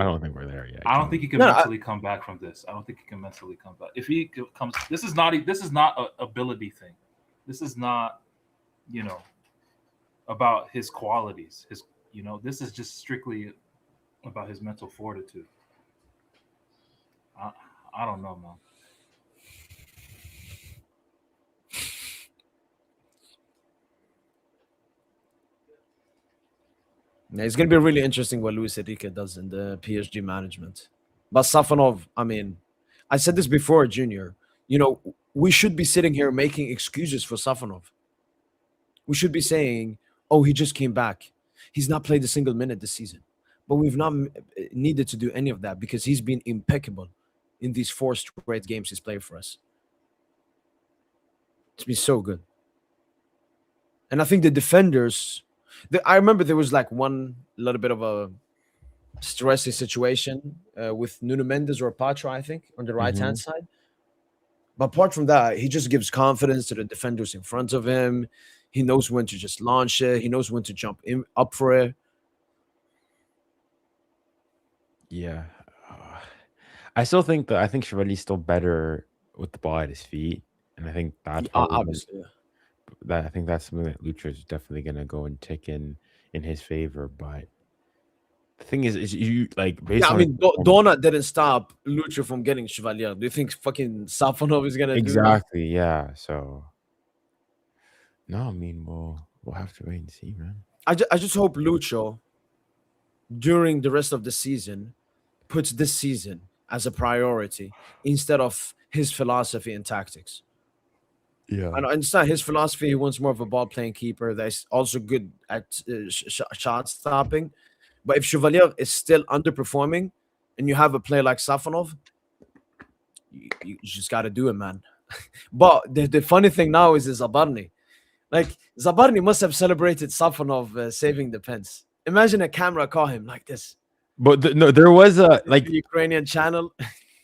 don't can think we're there yet. I don't think he can No, mentally come back from this. I don't think he can mentally come back. If he comes, this is not an ability thing. This is not, about his qualities. This is just strictly about his mental fortitude. I I don't know, man. Yeah, it's gonna be really interesting what Luis Enrique does in the PSG management. But Safanov, I mean, I said this before, Junior. You know, we should be sitting here making excuses for Safanov. We should be saying, "Oh, he just came back. He's not played a single minute this season." But we've not needed to do any of that because he's been impeccable in these 4 straight games he's played for us. It's been so good. And I think the defenders, I remember there was like one little bit of a stressy situation with Nuno Mendes or Patra, I think, on the right hand side. But apart from that, he just gives confidence to the defenders in front of him. He knows when to just launch it. He knows when to jump in up for it. Yeah. I still think I think Chevalier's still better with the ball at his feet. And I think that's probably Obviously, yeah. I think that's something that Lucha is definitely gonna go and tick in his favor. But the thing is you like based Yeah, I on mean, Donna didn't stop Lucha from getting Chevalier. Do you think fucking Safonov is gonna do that? exactly, yeah. So no, I mean we'll have to wait and see, man. I just hope Lucho during the rest of the season puts this season as a priority instead of his philosophy and tactics. Yeah. I understand his philosophy. He wants more of a ball playing keeper that's also good at shot stopping. But if Chevalier is still underperforming and you have a player like Safonov, you just got to do it, man. But the funny thing now is Zabarny. Like, Zabarny must have celebrated Safonov saving the pens. Imagine a camera caught him like this. But no, there was a like the Ukrainian channel.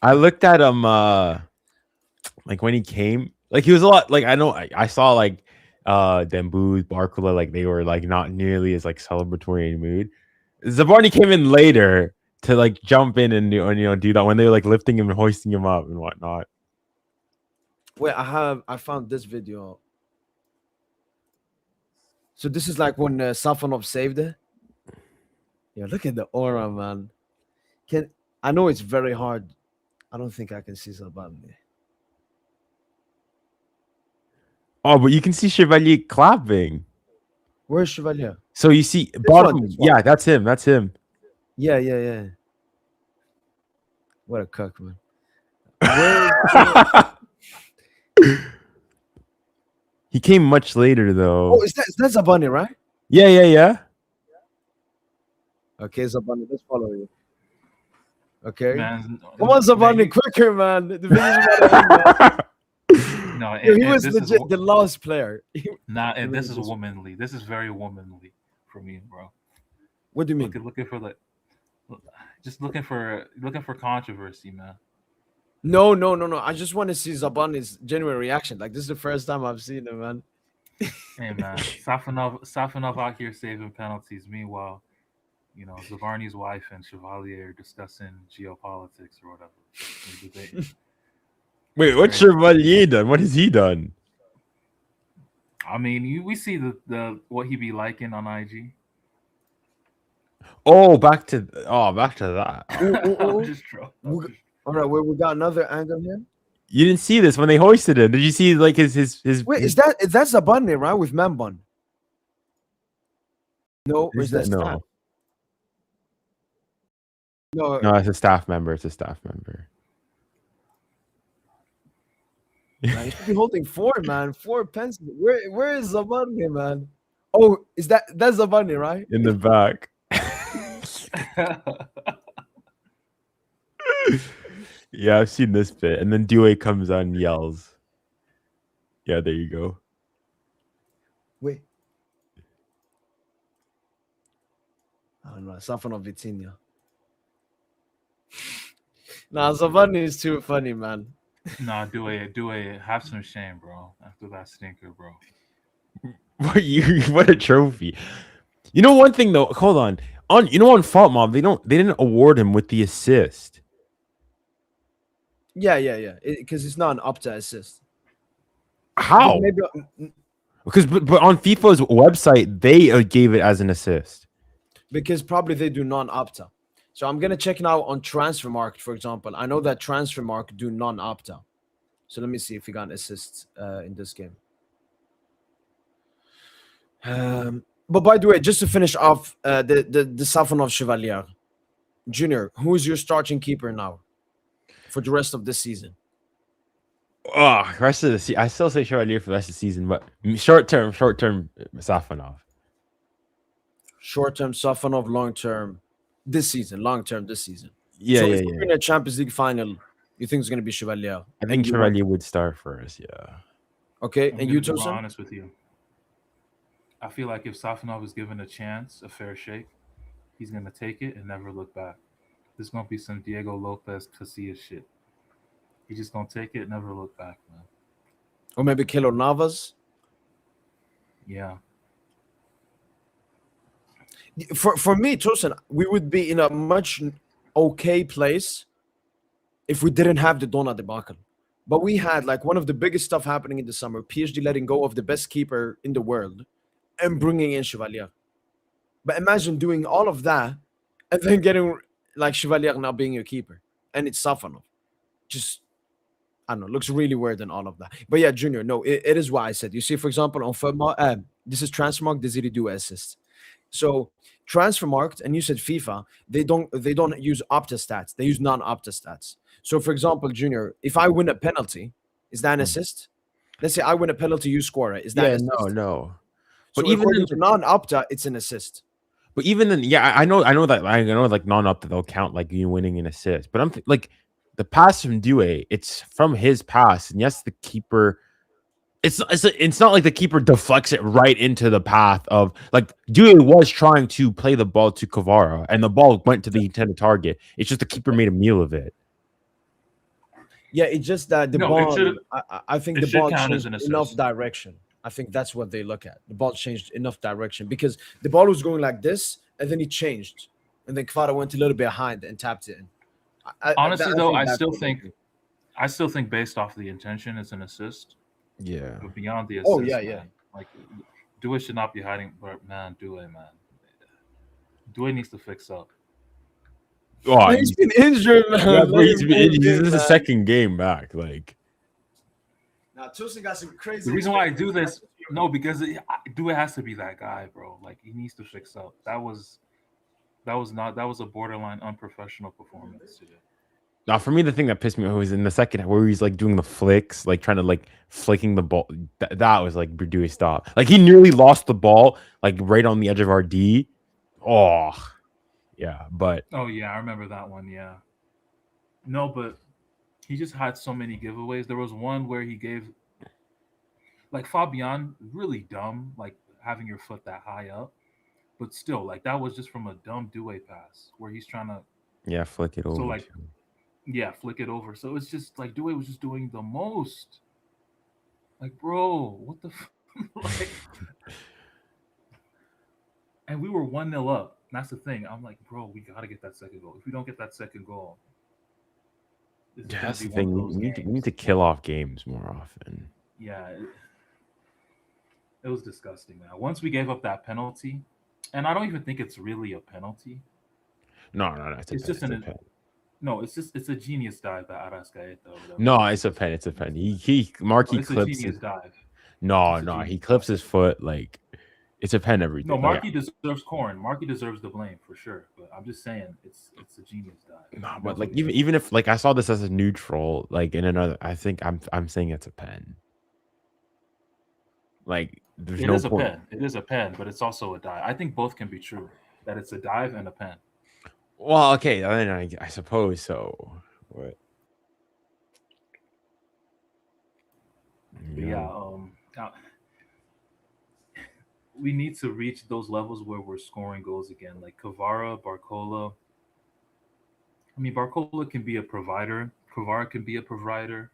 I looked at him like when he came, like he was a lot like I saw like Dembooz, Barcola, like they were like not nearly as like celebratory in mood. Zabarny came in later to like jump in and do that when they were like lifting him and hoisting him up and whatnot. Wait, I found this video. So this is like when Safonov saved it. Yeah, look at the aura, man. I know it's very hard. I don't think I can see Zabarny. Oh, but you can see Chevalier clapping. Where's Chevalier? So you see bottom. This one. Yeah, that's him. That's him. Yeah. What a cuck, man. He came much later though. Oh, is that Zabarny, right? Yeah. Okay, Zabarny, let's follow you. Okay. Man, Come on, Zabarny, quicker, man. The video's no, he was legit the last player. This is womanly. This is very womanly for me, bro. What do you mean? Looking for like, just looking for controversy, man. No. I just want to see Zabarny's genuine reaction. Like, this is the first time I've seen him, man. Hey, man, Safonov out here saving penalties. Meanwhile, Zabarny's wife and Chevalier are discussing geopolitics or whatever. Wait, what's Chevalier done? What has he done? I mean, we see the what he be liking on IG. Oh, back to that. All right, we got another angle here. You didn't see this when they hoisted him. Did you see like his? Wait, is that's Zabarny, right? With Membon? No, is that no? No, it's a staff member. It's a staff member. Man, you should be holding 4, man. 4 pencils. Where is Zabarny, man? Oh, that's Zabarny, right? In the back. Yeah, I've seen this bit. And then Due comes on and yells. Yeah, there you go. Wait. I don't know. Safonov Vitinha. Nah, Zabarny is too funny, man. Nah, Due, have some shame, bro. After that stinker, bro. What a trophy. You know one thing though, hold on. On Fault Mob, they didn't award him with the assist. Yeah. Because it's not an Opta assist. How? Because but on FIFA's website, they gave it as an assist. Because probably they do non-Opta. So I'm gonna check now on transfer market, for example. I know that transfer market do non-opta. So let me see if he got an assist in this game. But by the way, just to finish off the Safonov Chevalier Junior, who is your starting keeper now for the rest of this season? Oh, rest of the season. I still say Chevalier for the rest of the season, but short term, Safonov. Short term Safonov, long term this season. Long term this season. Yeah, So yeah, if yeah. we're in a Champions League final, you think it's gonna be Chevalier? I think Chevalier would start first. Yeah. Okay, I'm and gonna you, be Tosin? honest with you. I feel like if Safonov is given a chance, a fair shake, he's gonna take it and never look back. There's gonna be some Diego Lopez Casillas shit. He's just gonna take it, never look back, man. Or maybe Keylor Navas? Yeah. For me, Tosin, we would be in a much okay place if we didn't have the Donna debacle. But we had like one of the biggest stuff happening in the summer. PSG letting go of the best keeper in the world and bringing in Chevalier. But imagine doing all of that and then getting like Chevalier now being your keeper, and it's Safonov. Just I don't know, looks really weird and all of that. But yeah, Junior, no, it is what I said. You see, for example, on FUTBall, this is Transfermarkt, does he do assists? So Transfermarkt, and you said FIFA, they don't use Opta stats, they use non-Opta stats. So for example, Junior, if I win a penalty, is that an assist? Let's say I win a penalty, you score it. Is that Yeah, an assist? no. So But even according in, to non-Opta, it's an assist. but even then, yeah, I know that I know like non-up that they'll count like you winning an assist. But like the pass from Due, it's from his pass, and yes, the keeper. It's not like the keeper deflects it right into the path of like Due was trying to play the ball to Kvara, and the ball went to the intended target. It's just the keeper made a meal of it. Yeah, it's just that the No, ball. it should I think it the should ball count as changed an enough assist. direction. I think that's what they look at. The ball changed enough direction because the ball was going like this, and then it changed, and then Kvara went a little bit behind and tapped it in. Honestly, though, think I that's still what they think do. I still think based off the intention, it's an assist. Yeah. But beyond the assist, Oh, yeah, yeah. man, like Due should not be hiding. But man, Due needs to fix up. Oh, He's been injured, man. yeah, Let bro, he's him been be injured. This in, is the man. second game back. Like, Now Tosin got some crazy. The reason why I do this, no, because Due has to be that guy, bro. Like he needs to fix up. That was a borderline unprofessional performance today. now for me, the thing that pissed me off was in the second where he's like doing the flicks, like trying to like flicking the ball. That was like Due stop. Like he nearly lost the ball, like right on the edge of our D. Oh, yeah, but Oh yeah, I remember that one. Yeah. No, but he just had so many giveaways. There was one where he gave like Fabian really dumb, like having your foot that high up. But still, like that was just from a dumb Due pass where he's trying to yeah, flick it over. so like flick it over. So it's just like Due was just doing the most. Like, bro, what the like and we were 1-0 up. That's the thing. I'm like, bro, we gotta get that second goal. If we don't get that second goal, this is Yeah, gonna that's be the one of thing. those We need to games. kill off games more often. Yeah, it was disgusting, man. Once we gave up that penalty, and I don't even think it's really a penalty. No, It's just it's a genius dive by Arrascaeta or whatever. No, it's a pen. It's a pen. Marky It's a clips genius it. dive. No, It's a he genius clips dive. his foot like it's a pen every No, day. Marky deserves corn. Marky deserves the blame for sure. But I'm just saying, it's a genius dive. No, He but like definitely even if like I saw this as a neutral, like in another, I think I'm saying it's a pen. Like there's It no is a point. pen. It is a pen, but it's also a dive. I think both can be true. That it's a dive and a pen. Well, okay, I mean, I suppose so. What? But yeah, now, we need to reach those levels where we're scoring goals again. Like Kvara, Barcola. I mean, Barcola can be a provider. Kvara can be a provider.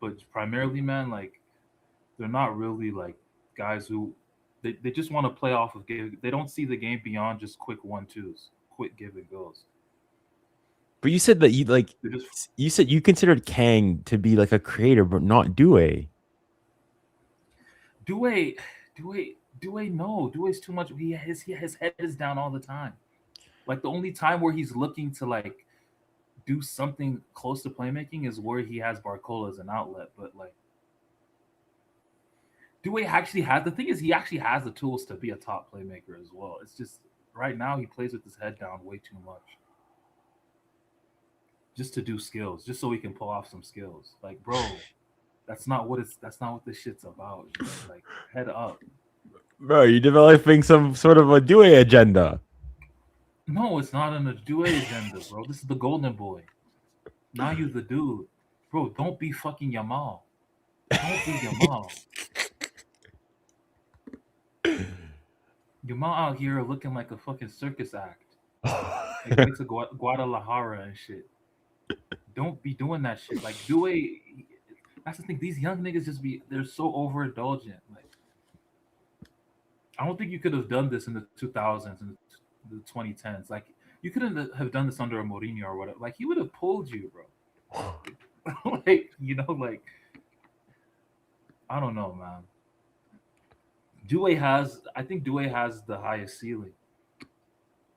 But primarily, man, like they're not really like guys who they just want to play off of game. They don't see the game beyond just quick 1-2s, quick give and goes. But you said that They just you said you considered Kang to be like a creator, but not Due. Due, no, Due's too much. His head is down all the time. Like the only time where he's looking to like do something close to playmaking is where he has Barcola as an outlet. But like, Dewey actually has the thing is he actually has the tools to be a top playmaker as well. It's just right now he plays with his head down way too much. Just to do skills, just so he can pull off some skills. Like, bro, that's not what this shit's about. Like, head up. Bro, you developing some sort of a Dewey agenda. No, it's not an Dewey agenda, bro. This is the golden boy. Now you the dude. Bro, don't be fucking Yamal. Don't be Yamal. Yamal out here looking like a fucking circus act. Like went to Guadalajara and shit. Don't be doing that shit. Like Dewey, that's the thing. These young niggas they're so overindulgent. Like, I don't think you could have done this in the 2000s and the 2010s. Like, you couldn't have done this under a Mourinho or whatever. Like, he would have pulled you, bro. Like, like, I don't know, man. I think Dewey has the highest ceiling.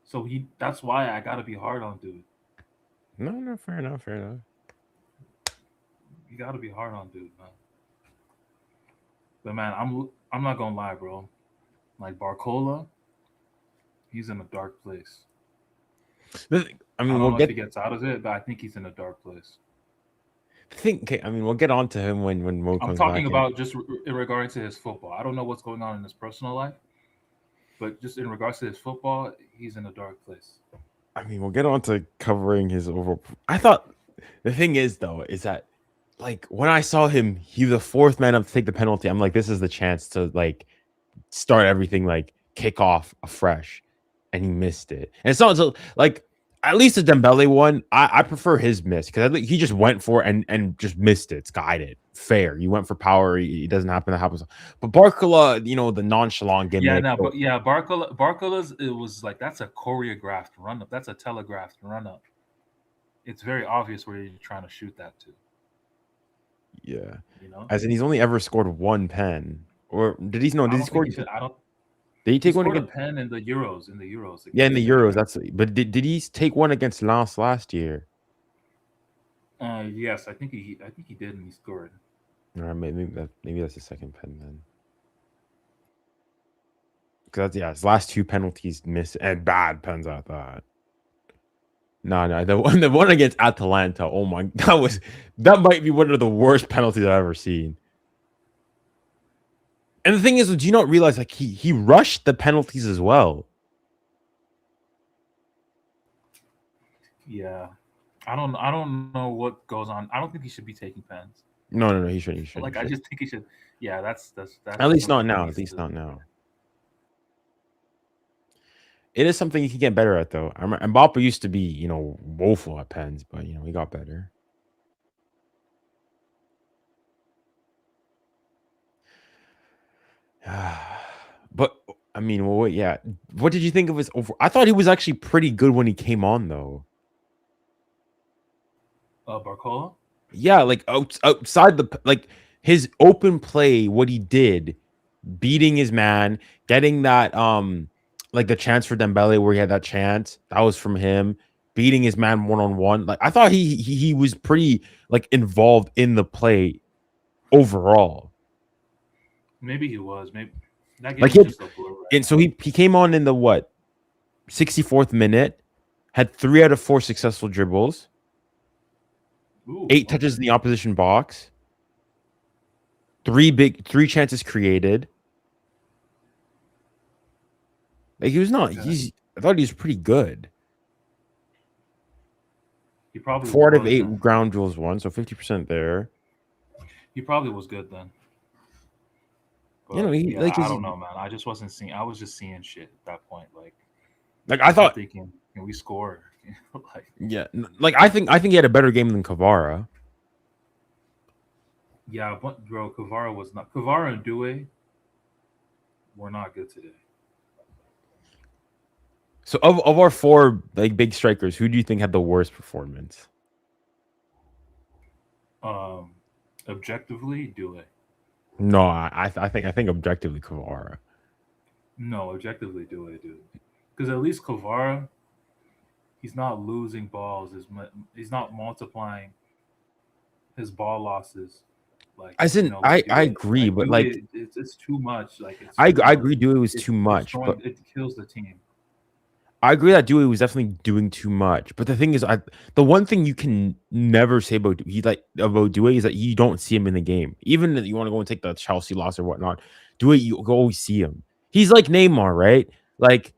So that's why I gotta be hard on dude. No, fair enough. You gotta be hard on dude, man. But man, I'm not gonna lie, bro. Like Barcola, he's in a dark place. I mean, don't know if he gets out of it, but I think he's in a dark place. We'll get on to him when Mo comes back. I'm talking about just in regards to his football. I don't know what's going on in his personal life, but just in regards to his football, he's in a dark place. I mean, we'll get on to covering his overall. I thought the thing is that like when I saw him, he was the fourth man up to take the penalty. I'm like, this is the chance to like start everything, like kick off afresh, and he missed it. And it's not until like at least the Dembele one, I prefer his miss because he just went for it and just missed it. It's guided, fair. You went for power. It doesn't happen. That happens. But Barcola, the nonchalant gimmick. Yeah, no, but yeah, Barcola's it was like that's a choreographed run up. That's a telegraphed run up. It's very obvious where you're trying to shoot that to. Yeah, as in he's only ever scored one pen, or did he? No, did he score? Did he take one against a pen in the Euros? Yeah, in the Euros. But did he take one against last year? Yes, I think he did, and he scored. All right, maybe that's the second pen then. Because his last two penalties missed and bad pens at that. No, the one against Atalanta. Oh my, that might be one of the worst penalties I've ever seen. And the thing is, do you not realize like he rushed the penalties as well? Yeah, I don't know what goes on. I don't think he should be taking pens. No, he shouldn't. I just think he should. Yeah, that's at least not now. At least not now. It is something you can get better at, though. Mbappe used to be, woeful at pens, but he got better. But I mean, well, yeah. What did you think of his over? I thought he was actually pretty good when he came on, though. Barcola? Yeah, like outside his open play, what he did, beating his man, getting that like the chance for Dembele where he had that chance, that was from him. Beating his man one-on-one. Like I thought he was pretty like involved in the play overall. Maybe he was. Maybe that game like was just a blur, right? And so he came on in the 64th minute, had 3 out of 4 successful dribbles, 8 touches in the opposition box, 3 chances created. Like he was not. I thought he was pretty good. He probably 4 out of 8 ground duels won, so 50% there. He probably was good then. But, I don't know, man. I just wasn't seeing. I was just seeing shit at that point. Like I thought, thinking, can we score? I think he had a better game than Kvara. Yeah, but bro, Kvara was not. Kvara and Dewey were not good today. So of our 4 big strikers, who do you think had the worst performance? Objectively, Dewey. No, I think objectively Kvara. No, objectively Dewey, dude. Because at least Kvara, he's not losing balls. He's not multiplying his ball losses. Like As in, like I Dewey, agree, but like it's too much. Like it's I too I much. agree Dewey was too It's much, throwing. but It kills the team. I agree that Dewey was definitely doing too much. But the thing is, the one thing you can never say about about Dewey is that you don't see him in the game. Even if you want to go and take the Chelsea loss or whatnot, Dewey, you always see him. He's like Neymar, right? Like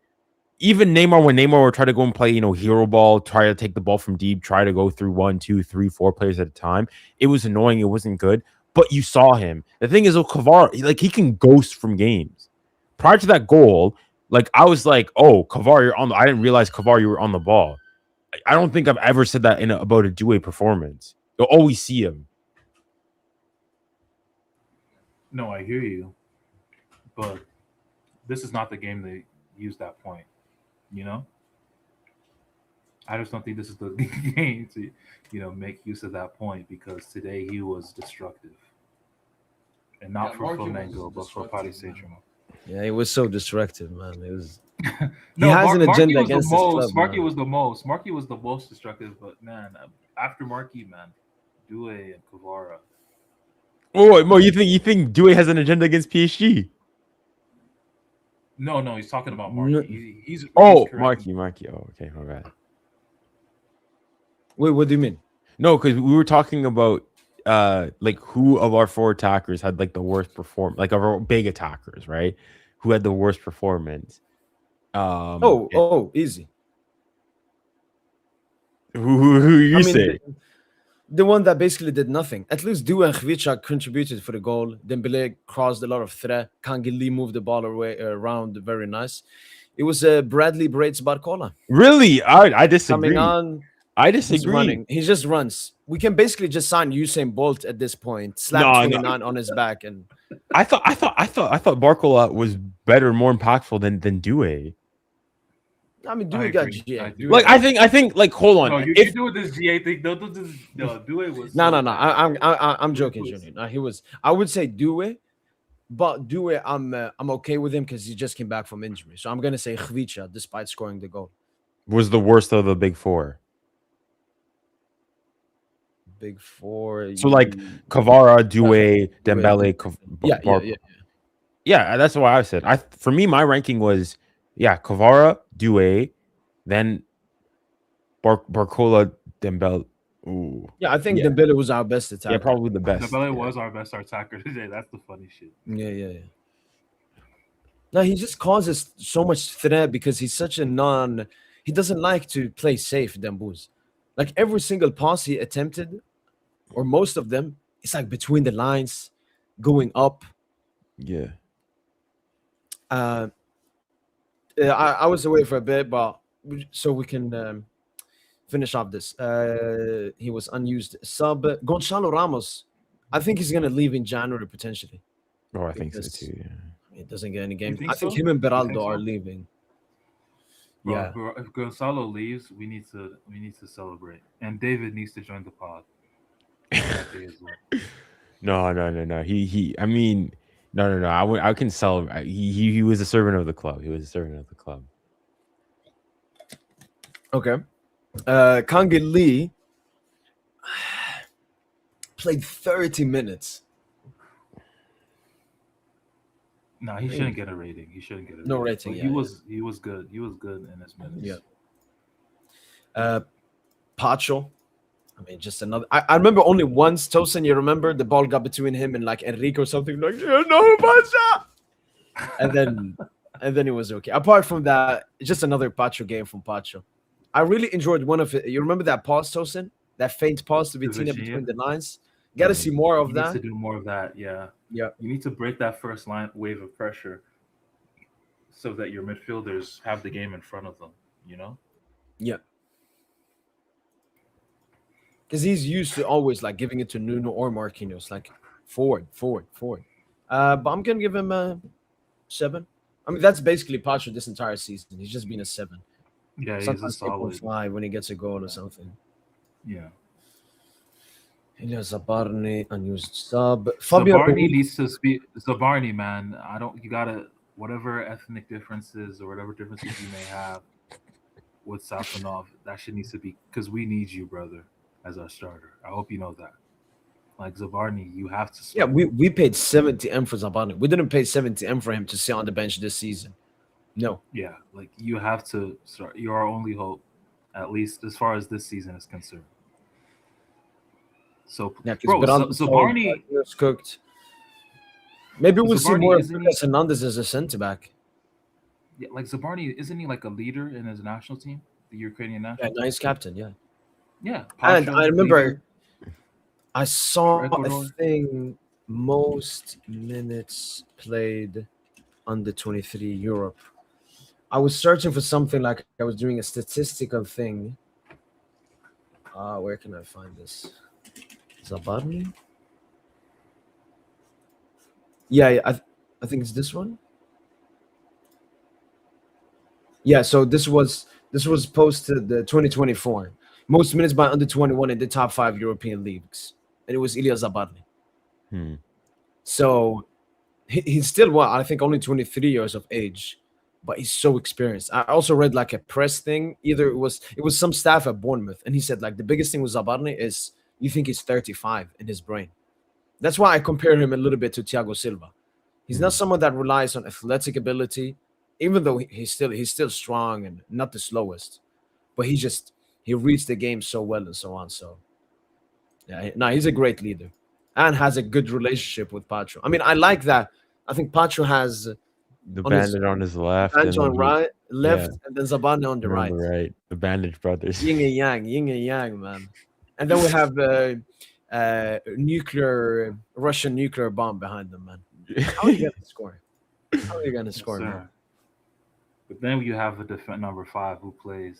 even Neymar, when Neymar would try to go and play, hero ball, try to take the ball from deep, try to go through 1, 2, 3, 4 players at a time. It was annoying. It wasn't good. But you saw him. The thing is, Kvara, like he can ghost from games. Prior to that goal, like I was like, "Oh, Kvar, you're on." I didn't realize Kvar, you were on the ball. I don't think I've ever said that about a Dewey performance. You'll always see him. No, I hear you, but this is not the game they use that point. You know, I just don't think this is the game to, make use of that point because today he was destructive, and not for Flamengo, but for Paris Saint-Germain. Yeah, he was so destructive, man. It was. No, He has an Marquis agenda was the against his most. club. Marquis Man. was the most. Marquis was the most destructive. But man, after Marquis, man, Due and Kvara. Oh, wait, Mo, you think Dewey has an agenda against PSG? No, he's talking about No. Marquis. He's Oh, correct. Marquis. Oh, okay, my bad. Wait, what do you mean? No, because we were talking about like who of our 4 attackers had like the worst perform, like of our big attackers, right? Who had the worst performance? Easy. Who you I mean, say? the one that basically did nothing. At least Due and Khvicha contributed for the goal. Dembele crossed a lot of threat. Kangili moved the ball around very nice. It was Bradley Braid's Barcola. Really? I disagree. Coming on. I He's disagree. running. He just runs. We can basically just sign Usain Bolt at this point. Slap No, 29 on his back, and I thought Barcola was better, more impactful than Dewey. I mean, I Dewey got agree. GA. I do. Like I think like hold on. No, you If- do this GA thing. Don't do this. No, Due was. No. so bad. I'm joking, Junior. No, he was. I would say Dewey, but Dewey, I'm okay with him because he just came back from injury. So I'm gonna say Khvicha, despite scoring the goal. was the worst of the big 4. Big 4. So like Kvara, Dewey, Dembele, Yeah. Yeah, that's why I said. For me, my ranking was Kvara, Dewey, then Barcola, Dembele. Ooh. Yeah, I think Yeah. Dembele was our best attacker. Yeah, probably the best. Dembele Yeah. was our best attacker today. That's the funny shit. Yeah. No, he just causes so much threat because he's such a he doesn't like to play safe, Dembuz. Like every single pass he attempted, or most of them, it's like between the lines, going up. Yeah. I was away for a bit, but so we can finish off this. He was unused sub. Gonzalo Ramos, I think he's gonna leave in January potentially. Oh, I think so Because too. Yeah. He doesn't get any games. think I think so? him and You think Beraldo are so? leaving. Bro, Yeah. If Gonzalo leaves, we need to celebrate, and David needs to join the pod. That day as well. No. He. I mean, no. I can celebrate. He was a servant of the club. He was a servant of the club. Okay. Kangi Lee played 30 minutes. No, he shouldn't get a rating. He shouldn't get a No rating. rating, But yeah, he was good. He was good in his minutes. Yeah. Pacho. I mean, just another. I remember only once, Tosin, you remember the ball got between him and like Enrique or something like, no, Pacho. And then it was okay. Apart from that, just another Pacho game from Pacho. I really enjoyed one of it. You remember that pass, Tosin? That faint pass to Vitinha Vitinha? between the lines? Got to see more of He needs that. to do more of that. Yeah. Yeah. You need to break that first line wave of pressure, so that your midfielders have the game in front of them. You know. Yeah. Because he's used to always like giving it to Nuno or Marquinhos, like forward. But I'm gonna give him a 7. I mean, that's basically Pacho this entire season. He's just been a 7. Yeah, he's a Sometimes solid. 8.5 when he gets a goal or something. Yeah. Ilya Zabarny, unused sub. Fabio Zabarny needs to speak. Zabarny, man, you gotta, whatever ethnic differences or whatever differences you may have, with Safonov. That shit needs to be because we need you, brother, as our starter. I hope you know that. Like Zabarny, you have to Yeah, start. we paid 70M for Zabarny. We didn't pay 70M for him to sit on the bench this season. No. Yeah, like you have to start. You're our only hope, at least as far as this season is concerned. So, Yeah, because bro, Zabarny, was cooked. Maybe we'll see more Zabarny of Lucas Hernandez as a centre back. yeah, like Zabarny, isn't he like a leader in his national team, the Ukrainian national? Yeah, nice captain. Yeah, Yeah, and Pacho, I remember leader I for saw a Ecuador. thing most minutes played under 23 Europe. I was searching for something like I was doing a statistical thing. Where can I find this? Zabarny? Yeah, I think it's this one. Yeah, so this was posted the 2024 most minutes by under 21 in the top 5 European leagues, and it was Ilya Zabarny. Hmm. So he's still I think only 23 years of age, but he's so experienced. I also read like a press thing. Either it was some staff at Bournemouth, and he said like the biggest thing with Zabarny is you think he's 35 in his brain. That's why I compare him a little bit to Thiago Silva. He's not someone that relies on athletic ability, even though he's still strong and not the slowest. But he reads the game so well and so on. So yeah, no, he's a great leader and has a good relationship with Pacho. I mean, I like that. I think Pacho has The on his bandit on his left, Pacho and on then left, and then Zabarny on the on right. the right. The bandage brothers. Yin and yang, man. And then we have Russian nuclear bomb behind them, man. How are you gonna score? How are you gonna Yes, score, man? sir. But then you have a different number 5 who plays.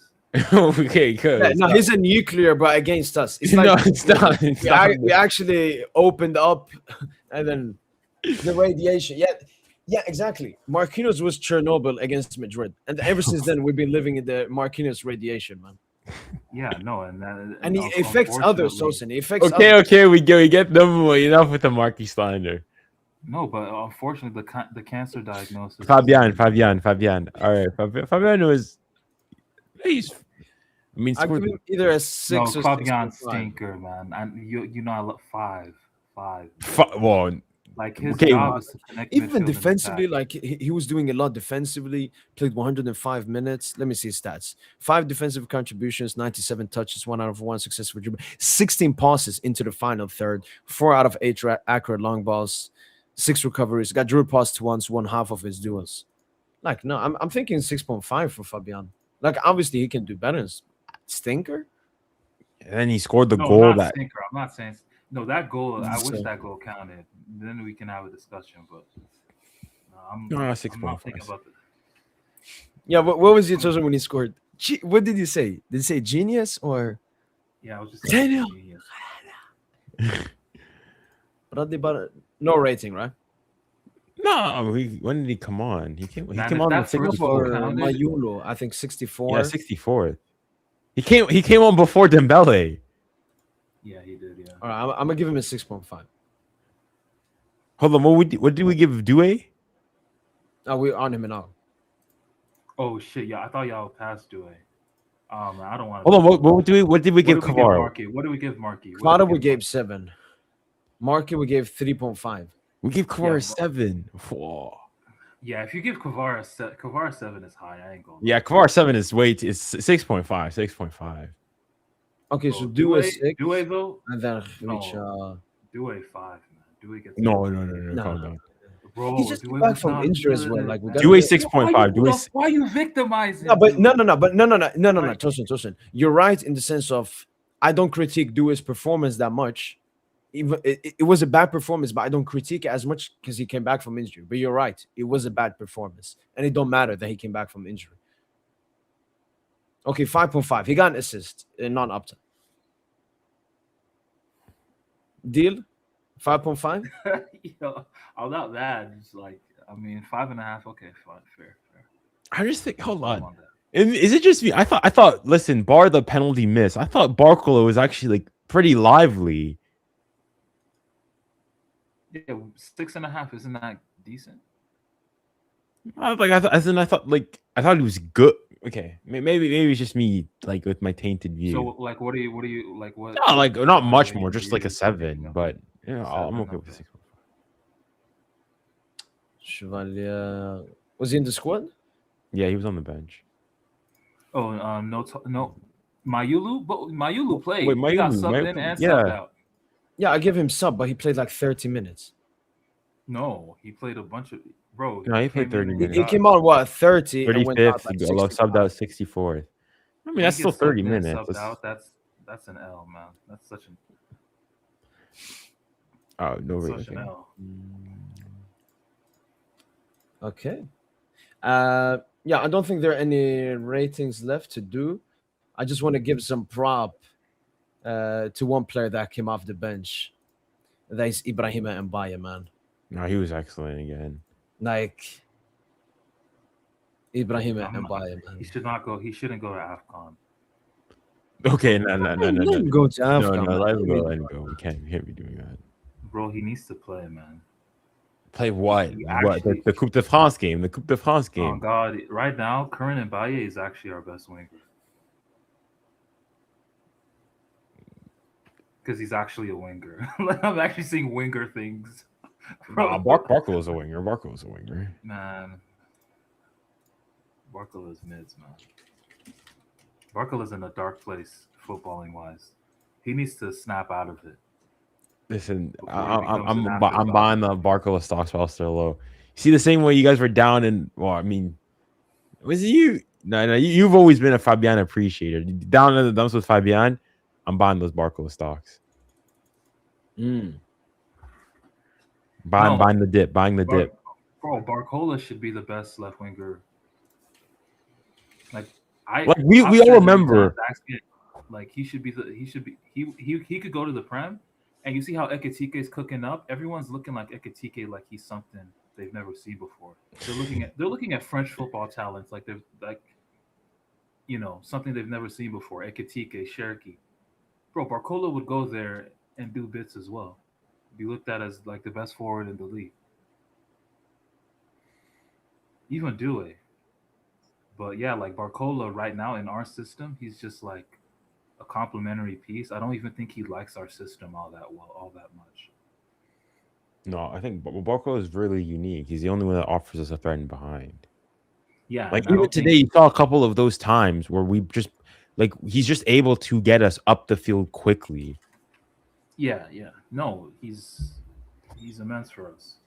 Okay, Yeah, good. no, he's a nuclear, but against us. It's No, like it's not. It's not. we actually opened up, and then the radiation. Yeah, exactly. Marquinhos was Chernobyl against Madrid, and ever since then we've been living in the Marquinhos radiation, man. Yeah, no, and And he affects others, unfortunately- Sosin. He affects Okay, others. okay, we get them enough with the Marquis slander. No, but unfortunately, the cancer diagnosis. is- Fabian. All right, Fabian was. He's. I mean, I give him either a 6 No, or Fabian 6.5. stinker, man. And you know I love 5. well, Like his Okay, job is to connect midfield Even and defensively, attack. like he was doing a lot defensively, played 105 minutes. Let me see his stats. 5 defensive contributions, 97 touches, 1 out of 1 successful dribble, 16 passes into the final third, 4 out of 8 accurate long balls, 6 recoveries, got dribble past once, 1/2 of his duels. Like, no, I'm thinking 6.5 for Fabian. Like, obviously he can do better. Stinker? and then he scored the No, goal not that. stinker. I'm not saying no. That goal, I wish So- that goal counted. Then we can have a discussion. But No, I'm 6.5. not thinking about the. Yeah, what was your chosen when he scored? What did you say? Did he say genius or Yeah, I was just Daniel. genius. no rating, right? No, when did he come on? He came. He Man, came if on that with first 64. goal For counted- Mayulu, I think 64. Yeah, 64. He came on before Dembele. Yeah, he did. Yeah. All right, I'm gonna give him a 6.5. Hold on, what did we give Due? Oh, we're on him now. Oh shit! Yeah, I thought y'all passed Due. Man, I don't want. Hold on, what did we give Kvaratskhelia? Marky? What do we give Marky? Kvara we gave 7. Market we gave 3.5. We gave Kvaratskhelia Yeah, 7. Whoa. Yeah, if you give Kvara 7 is high. I ain't going. Yeah, Kvaratskhelia 7 is way. It's 6.5. 6.5. Okay, so do a 6, Due though. and then No. reach. Due 5, man. Due gets No. Nah. Calm down. Bro, He just Due came back was from not injury as good. well. Like we got Due 6.5. Why you victimizing? No, but Due? no. Right. Tosin. You're right in the sense of I don't critique Due's performance that much. Even it was a bad performance, but I don't critique it as much because he came back from injury. But you're right, it was a bad performance, and it don't matter that he came back from injury. Okay, 5.5. He got an assist in non-uptime. Deal? 5.5? Yo, I'm not bad. It's like, I mean, 5.5. Okay, fine, fair. I just think. Hold I'm on. that. Is it just me? I thought. Listen, bar the penalty miss, I thought Barcola was actually like pretty lively. Yeah, 6.5. Isn't that decent? I thought he was good. Okay, maybe it's just me like with my tainted view. So like, what do you like? What No, like not much more, evaluation are just like a you giving 7. him? But I'm 7, okay with okay. 6. Chevalier. Was he in the squad? Yeah, he was on the bench. Oh, no, Mayulu, but Mayulu Wait, played. He got subbed in and subbed yeah. out. Yeah, I give him sub, but he played like 30 minutes. No, he played a bunch of bro. No, he played Came in 30 and He, he he minutes. got came on what 30 and went out 35th, he like got subbed 65. out 64th. I mean, when he that's still gets 30 subbed in and minutes. subbed out. That's an L, man. That's such an Oh, no, wait, such an okay. L. Okay. Yeah, I don't think there are any ratings left to do. I just want to give some prop to one player that came off the bench. That is Ibrahima Mbaye, man. No, he was excellent again. Like Ibrahima I'm not- Mbaye, man. He should not go. He shouldn't go to Afcon. Okay, no. Let him go to Africa, No, man. let him go, let him go. We can't be doing that. Bro, he needs to play, man. Play what? He What? actually- The Coupe de France game. The Coupe de France Oh game. God! Right now, Curran Mbaye is actually our best winger because he's actually a winger. I'm actually seeing winger things. Nah, Barcola's a winger. Barcola's a winger. Man, Barcola's mids, man. Barcola's in a dark place, footballing wise. He needs to snap out of it. Listen, Before he becomes I'm an I'm afterthought. buying the Barcola stocks while still low. See, the same way you guys were down in. Well, I mean, was it you? No, you've always been a Fabian appreciator. Down in the dumps with Fabian, I'm buying those Barcola stocks. Mm. Buying the dip. Buying the dip. Bro, Barcola should be the best left winger. Like we I've all said many remember. times, actually, like he could go to the Prem, and you see how Ekitike is cooking up. Everyone's looking like Ekitike, like he's something they've never seen before. They're looking at French football talents like they're like, something they've never seen before. Ekitike, Cherki, bro. Barcola would go there and do bits as well. Be looked at as like the best forward in the league. Even Due. But yeah, like Barcola right now in our system, he's just like a complementary piece. I don't even think he likes our system all that much. No, I think Barcola is really unique. He's the only one that offers us a threat in behind. Yeah, Like and I even don't think- today, you saw a couple of those times where we just like he's just able to get us up the field quickly. Yeah. No, he's immense for us,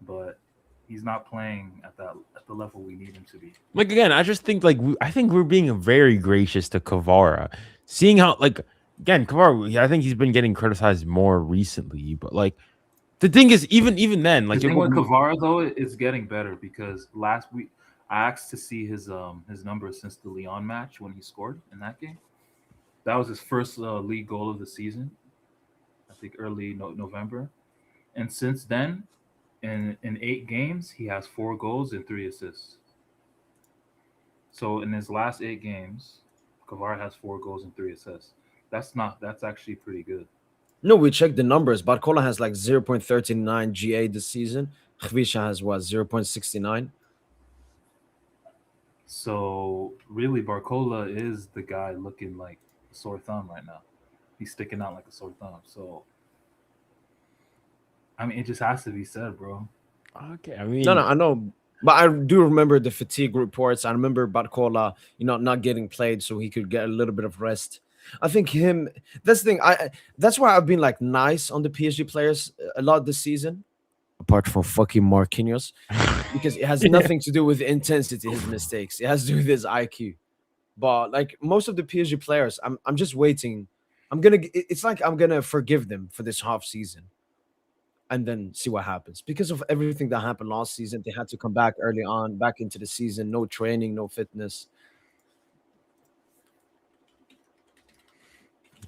but he's not playing at the level we need him to be. Like again, I just think I think we're being very gracious to Kvara, seeing how again Kvara. I think he's been getting criticized more recently, but like the thing is, even then, like The thing with Kvara though is getting better because last week I asked to see his numbers since the Lyon match when he scored in that game. That was his first league goal of the season. I think early November, and since then, in 8 games, he has 4 goals and 3 assists. So in his last 8 games, Kvara has 4 goals and 3 assists. That's actually pretty good. No, we checked the numbers. Barcola has like 0.39 GA this season. Khvisha has what 0.69. So really, Barcola is the guy looking like a sore thumb right now. He's sticking out like a sore thumb. So I mean, it just has to be said, bro. okay, I mean, No, I know, but I do remember the fatigue reports. I remember Barcola, not getting played so he could get a little bit of rest. I think that's the thing. That's why I've been like nice on the PSG players a lot this season, apart from fucking Marquinhos, because it has nothing to do with the intensity, his mistakes. It has to do with his IQ. But like most of the PSG players, I'm just waiting. It's like I'm gonna forgive them for this half season, and then see what happens. Because of everything that happened last season, they had to come back early on, back into the season, no training, no fitness.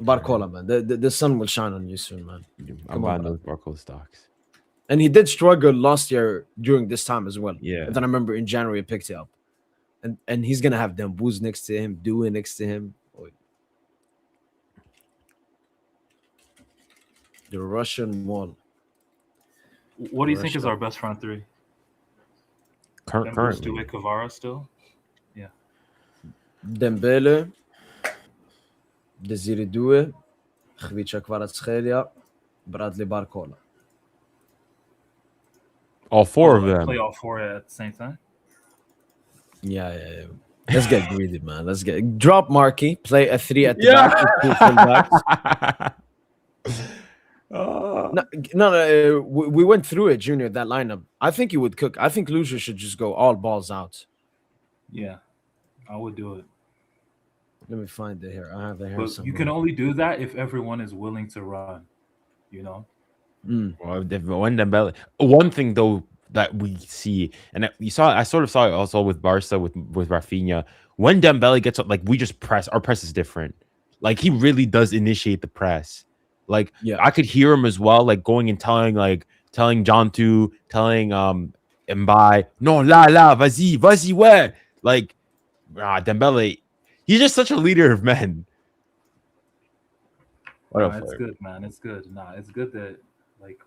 Barcola, man, the sun will shine on you soon, man. I'm buying those Barcola stocks. And he did struggle last year during this time as well. Yeah. And then I remember in January, I picked it up. And he's going to have Dembooz next to him, Dewey next to him. The Russian wall. What do you think is our best front three? Currently, Due Kvara still? Yeah. Dembele, Desiree Due, Kvaratskhelia, Bradley Barcola. All four of Like them. play all four at the same time. Yeah. Let's get greedy, man. Let's get drop Marky, play a 3 at the Yeah. back with 2 fullbacks. Oh. No, we went through it, Junior, that lineup. I think he would cook. I think Lucia should just go all balls out. Yeah, I would do it. Let me find it here. I have it here But you can somewhere. only do that if everyone is willing to run. You know. Well, when Dembele. One thing though that we see, and you saw, I sort of saw it also with Barca with Rafinha. When Dembele gets up, like we just press. Our press is different. Like he really does initiate the press. Like Yeah. I could hear him as well, like going and telling John to telling Mbai, no vas-y where, like Dembele, he's just such a leader of men. What a It's player. good, man. It's good. Nah, it's good that like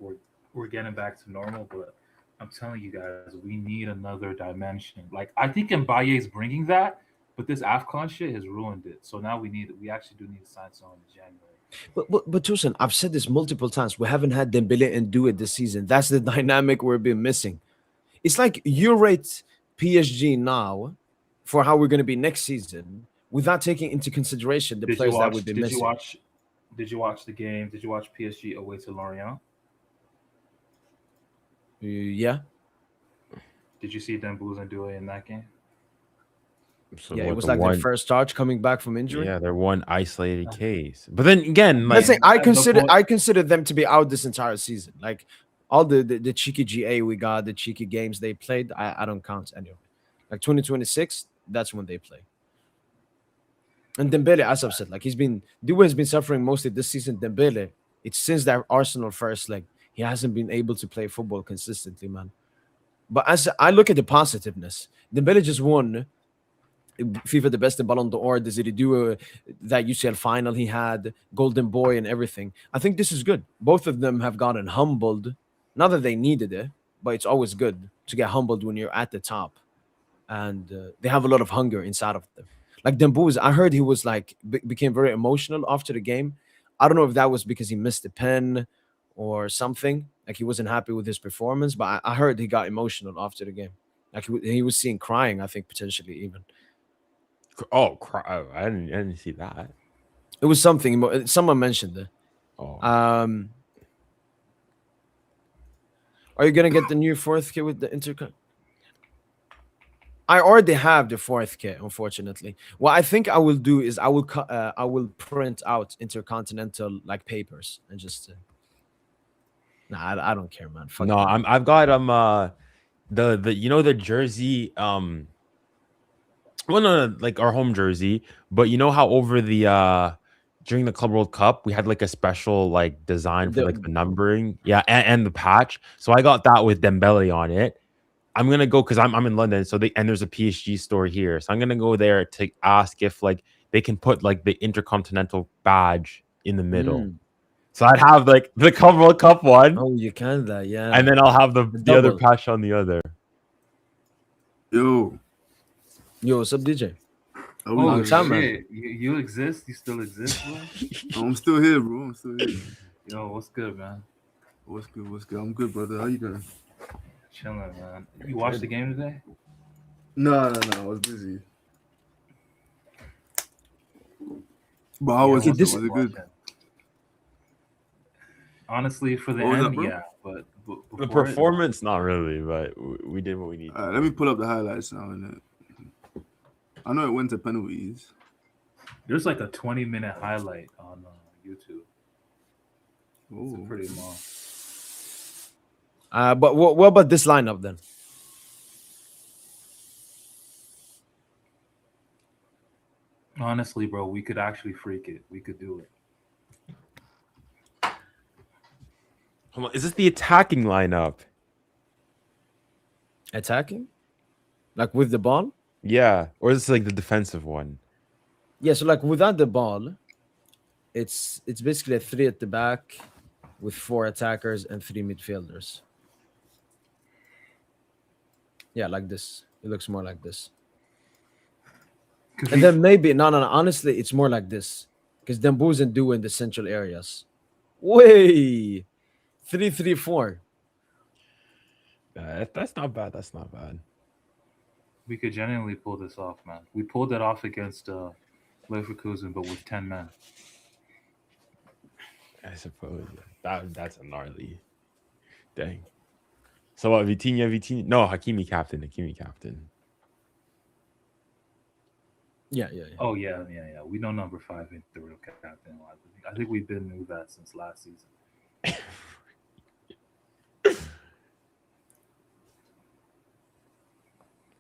we're getting back to normal. But I'm telling you guys, we need another dimension. Like I think Mbaye is bringing that, but this Afcon shit has ruined it. So now we actually do need to sign someone in January. But Tucson, I've said this multiple times. We haven't had Dembele and do it this season. That's the dynamic we've been missing. It's like you rate PSG now for how we're going to be next season without taking into consideration the players that we've been missing. Did you watch the game? Did you watch PSG away to Lorient? Yeah. Did you see Dembele and Due in that game? So Yeah, it what, was the like one, their first charge coming back from injury. yeah, they're one isolated case. But then again, Let's like say I point- consider them to be out this entire season. Like all the cheeky GA we got, the cheeky games they played, I don't count anyway. Like 2026, that's when they play. And Dembele, as I've said, like Due has been suffering mostly this season. Dembele, it's since that Arsenal first leg, he hasn't been able to play football consistently, man. But as I look at the positiveness, Dembele just won FIFA the best in Ballon d'Or. Does it do that UCL final he had, Golden Boy and everything? I think this is good. Both of them have gotten humbled. Not that they needed it, but it's always good to get humbled when you're at the top. And they have a lot of hunger inside of them. Like Dembouz, I heard he was like became very emotional after the game. I don't know if that was because he missed the pen or something. Like he wasn't happy with his performance, but I heard he got emotional after the game. Like he was seen crying, I think potentially even. oh, I didn't see that. It was something. Someone mentioned it. Oh, Are you gonna get the new fourth kit with the Intercon? I already have the fourth kit, unfortunately. What I think I will do is I will print out Intercontinental like papers and just. Nah, I don't care, man. Fuck no, that. I've got the you know the jersey well no, like our home jersey, but you know how over the during the Club World Cup we had like a special like design for like the numbering, yeah, and the patch. So I got that with Dembele on it. I'm gonna go because I'm in London, so there's a PSG store here, so I'm gonna go there to ask if like they can put like the Intercontinental badge in the middle. So I'd have like the Club World Cup one, Oh, you can that, yeah. and then I'll have the other double. patch on the other. Yo, What's up, DJ? oh, Long time, man. shit. You exist? You still exist, bro? I'm still here, bro. I'm still here. Yo, what's good, man? What's good? What's good? I'm good, brother. How you doing? Chilling, man. You watched the game today? No. I was busy. But how was okay, it? this- Was it good? Honestly, for the What was end, that, bro? yeah. But The before it- performance, not really, but we did what we needed. All right, let me pull up the highlights now. I know it went to penalties. there's like a 20-minute highlight on YouTube. It's Oh, pretty long. But what about this lineup then? Honestly, bro, we could actually freak it. We could do it. Hold on, is this the attacking lineup? Attacking? Like with the ball? Yeah, or is this like the defensive one? Yeah, so like without the ball, it's basically a 3 at the back with 4 attackers and 3 midfielders. Yeah, like this. It looks more like this. And then maybe no. Honestly, it's more like this because Dembo isn't doing the central areas. Way 3-3-4. That's not bad. That's not bad. we could genuinely pull this off, man. We pulled it off against Leverkusen, but with 10 men. I suppose that's a gnarly. Dang. So what? Vitinha? No, Hakimi captain. Yeah. Oh yeah. We know number 5 ain't the real captain. I think we've been knew that since last season.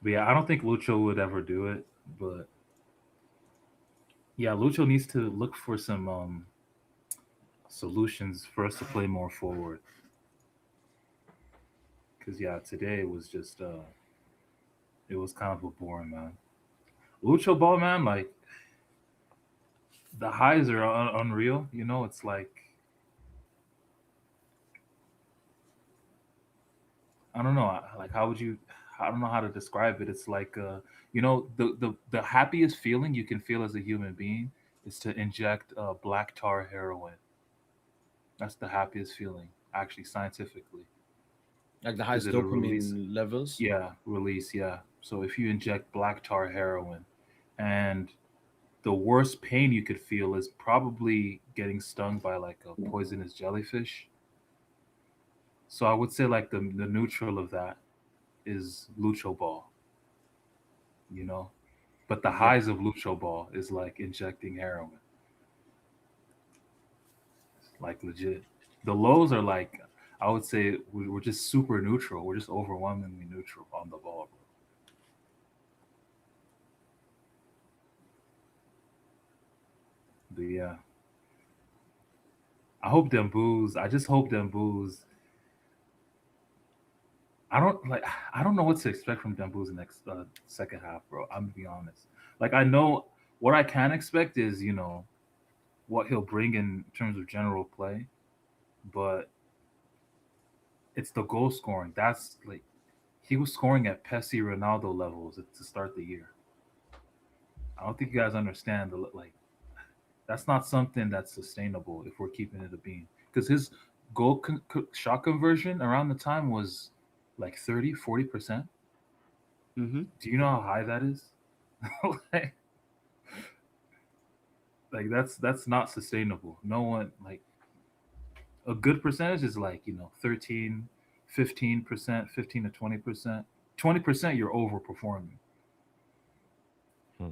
But yeah, I don't think Lucho would ever do it. But yeah, Lucho needs to look for some solutions for us to play more forward. Because yeah, today it was just it was kind of a boring, man. Lucho ball, man, like the highs are unreal. You know, it's like I don't know, like how would you? I don't know how to describe it. It's like you know, the happiest feeling you can feel as a human being is to inject black tar heroin. That's the happiest feeling, actually, scientifically, Like the because highest it'll release. dopamine levels. Yeah, release. Yeah. So if you inject black tar heroin, and the worst pain you could feel is probably getting stung by like a poisonous jellyfish. So I would say like the neutral of that is Lucho Ball, you know? But the Yeah. highs of Lucho Ball is like injecting heroin, like legit. The lows are like, I would say we're just super neutral. We're just overwhelmingly neutral on the ball, bro. But yeah, I hope them booze. I just hope them booze. I don't like. I don't know what to expect from Dembo's next second half, bro. I'm gonna be honest. Like I know what I can expect is what he'll bring in terms of general play, but it's the goal scoring. That's like he was scoring at Messi Ronaldo levels to start the year. I don't think you guys understand the like. That's not something that's sustainable if we're keeping it a bean because his shot conversion around the time was like 30-40%. Mm-hmm. Do you know how high that is? like, like that's not sustainable. No one like a good percentage is like 13, 15%, 15 to 20%. 20% you're overperforming. Hmm.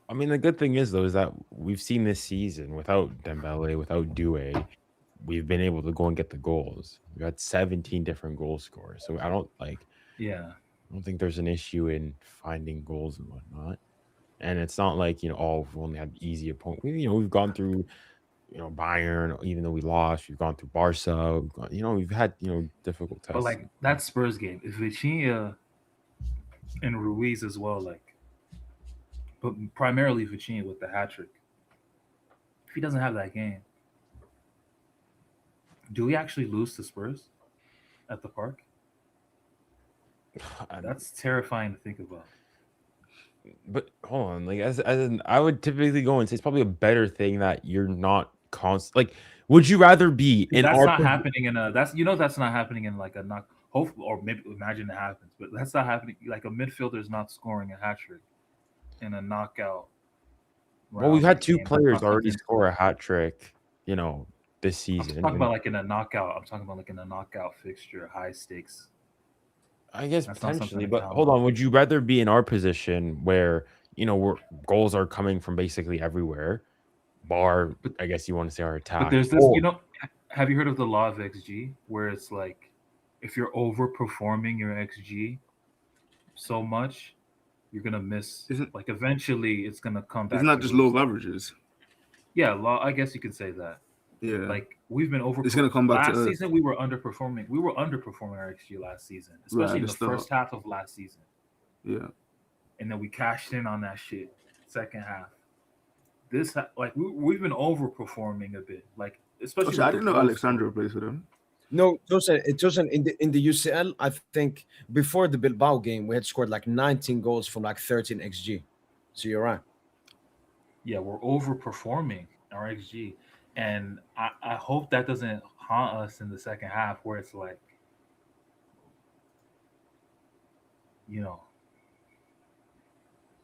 I mean, the good thing is though is that we've seen this season without Dembele, without Due, we've been able to go and get the goals. We got 17 different goal scorers, so Yeah. I don't think there's an issue in finding goals and whatnot. And it's not like oh, we've only had easy opponent. We've gone through Bayern, even though we lost. We've gone through Barca. We've had difficult But tests. like that Spurs game, if Vitinha and Ruiz as well, like but primarily Vitinha with the hat trick. If he doesn't have that game, do we actually lose to Spurs at the park? That's terrifying to think about. But hold on, like I would typically go and say it's probably a better thing that you're not constant. Like, would you rather be in That's our not happening in a that's not happening in like a knock. Hope or maybe imagine it happens, but that's not happening. Like a midfielder is not scoring a hat trick in a knockout. Well, we've Round of had a two game. That's players not already something. score a hat trick, this I'm season. talking And about like in a knockout. I'm talking about like in a knockout fixture, high stakes. I guess That's not something potentially, to but count hold on. on. Would you rather be in our position where where goals are coming from basically everywhere, bar But I guess you want to say our but attack? there's this. Oh, Have you heard of the law of XG, where it's like if you're overperforming your XG so much, you're gonna miss. Isn't Like eventually, it's gonna come isn't back that to just roost. low averages? Yeah, law. I guess you could say that. Yeah, Like we've been over it's gonna come back to last earth. season. We were underperforming. We were underperforming our XG last season, Right especially at in the the start. first half of last season. Yeah, And then we cashed in on that shit second half. Like we've been overperforming a bit, like especially actually, I with the didn't know goal scoring. Alexandro plays for them. No, it wasn't in the UCL. I think before the Bilbao game, we had scored like 19 goals from like 13 xG. So you're right. Yeah, we're overperforming our XG, and I hope that doesn't haunt us in the second half, where it's like, you know,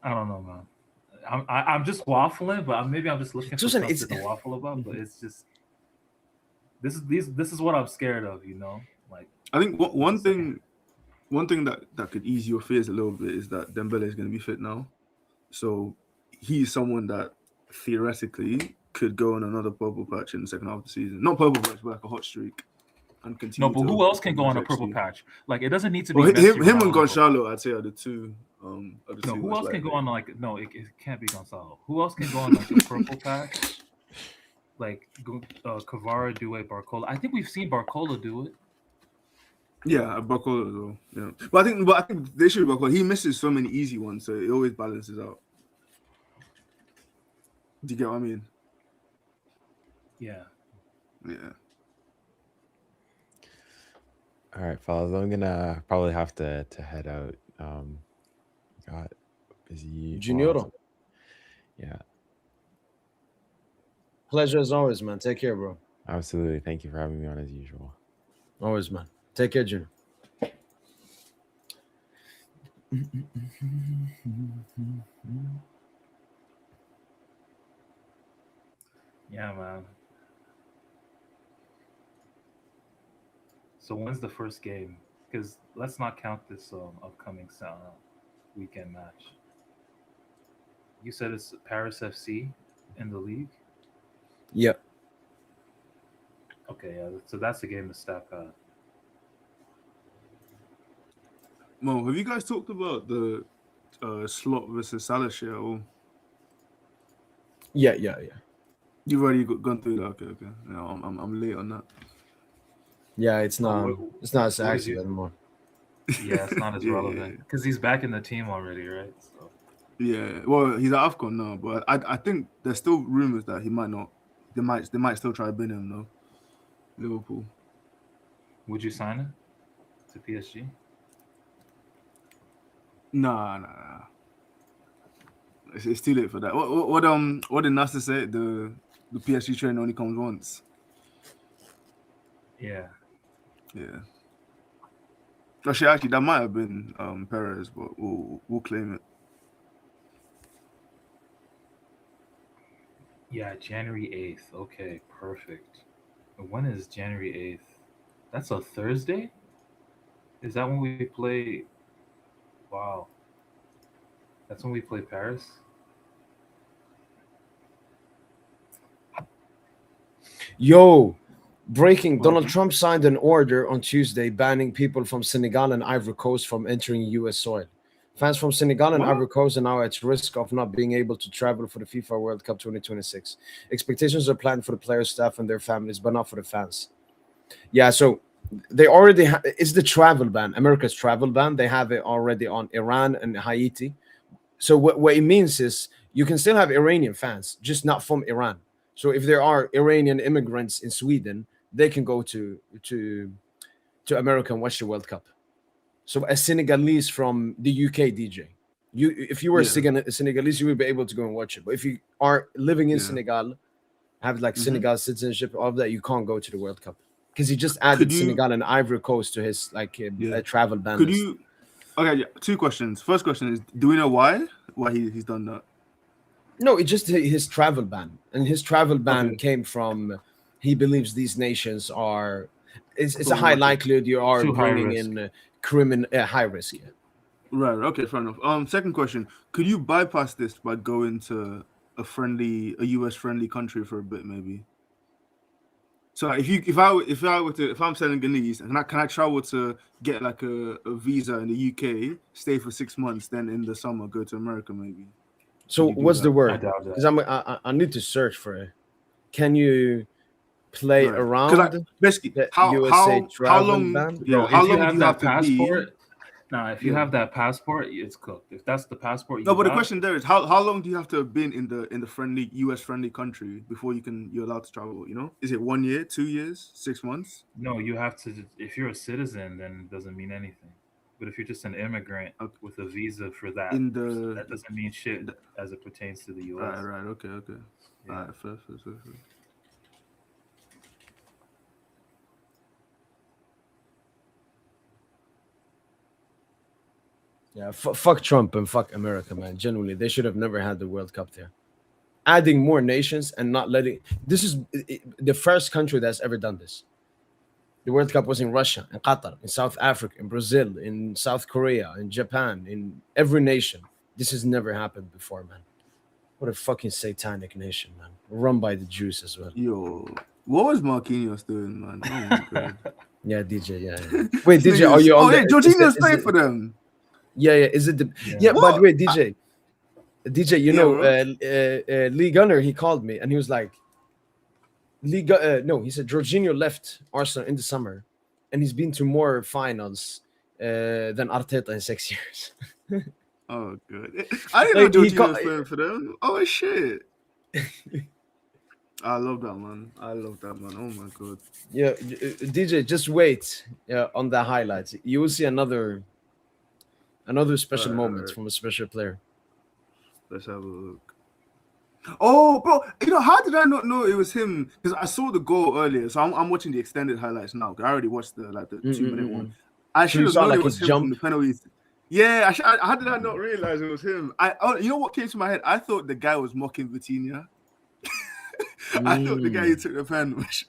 I don't know, man. I'm just waffling, but maybe I'm just looking for Listen, something to waffle about. But it's just this is what I'm scared of, you know. Like I think one the second. thing, that could ease your fears a little bit is that Dembele is going to be fit now. So he's someone that theoretically could go on another purple patch in the second half of the season. Not purple patch, but like a hot streak, and No, continue. but to who else can go on a affect purple you. patch? Like it doesn't need to be Well, Messi, him and Ronaldo. Gonzalo, I'd say, are the two. No, who most else can go likely. on like no? It can't be Gonzalo. Who else can go on like the purple patch? Like Kvara, Due, Barcola. I think we've seen Barcola do it. Yeah, Barcola as well. Yeah, but I think the issue with Barcola, he misses so many easy ones, so it always balances out. Do you get what I mean? Yeah. Yeah. All right, fellas. I'm gonna probably have to head out. Got busy. Junioro, Yeah, pleasure as always, man. Take care, bro. absolutely. Thank you for having me on as usual. Always, man. Take care, Junior. Yeah, man. So when's the first game? Because let's not count this upcoming weekend match. You said it's Paris FC in the league. Yep. Okay, yeah. So that's the game to stack up. Mo, have you guys talked about the Slot versus Salah share? Or Yeah. you've already gone through that? Okay. Yeah, I'm late on that. Yeah, it's not as what is active you- anymore. Yeah, it's not as Yeah, relevant because he's back in the team already, right? So Yeah, well, he's at AFCON now, but I think there's still rumors that he might not. They might still try to bin him though. Liverpool. would you sign it to PSG? Nah. It's too late for that. What did Nasser say? The PSG train only comes once. Yeah. Yeah. Actually, that might have been Perez, but we'll claim it. Yeah, January 8th. Okay, perfect. And when is January 8th? That's a Thursday? Is that when we play? Wow. That's when we play Paris? Yo, breaking. What Donald happened? Trump signed an order on Tuesday banning people from Senegal and Ivory Coast from entering U.S. soil. Fans from Senegal and What? Ivory Coast are now at risk of not being able to travel for the FIFA World Cup 2026. Expectations are planned for the players, staff, and their families, but not for the fans. Yeah, so they already it's the travel ban, America's travel ban. They have it already on Iran and Haiti. So what it means is you can still have Iranian fans, just not from Iran. So if there are Iranian immigrants in Sweden, they can go to America and watch the World Cup. So a Senegalese from the UK DJ, if you were Yeah. a Senegalese, you would be able to go and watch it. But if you are living in Yeah. Senegal, have like Mhm. Senegal citizenship, all of that, you can't go to the World Cup because he just added Could you? Senegal and Ivory Coast to his Yeah. travel ban Could list. you? Okay. Yeah. Two questions. First question is: do we know why he's done that? No, it's just his travel ban, and his travel ban Okay. came from he believes these nations are. It's a high Problematic. likelihood you are Too high bringing risk. in criminal high risk. Yeah. Right. Okay. Fair enough. Second question: could you bypass this by going to a US friendly country for a bit, maybe? So like, if I'm Senegalese, can I travel to get like a visa in the UK, stay for 6 months, then in the summer go to America, maybe? So Could you do what's the that? I word? doubt Because that. I need to search for it. Can you play Right. Because around basically, the how USA how travel long? ban? Yeah. Bro, How if you long do have you that have to be? passport, Now, if you have that passport, it's cooked. If that's the passport you No, but the got, question there is how long do you have to have been in the friendly US friendly country before you're allowed to travel? You know, is it 1 year, 2 years, 6 months? no, you have to. If you're a citizen, then it doesn't mean anything. But if you're just an immigrant Okay. with a visa for that, In that doesn't mean shit as it pertains to the U.S. right, okay. Yeah. All right, fair. Yeah, fuck Trump and fuck America, man. Genuinely, they should have never had the World Cup there. Adding more nations and not letting. This is the first country that's ever done this. The World Cup was in Russia, in Qatar, in South Africa, in Brazil, in South Korea, in Japan, in every nation. This has never happened before, man. What a fucking satanic nation, man. Run by the Jews as well. Yo, what was Marquinhos doing, man? Oh my god. Yeah, DJ. Yeah. Wait, DJ, are you on? Yeah, Jorginho's playing for them. Yeah. Is it the? Yeah. By the way, DJ, Lee Gunner, he called me and he was like, he said Jorginho left Arsenal in the summer, and he's been to more finals than Arteta in 6 years. Oh, good. I didn't know Jorginho was playing for them. Oh shit. I love that man. Oh my god. Yeah, DJ, just wait on the highlights. You will see another special moment from a special player. Let's have a look. Oh, bro, how did I not know it was him? Because I saw the goal earlier, so I'm watching the extended highlights now. I already watched the 2-minute one. I should have known it was him from the penalties. Yeah, how did I not realize it was him? You know what came to my head? I thought the guy was mocking Vitinha. I thought the guy who took the pen was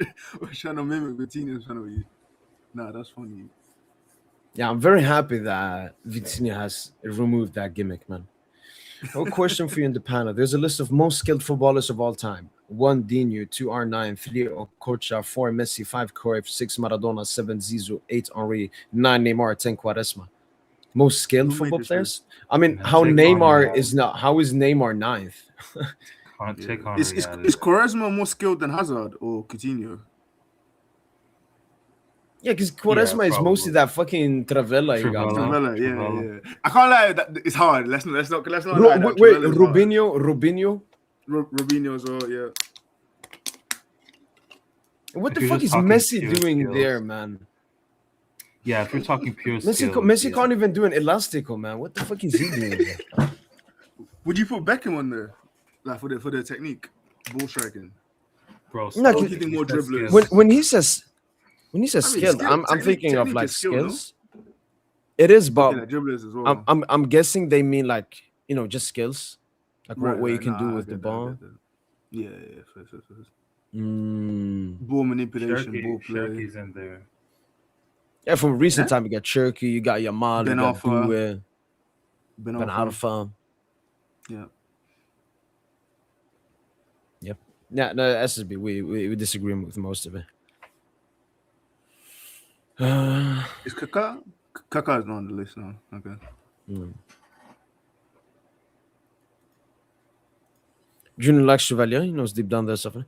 trying to mimic Vitinha's penalty. Nah, that's funny. Yeah, I'm very happy that Vitinha has removed that gimmick, man. No question for you in the panel. There's a list of most skilled footballers of all time. 1 Dinu, 2 R9, 3 Okocha, 4 Messi, 5 Cruyff, 6 Maradona, 7 Zizou, 8 Henri, 9 Neymar, 10 Quaresma. Most skilled football players? I mean, how is Neymar ninth? Is Quaresma more skilled than Hazard or Coutinho? Yeah, because Quaresma is mostly that fucking Travella. Yeah. I can't lie, it's hard. Let's not lie. Wait, Rubinho as well, yeah. What the fuck is Messi doing there, man? Yeah, if we're talking pure skills, Messi can't even do an elastico, man. What the fuck is he doing there? Would you put Beckham on there, like for the technique, ball striking? Bro, no, you think more dribblers. When he says skilled, I'm thinking of like skills. No? It is, but dribblers as well. I'm guessing they mean like just skills, like what you can do with the ball. Yeah. Ball manipulation, ball play. Shirky's in there. Yeah, from recent time you got Cherky, you got Yamal, Ben Arfa. Ben Arfa. Yeah. Yep. Yeah, no, SSB, we disagree with most of it. Is Kaká? Kaká is not on the list now. Okay. Junior likes Chevalier. He knows deep down there's something.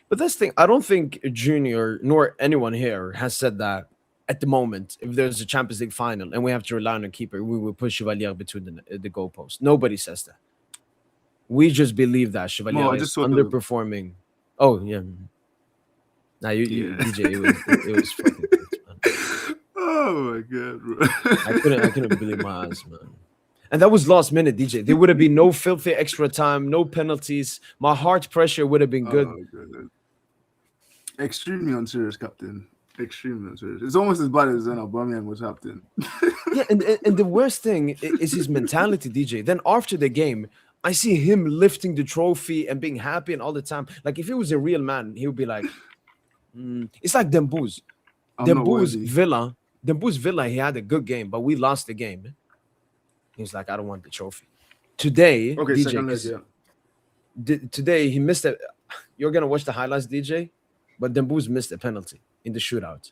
But that's the thing. I don't think Junior nor anyone here has said that at the moment, if there's a Champions League final and we have to rely on a keeper, we will put Chevalier between the goalposts. Nobody says that. We just believe that Chevalier is underperforming. Oh, yeah. Nah, DJ, it was fucking good, man. Oh, my God, bro. I couldn't believe my eyes, man. And that was last minute, DJ. There would have been no filthy extra time, no penalties. My heart pressure would have been good. God. Extremely unserious, captain. Extremely unserious. It's almost as bad as when Aubameyang was captain. Yeah, and the worst thing is his mentality, DJ. Then after the game, I see him lifting the trophy and being happy and all the time. Like if he was a real man, he would be like, it's like Dembouz. Dembouz Villa, he had a good game, but we lost the game. He's like, I don't want the trophy. Today, okay, DJ, today he missed it. You're gonna watch the highlights, DJ, but Dembouz missed a penalty in the shootout.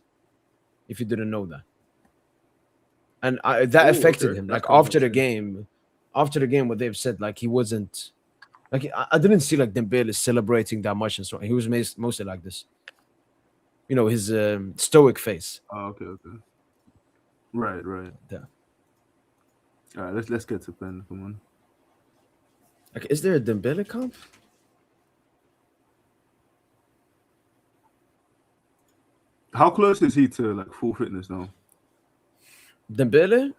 If you didn't know that, and that affected him. Like after the game, what they've said, like he wasn't, like I didn't see like Dembele celebrating that much and so on. He was mostly like this, his stoic face. Oh, okay, right. Yeah. All right, let's get to pen. Come on. Like, is there a Dembele comp? How close is he to like full fitness now? Dembele?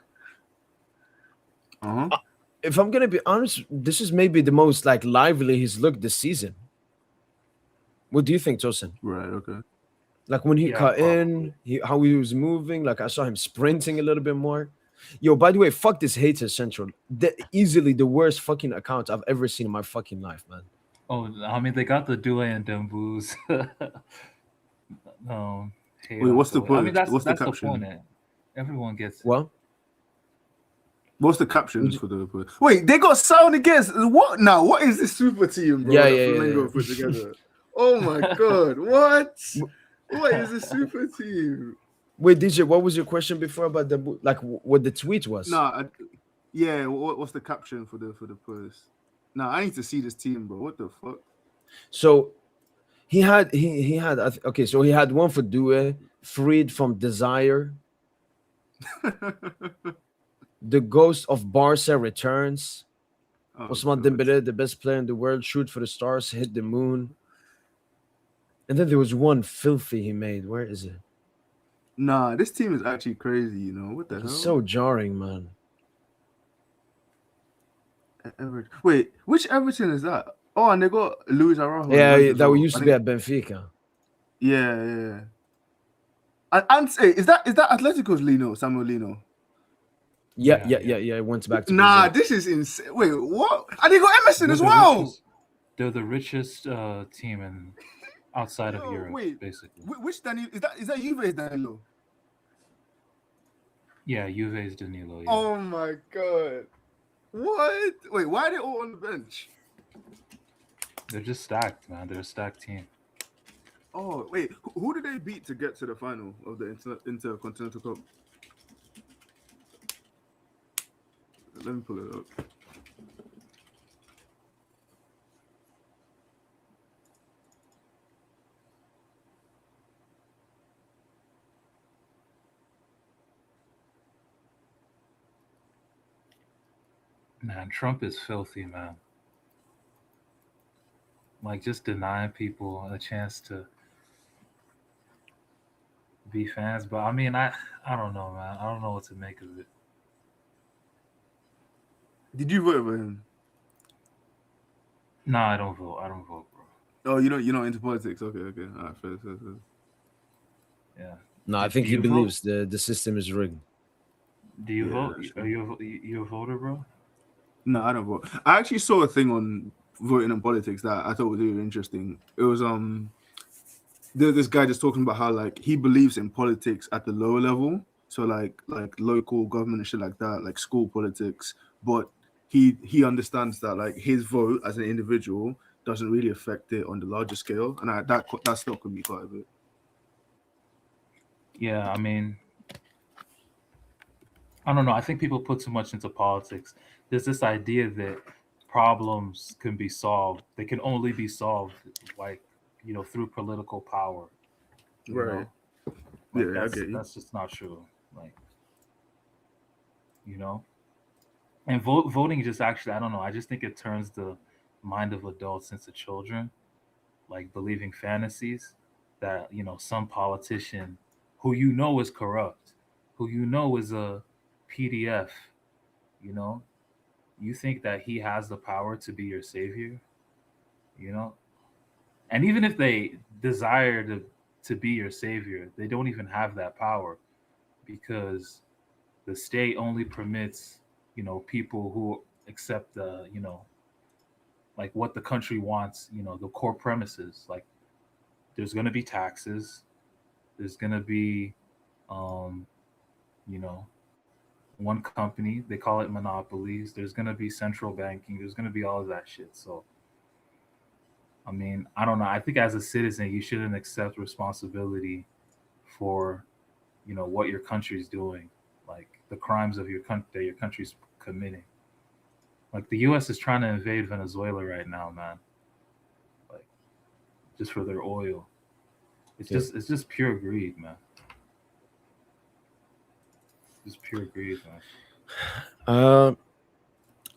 Uh-huh. If I'm gonna be honest, this is maybe the most like lively he's looked this season. What do you think, Tosin? Right. Okay. Like when he Yeah, cut probably. in, how he was moving. Like I saw him sprinting a little bit more. Yo, by the way, fuck this hater central. Easily the worst fucking account I've ever seen in my fucking life, man. Oh, I mean, they got the Dule and Demboos. Hate Wait, on what's the Dule. I mean, post? What's the that's the caption? point. Everyone gets it. Well, What's the caption for the post? Wait, they got sound against what now? What is this super team, bro? Yeah, that yeah, Flamengo yeah. put together. Oh my god, what? What is this super team? wait, DJ, what was your question before about the like what the tweet was? Nah, yeah. What's the caption for the post? Nah, I need to see this team, bro. What the fuck? So he had okay, so he had one for Due, freed from desire. The ghost of Barca returns. Oh, Ousmane God. Dembele, the best player in the world, shoot for the stars, hit the moon. And then there was one filthy he made. Where is it? Nah, this team is actually crazy. You know what the hell? It's so jarring, man. Wait, which Everton is that? Oh, and they got Luis Araujo. Yeah, that we used to be at Benfica. Yeah. And say, is that Atletico's Lino, Samuel Lino? Yeah. It went back to Nah, Brazil. this is insane. Wait, what? And they got Emerson as They're the well. richest- They're the richest team outside of Yo, Europe, wait. basically. Which Danilo is that Juve's Danilo? Yeah, Juve's Danilo. Yeah. Oh my god. What? Wait, why are they all on the bench? They're just stacked, man. They're a stacked team. Oh, wait. Who did they beat to get to the final of the Intercontinental Cup? Let me pull it up. Man, Trump is filthy, man. Like, just denying people a chance to be fans. But I mean, I don't know, man. I don't know what to make of it. Did you vote for him? No, I don't vote. I don't vote, bro. Oh, you're not into politics. Okay. All right, fair. Yeah. No, I Do think he you vote? believes the system is rigged. Do you Yeah, vote? that's Are you a voter, bro? No, I don't vote. I actually saw a thing on voting and politics that I thought was really interesting. It was this guy just talking about how like he believes in politics at the lower level, so like local government and shit like that, like school politics, but he understands that like his vote as an individual doesn't really affect it on the larger scale, and that stuck with me quite a bit. Yeah, I mean, I don't know. I think people put too much into politics. There's this idea that problems can be solved. They can only be solved, like, through political power. you Right. know? Like, Yeah, I get you. that's just not true. Like, and voting just actually, I don't know. I just think it turns the mind of adults into children, like believing fantasies that some politician who is corrupt, who is a PDF, you think that he has the power to be your savior, and even if they desire to be your savior, they don't even have that power, because the state only permits people who accept the like what the country wants, the core premises. Like, there's going to be taxes, there's going to be one company, they call it monopolies, there's going to be central banking, there's going to be all of that shit. So I mean, I don't know. I think as a citizen, you shouldn't accept responsibility for, what your country's doing, like the crimes of that your country's committing. Like, the U.S. is trying to invade Venezuela right now, man. Like, just for their oil. It's just pure greed, man. Just pure greed, man. Uh,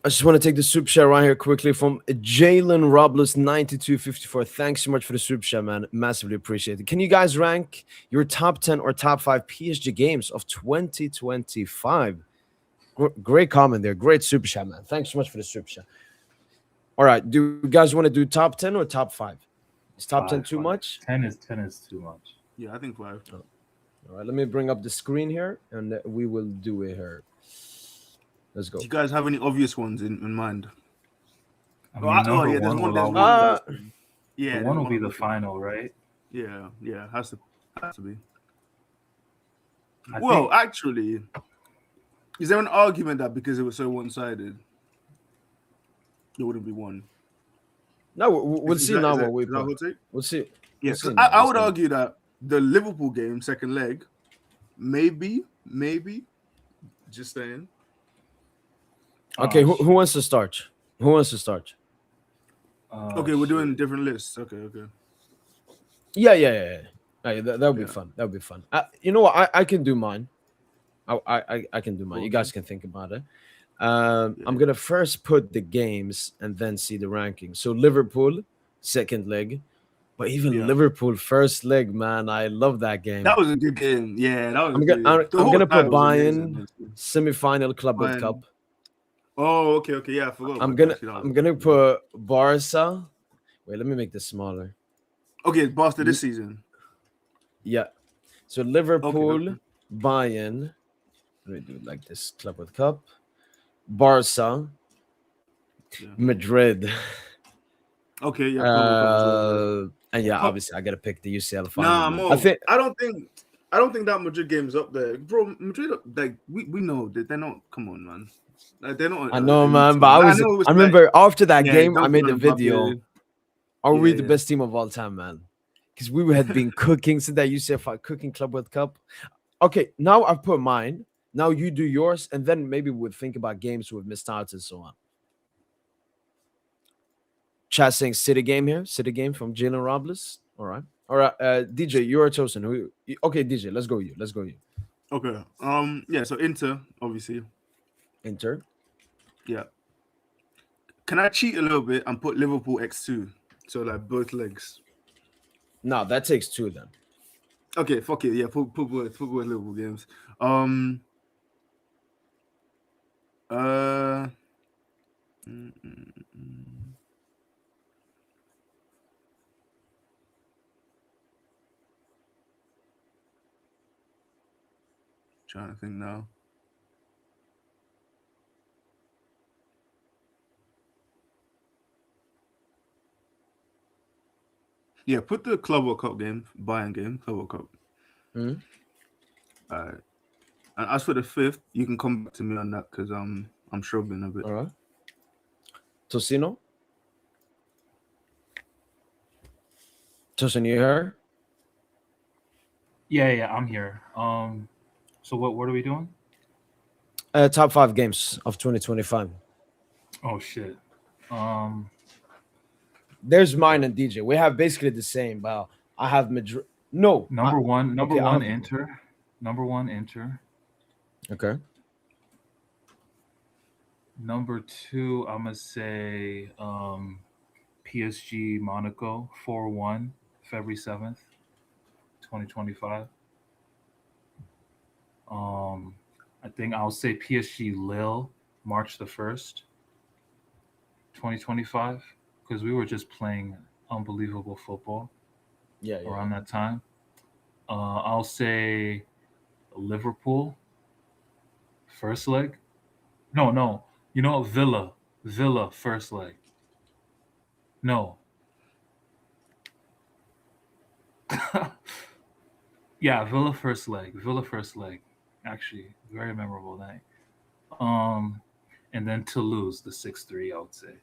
I just want to take the super chat right here quickly from Jalen Robles 9254. Thanks so much for the super chat, man. Massively appreciated. Can you guys rank your top 10 or top 5 PSG games of 2025? Great comment there. Great super chat, man. Thanks so much for the super chat. All right. Do you guys want to do top 10 or top 5? Is top 10 too much? 10 is too much. Yeah, I think 5. All right. Let me bring up the screen here and we will do it here. Let's go. Do you guys have any obvious ones in mind? I mean, number there's one one. will always, Yeah, the one will be the obvious. final, right? Yeah, has to be. I Well, think- actually, is there an argument that because it was so one-sided, there wouldn't be one? No, we'll Is see that- now is that- what we is that put. what take? We'll see. Yeah, We'll 'cause see now. I We'll would see. argue that the Liverpool game, second leg, maybe, just saying. Okay, who wants to start? Who wants to start? Okay, we're doing different lists. Okay. Yeah. Hey, that would be Yeah. fun. That would be fun. You know what? I can do mine. I can do mine. You Okay. guys can think about it. I'm gonna first put the games and then see the ranking. So Liverpool, second leg, but even Yeah. Liverpool first leg, man, I love that game. That was a good game. Yeah, that was. I'm a gonna good game. I'm gonna put Bayern Bayern semi-final Club World Bayern. Cup. Oh, okay. Yeah, I forgot. I'm about gonna that. Actually, that I'm was- gonna put Barca. Wait, let me make this smaller. Okay, Barca this season. Yeah. So Liverpool, okay. Bayern. Let me do it like this: Club World Cup, Barca, Yeah. Madrid. Okay, yeah. Club World Cup as well. And yeah, Cup- obviously I gotta pick the UCL final. Nah, man. Mo, I don't think that Madrid game's up there, bro. Madrid, like we know that they're not. Come on, man. Like, they're not. I know, elite man, team. but I know it was I remember after that yeah, game, I Duncan made the and Mbappe. video. Are we Yeah, the yeah. best team of all time, man? Because we had been cooking since that UCL cooking Club World Cup. Okay, now I've put mine. Now you do yours, and then maybe we'll think about games we've missed out and so on. Chat saying City game here. City game from Jalen Robles. All right. DJ, you're chosen. Okay, DJ, let's go you. Okay. Yeah. So Inter, obviously. Inter. Yeah. Can I cheat a little bit and put Liverpool x2? So like both legs. No, that takes 2 then. Okay, fuck it. Yeah, put both Liverpool games. Trying to think now. Yeah, put the Club World Cup game, Bayern game, Club World Cup. Mhm. All right. And as for the 5th, you can come back to me on that because I'm struggling a bit. All right. Tosino. Tosino, you here? Yeah, I'm here. So what are we doing? Top 5 games of 2025. Oh shit. There's mine and DJ. We have basically the same, but I have Madrid. No. Number one, okay, Inter. Number 1, Inter. Okay. Number 2, I'm gonna say PSG Monaco 4-1, February 7th, 2025. I think I'll say PSG Lille, March the 1st, 2025, because we were just playing unbelievable football Yeah. around that time. I'll say Liverpool, first leg. No. You know, Villa, first leg. No. Yeah, Villa first leg. Actually, very memorable night. And then Toulouse, the 6-3, I would say.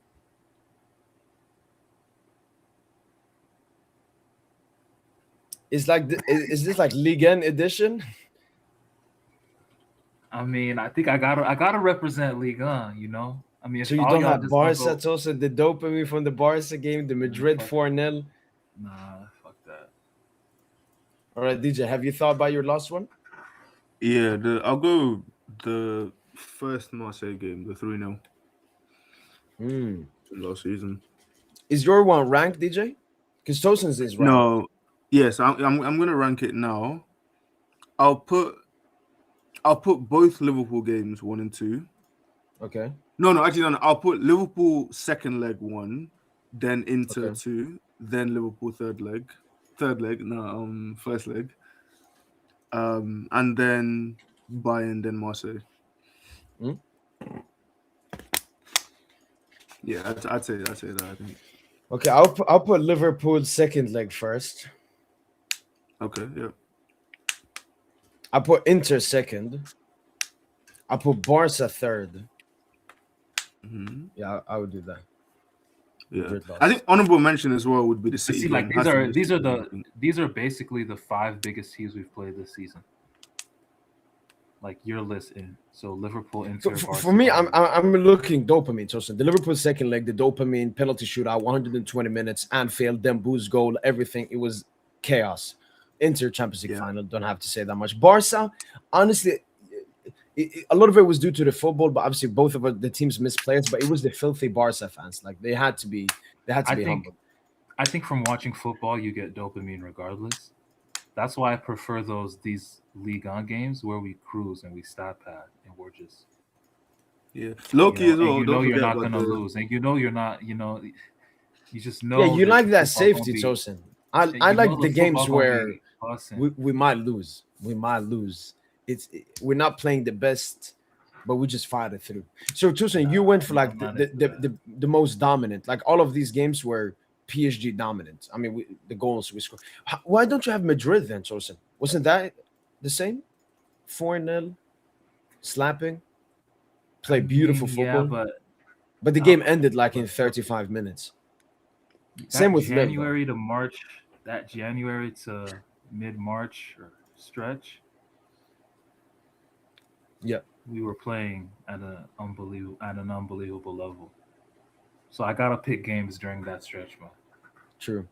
Is this like Ligue 1 edition? I mean, I think I gotta represent Ligue 1, you know? I mean, if So you all don't y'all have just gonna Barca, go- it's also the dopamine from the Barca game, the Madrid fuck. 4-0. Nah, fuck that. All right, DJ, have you thought about your last one? Yeah, I'll go the first Marseille game, the 3-0 Mm. last season. Is your one ranked, DJ? Because Tosin's is ranked. No, yes, I'm gonna rank it now. I'll put both Liverpool games 1 and 2. Okay. No, actually no. I'll put Liverpool second leg 1, then Inter Okay. 2, then Liverpool third leg. First leg. And then Bayern, then Marseille. Hmm? Yeah, I'd say that. I think. Okay. I'll put Liverpool second leg first. Okay, yeah. I put Inter second. I put Barca third. Mm-hmm. Yeah, I would do that. Yeah, Madrid lost. I think honorable mention as well would be the I City. see, like game. Has to be the City the game. these are basically the 5 biggest teams we've played this season. Like your list in so Liverpool, Inter, For me, Barca. I'm looking dopamine. So the Liverpool second leg, the dopamine penalty shootout, 120 minutes, Anfield, Dembo's goal, everything. It was chaos. Inter Champions League final. Don't have to say that much. Barca, honestly, a lot of it was due to the football, but obviously both of the teams missed players. But it was the filthy Barca fans. Like they had to be humble. I think from watching football, you get dopamine regardless. That's why I prefer these Ligue 1 games where we cruise and we stat pad and we're just Loki as well. and Don't you're forget not about gonna the- lose, and you're not. You just know. Yeah, you that like the that football safety, gonna be- Tosin. you I know like the the games football gonna where be busting. we might lose. We might lose. We're not playing the best, but we just fight it through. So Tosin, you went for like I'm not into the most dominant. Like all of these games were PSG dominant. I mean, the goals we scored. Why don't you have Madrid then, Tosin? Wasn't that the same? 4-0, slapping, play beautiful Yeah, football. But the game ended like in 35 minutes. Same with Liv, though. January to March. That January to mid-March or stretch. Yeah. We were playing at an unbelievable level. So I gotta pick games during that stretch, man. True.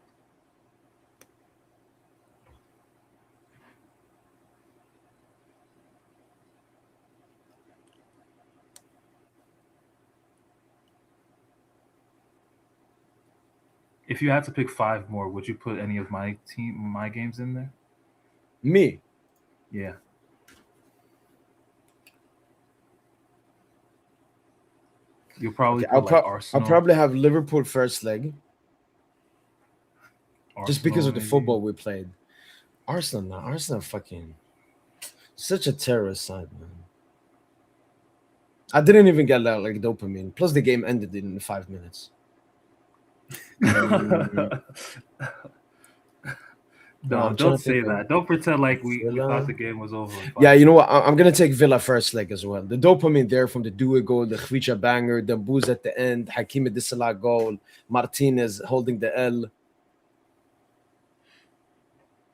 If you had to pick 5 more, would you put any of my games in there? Me. Yeah. You'll probably Okay, put like Arsenal. I'll probably have Liverpool first leg just because Arsenal, of the maybe. football we played. Arsenal fucking such a terrorist side, man. I didn't even get that like dopamine. Plus the game ended in 5 minutes. No, I'm trying don't to say think of- that. Don't pretend like we Villa. thought the game was over. in 5 Yeah, you know what? I'm gonna take Villa first leg as well. The dopamine there from the Dewey goal, the Khvicha banger, the booze at the end, Hakimi Dissalah goal, Martinez holding the L.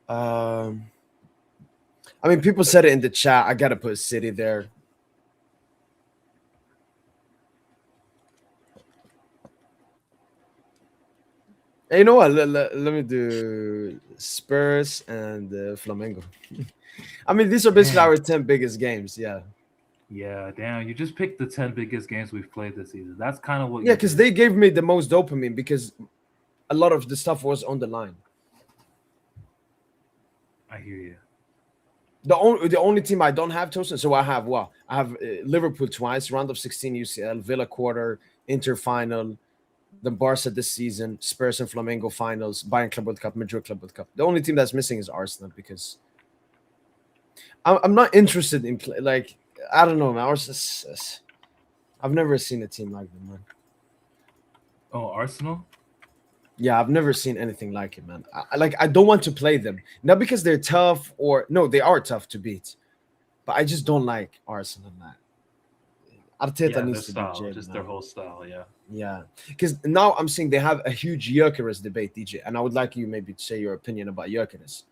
I mean, people said it in the chat. I gotta put City there. Hey, you know what? Let me do Spurs and Flamengo. I mean, these are basically Damn. our 10 biggest games. Yeah. Yeah, damn. You just picked the 10 biggest games we've played this season. That's kind of what Yeah, you because did. they gave me the most dopamine because a lot of the stuff was on the line. I hear you. The only team I don't have, Tosin, so I have Liverpool twice, round of 16 UCL, Villa quarter, Inter final, then Barca this season, Spurs and Flamengo finals, Bayern Club World Cup, Madrid Club World Cup. The only team that's missing is Arsenal because I'm not interested in like I don't know, man. Arsenal, I've never seen a team like them, man. Oh, Arsenal? Yeah, I've never seen anything like it, man. I don't want to play them. Not because they're tough or no, they are tough to beat. But I just don't like Arsenal, man. Arteta Their needs to be style, jailed, just man. their whole style, yeah. Yeah. Because now I'm seeing they have a huge Gyökeres debate, DJ. And I would like you maybe to say your opinion about Gyökeres.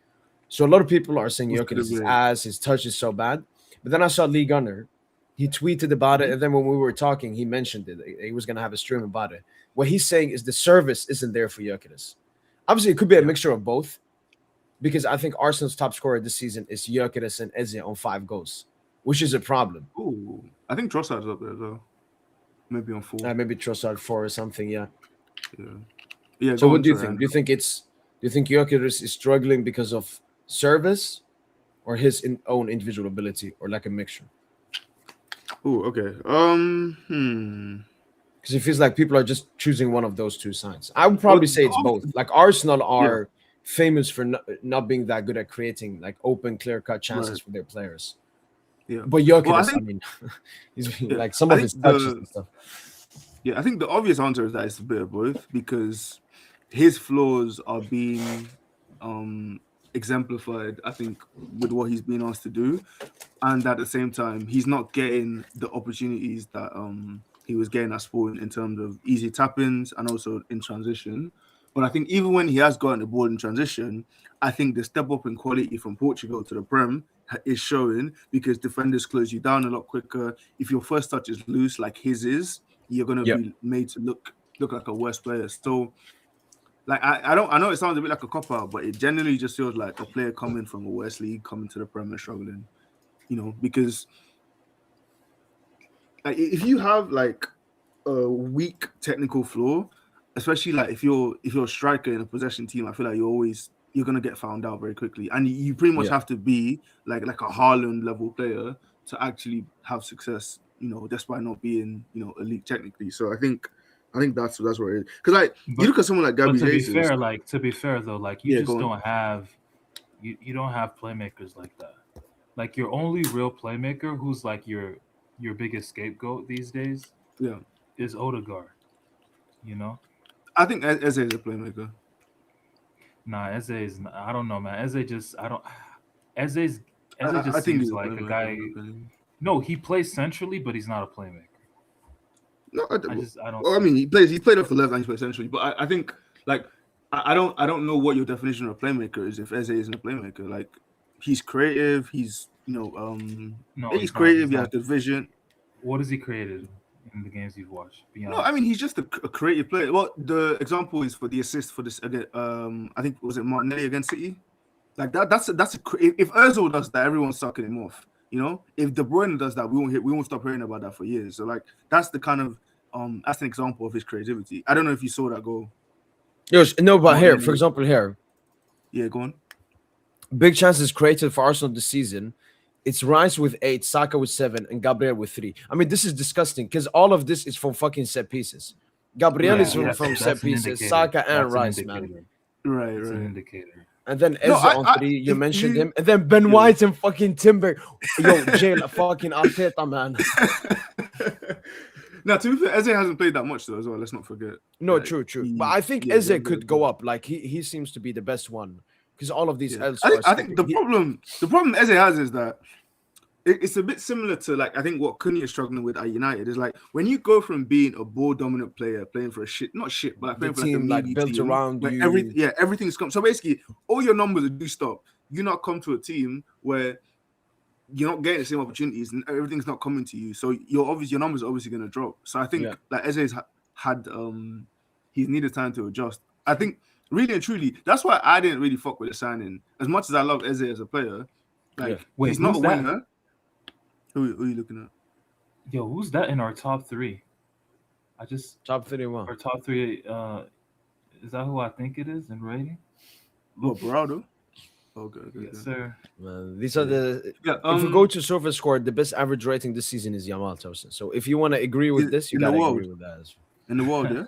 So a lot of people are saying What's the Gyökeres' debate? ass, his touch is so bad. But then I saw Lee Gunner. He tweeted about it. And then when we were talking, he mentioned it. He was going to have a stream about it. What he's saying is the service isn't there for Gyökeres. Obviously, it could be a mixture of both. Because I think Arsenal's top scorer this season is Gyökeres and Eze on 5 goals, which is a problem. Ooh. I think Trossard's up there as well. Maybe on 4. Maybe Trossard 4 or something. Yeah. Yeah. So go what on, do you sorry, think? Do you think Gyökeres is struggling because of service, or his own individual ability, or like a mixture? Oh, okay. Because it feels like people are just choosing one of those two sides. I would probably say it's both. Like Arsenal are famous for not being that good at creating like open, clear-cut chances for their players. Yeah. But Gyökeres, I mean, he's like some of his touches and stuff. Yeah, I think the obvious answer is that it's a bit of both, because his flaws are being exemplified, I think, with what he's been asked to do, and at the same time, he's not getting the opportunities that he was getting at Sporting in terms of easy tap-ins and also in transition. But I think even when he has gotten the ball in transition, I think the step up in quality from Portugal to the Prem is showing, because defenders close you down a lot quicker. If your first touch is loose, like his is, you're gonna be made to look like a worse player. So, like I know it sounds a bit like a cop out, but it generally just feels like a player coming from a worse league coming to the Premier struggling. Because like if you have like a weak technical flaw, especially like if you're a striker in a possession team, I feel like you're gonna get found out very quickly, and you pretty much have to be like a Haaland level player to actually have success. Despite not being elite technically. So I think that's what it is. Because like you look at someone like Gabby Jesus. To be fair though, like you just don't have you don't have playmakers like that. Like your only real playmaker who's like your biggest scapegoat these days, is Odegaard. I think Eze is a playmaker. Nah, Eze is. I don't know, man. Eze just seems like a guy. No, he plays centrally, but he's not a playmaker. No, I don't. Well, I mean, he played off the left and he plays centrally, but I think like I don't know what your definition of a playmaker is if Eze isn't a playmaker. Like he's creative. He's he's creative. He has the vision. What has he created in the games you've watched? No, I mean he's just a creative player. Well, the example is for the assist for this again. I think was it Martinelli against City. Like that's if Özil does that, everyone's sucking him off. If De Bruyne does that, we won't stop hearing about that for years. So like that's the kind of that's an example of his creativity. I don't know if you saw that goal. Yes, no, but here, for example, yeah, go on. Big chances created for Arsenal this season. It's Rice with 8, Saka with 7, and Gabriel with 3. I mean, this is disgusting because all of this is from fucking set pieces. Gabriel is from set pieces, Saka and Rice, man. Right. An indicator. And then Eze on 3, you mentioned him. And then Ben White and fucking Timber. Yo, jail fucking Arteta, man. Now, to be fair, Eze hasn't played that much though as well. Let's not forget. No, like, true. But I think Eze could go up. Like he seems to be the best one because all of these else. I think the problem Eze has is that it's a bit similar to like I think what Cunha is struggling with at United is like when you go from being a ball dominant player playing for but like playing for team, like a meaty built team, around you. Everything's come. So basically, all your numbers do stop. You not come to a team where you're not getting the same opportunities and everything's not coming to you. So your numbers are obviously going to drop. So I think like Eze's had he's needed time to adjust. I think really and truly that's why I didn't really fuck with the signing as much as I love Eze as a player. Like he's not a winger. Who are you looking at? Yo, who's that in our top 3? Top 31. Our top 3. Is that who I think it is in rating? Berardo. Okay. Yes, sir. Man, these are the. If we go to surface score, the best average rating this season is Yamal Tosin. So if you want to agree with this, you gotta agree with that. In the world, yeah.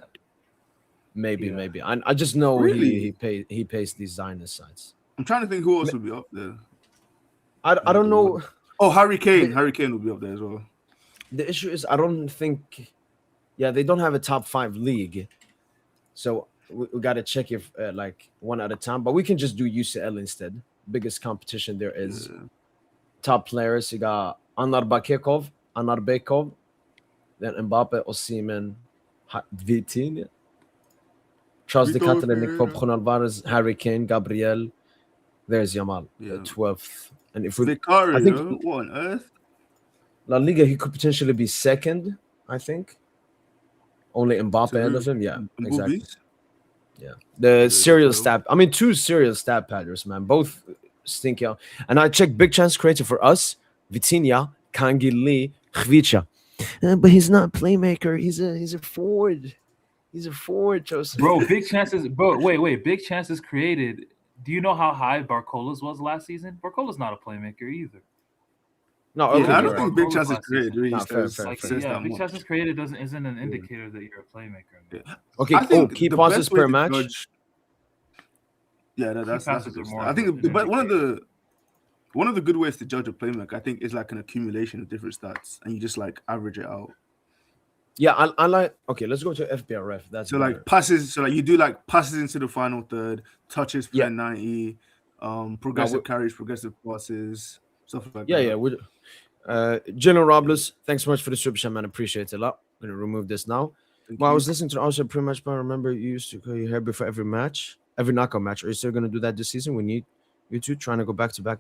Maybe. I just know really? he pays these Zionist sites. I'm trying to think who else would be up there. I don't know. Oh, Harry Kane. Harry Kane will be up there as well. The issue is I don't think. Yeah, they don't have a top 5 league, so we got to check if like one at a time. But we can just do UCL instead. Biggest competition there is. Top players, you got Anar Bekov, then Mbappe, Osimhen, Vitinha, Charles De Ketelaere, Bruno Alvarez, Harry Kane, Gabriel. There's Yamal, 12th. And if we, I think, what on earth? La Liga, he could potentially be 2nd. I think. Only Mbappe ahead of him. Yeah, exactly. Yeah, the serial stat. I mean, 2 serial stat padders, man. Both stinky out. And I checked big chance created for us: Vitinha, Kangi Lee, Khvicha. But he's not a playmaker. He's a forward. He's a forward, Joseph. Bro, big chances. Bro, wait. Big chances created. Do you know how high Barcola's was last season? Barcola's not a playmaker either. No, Yeah, okay, I you're don't right. think big Barcola's chances last created season. really Nah, fair, says, fair, Like, fair. says yeah, that big much. chances created isn't an indicator that you're a playmaker. Man. Yeah. Okay, I think key the passes best way per to match. judge. Yeah, that's a passes good are stat. more I of think, an but indicator. one of the good ways to judge a playmaker, I think, is like an accumulation of different stats, and you just like average it out. Yeah, I like. Okay, let's go to FBRF. That's So better. like passes, so like you do like passes into the final third, touches per Yeah. 90, progressive carries, progressive passes, stuff like Yeah, that. yeah. We, Jalen Robles, thanks so much for the super chat, man. Appreciate it a lot. I'm gonna remove this now. Thank Well, I you. was listening to also pretty much, but I remember you used to cut your hair before every match, every knockout match. Are you still gonna do that this season? We need you two trying to go back to back.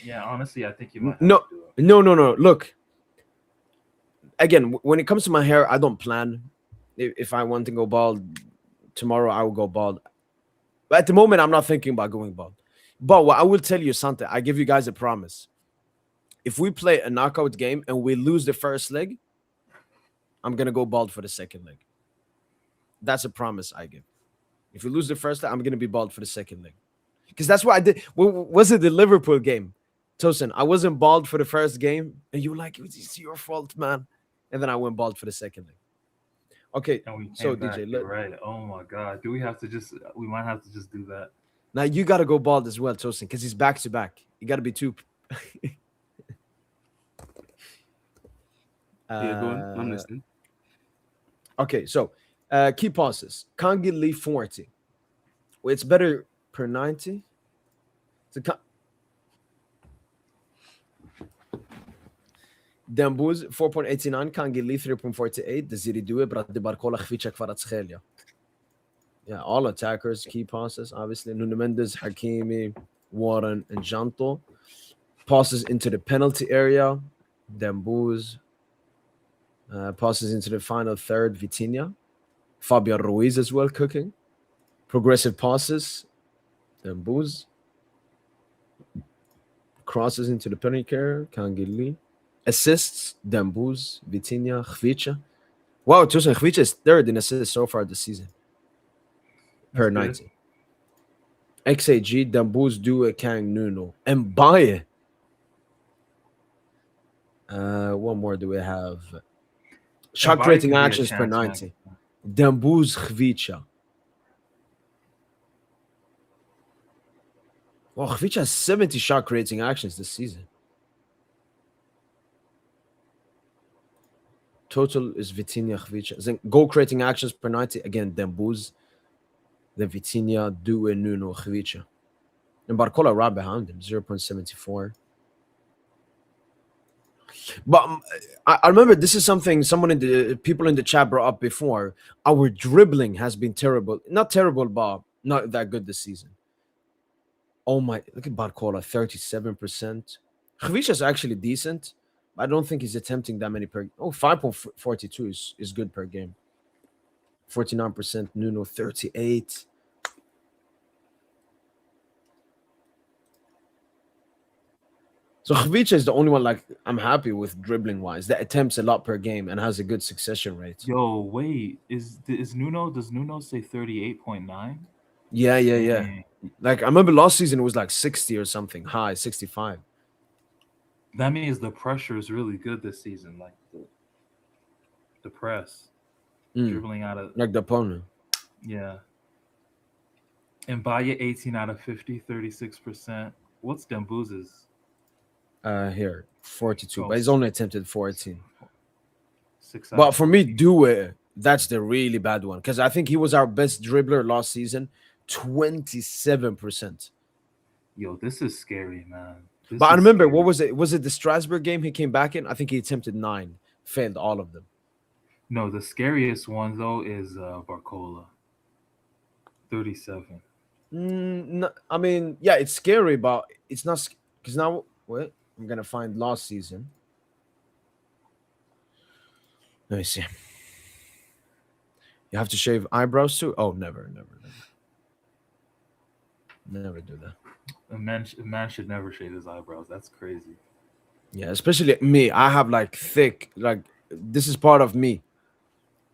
Yeah, honestly, I think you might have No, to do it. no. Look, again, when it comes to my hair, I don't plan. If I want to go bald tomorrow, I will go bald. But at the moment, I'm not thinking about going bald. But what I will tell you something. I give you guys a promise. If we play a knockout game and we lose the first leg, I'm gonna go bald for the second leg. That's a promise I give. If we lose the first leg, I'm gonna be bald for the second leg. Because that's what I did. Was it the Liverpool game? Tosin, I wasn't bald for the first game, and you were like, it's your fault, man. And then I went bald for the second leg. Okay, And we so came back, DJ, you're right. Oh my God, do we have to just? We might have to just do that. now you gotta go bald as well, Tosin, because he's back to back. You gotta be two. Yeah, go on. I'm listening. Okay, so key passes. Kangi Lee 40. Well, it's better per 90. Dembuz 4.89, Kangi Lee 3.48. Desiri Due, Brad Barcola, Kvaratskhelia. Yeah, all attackers, key passes, obviously. Nuno Mendes, Hakimi, Warren, and Janto. Passes into the penalty area. Dembuz. Passes into the final third, Vitinha. Fabian Ruiz as well, cooking. Progressive passes, Dembuz. Crosses into the penalty area, Kangili. Assists, Dembuz, Vitinha, Khvicha. Wow, Tosin Khvicha is third in assists so far this season. Per That's 90. XAG, Dembuz, Due, Kang, Nuno. And Baye. What more do we have? Shot Baye creating could be a actions per chance, man. 90. Dembuz, Khvicha. Well, Khvicha has 70 shot creating actions this season. Total is Vitinha, Khvicha. Then goal creating actions per 90. Again, Dembuz. Then Vitinha, Due, Nuno, Khvicha. And Barcola right behind him, 0.74. But I remember this is something people in the chat brought up before. Our dribbling has been terrible. Not terrible, but not that good this season. Oh my, look at Barcola, 37%. Khvicha is actually decent. I don't think he's attempting that many per. Oh, 5.42 is good per game. 49%. Nuno, 38. So Khvicha is the only one like I'm happy with dribbling wise that attempts a lot per game and has a good succession rate. Yo, wait, is Nuno? Does Nuno say 38.9? Yeah. Like I remember last season it was like 60 or something high, 65. That means the pressure is really good this season. Like the press, dribbling out of like the opponent. yeah. And Baye 18 out of 50, 36%. What's Dembuz's? Here 42, Oh, but he's only attempted 14. 6 out But of for me, 14. Due, that's the really bad one because I think he was our best dribbler last season, 27%. Yo, this is scary, man. But I remember what was it? Was it the Strasbourg game he came back in? I think he attempted 9, failed all of them. No, the scariest one though is Barcola. 37. No, I mean, yeah, it's scary, but it's not because now what I'm gonna find last season. Let me see. You have to shave eyebrows too? Oh, never do that. A man should never shave his eyebrows. That's crazy. Yeah, especially me. I have like thick, like this is part of me.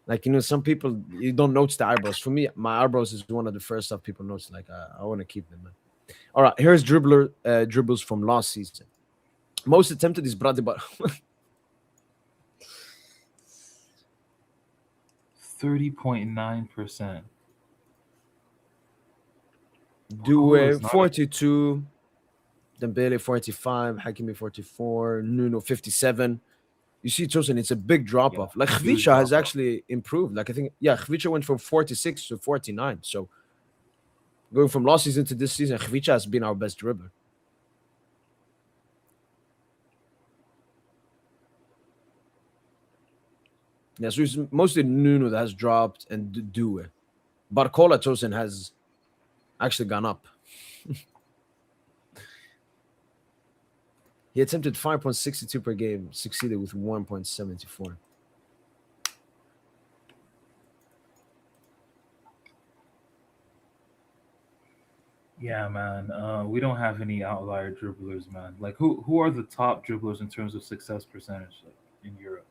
Like some people you don't notice the eyebrows. For me, my eyebrows is one of the first stuff people notice. Like I want to keep them, man. All right, here's dribbles from last season. Most attempted is Brady, but 30.9%. Due Not 42, Dembele 45, Hakimi 44, Nuno 57. You see, Tosin, it's a big drop yeah, off. Like huge Khvicha has drop off. actually improved. Like I think, yeah, Khvicha went from 46 to 49. So going from last season to this season, Khvicha has been our best dribbler. Yeah, so it's mostly Nuno that has dropped and Due. Barcola Tosin has actually gone up. He attempted 5.62 per game, succeeded with 1.74. Yeah, man. We don't have any outlier dribblers, man. Like who are the top dribblers in terms of success percentage like, in Europe?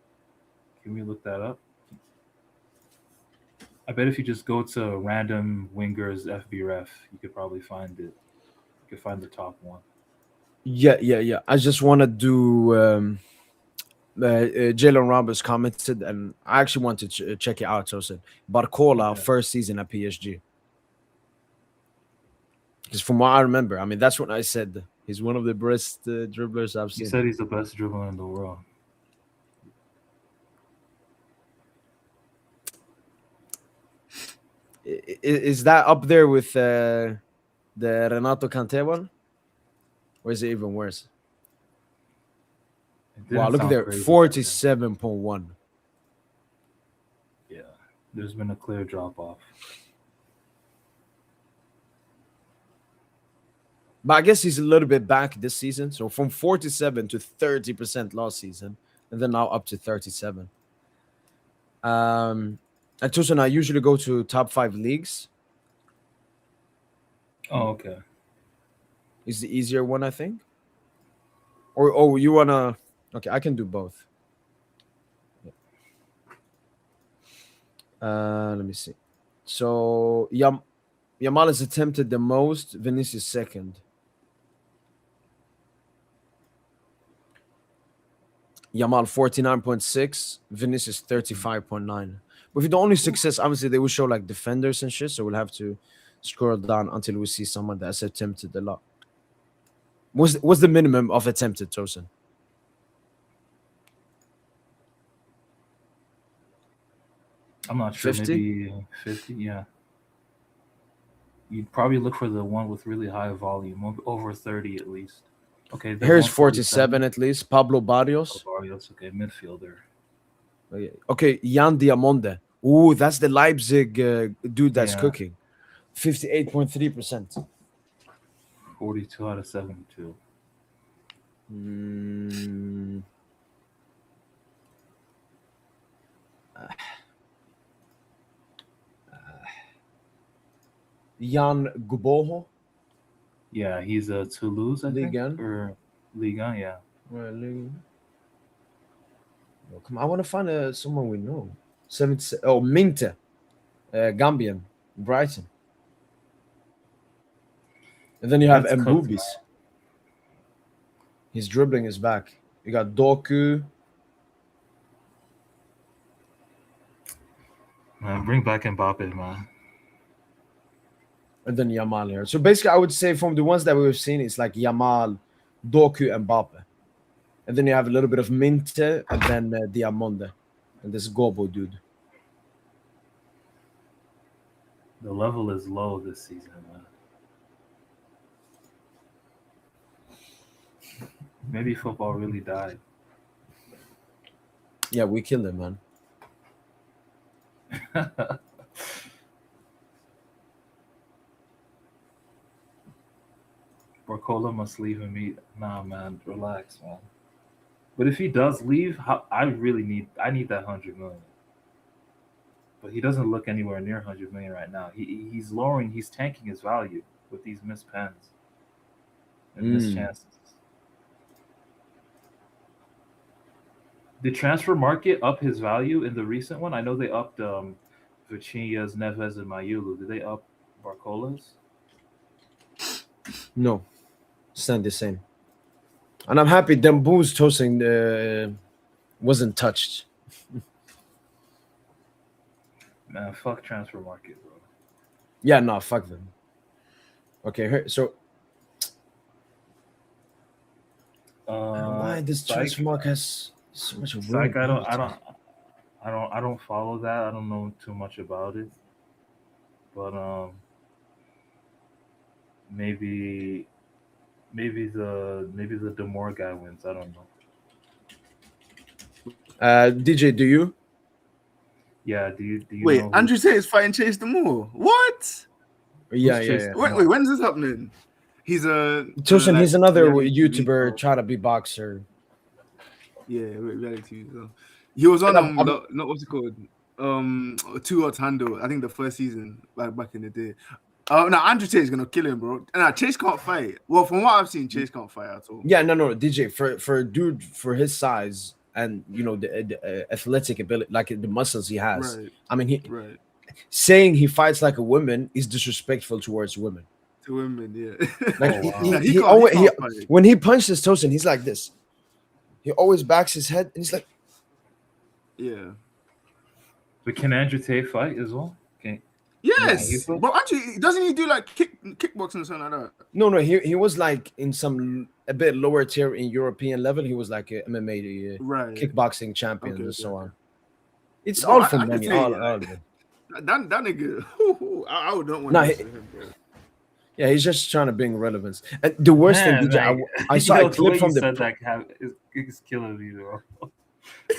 Can we look that up? I bet if you just go to random wingers FBref, you could probably find it. You could find the top one. Yeah. I just want to do. Jalen Roberts commented, and I actually want to check it out. So said Barcola Okay. first season at PSG. Because from what I remember, I mean that's what I said. He's one of the best dribblers I've You seen. said he's the best dribbler in the world. Is that up there with the Renato Kante one, or is it even worse? It Wow, didn't look at sound there, crazy back then. 47.1. Yeah, there's been a clear drop off. But I guess he's a little bit back this season. So from 47 to 30% last season, and then now up to 37. And Tucson, I usually go to top 5 leagues. Oh, okay. Is the easier one, I think. Or oh, you wanna? Okay, I can do both. Let me see. So Yamal has attempted the most. Vinicius second. Yamal 49.6. Vinicius 35.9. But if the only success, obviously they will show like defenders and shit. So we'll have to scroll down until we see someone that's attempted a lot. What's the minimum of attempted, Tosin? I'm not sure. 50? Maybe 50. Yeah. You'd probably look for the one with really high volume, over 30 at least. Okay, the Here's 147. 47 at least. Pablo Barrios. Barrios, okay, midfielder. Okay, Jan Diamonde. Ooh, that's the Leipzig dude that's Yeah. cooking. 58.3%. 42 out of 72. Mm. Jan Guboho. Yeah, he's a Toulouse, I think, Ligue 1. or Ligue 1, yeah. Right, oh, come on, I want to find someone we know. 70, oh, Minte, Gambian, Brighton. And then you have That's cooked, Mbubis. His dribbling is back. You got Doku. Man, bring back Mbappe, man. And then Yamal here. So basically, I would say from the ones that we've seen, it's like Yamal, Doku, and Mbappe. And then you have a little bit of Minte, and then Diamonde. And this Gobo dude. The level is low this season, man. Maybe football really died. Yeah, we killed him, man. Barcola must leave and meet. Nah, man, relax, man. But if he does leave, I need that 100 million. But he doesn't look anywhere near 100 million right now. He's tanking his value with these missed pens and missed chances. Did transfer market up his value in the recent one? I know they upped Vitinhas, Neves, and Mayulu. Did they up Barcola's? No, it's not the same. And I'm happy Dembo's toasting wasn't touched. Man, fuck transfer market, bro. Yeah, no, fuck them. Okay, so why this transfer market has so much room? Psych, I don't follow that. I don't know too much about it. But maybe the Demore guy wins. I don't know. DJ, do you? Yeah, do you Wait, know Andrew Tate is fighting Chase Demore. What? Yeah. Wait, when's this happening? He's a Tosin, he's another reality TV YouTuber show. try to be boxer. Yeah, reality TV. So. He was on I'm- not what's it called? Two Hot Handle. I think the first season, back in the day. No, Andrew Tate is gonna kill him, bro. Nah, Chase can't fight. Well, from what I've seen, Chase can't fight at all. Yeah, no, DJ, for a dude for his size and the athletic ability, like the muscles he has. Right. I mean, Right. saying he fights like a woman is disrespectful towards women. To women, yeah. Like wow. he can't always fight. when he punches Tosin, he's like this. He always backs his head and he's like, Yeah. But can Andrew Tate fight as well? Okay. Yes, Yeah, but actually, doesn't he do like kickboxing or something like that? no, he was like in some a bit lower tier in European level. He was like a MMA Right. kickboxing champion Okay, and so okay. on. It's Bro, all I for can money. tell All you, of it. That nigga, I would not want Nah, to he- him, bro. Yeah, he's just trying to bring relevance. And the worst Man, thing, DJ, like, I saw yo, a clip way from you the. said that is killing me, bro.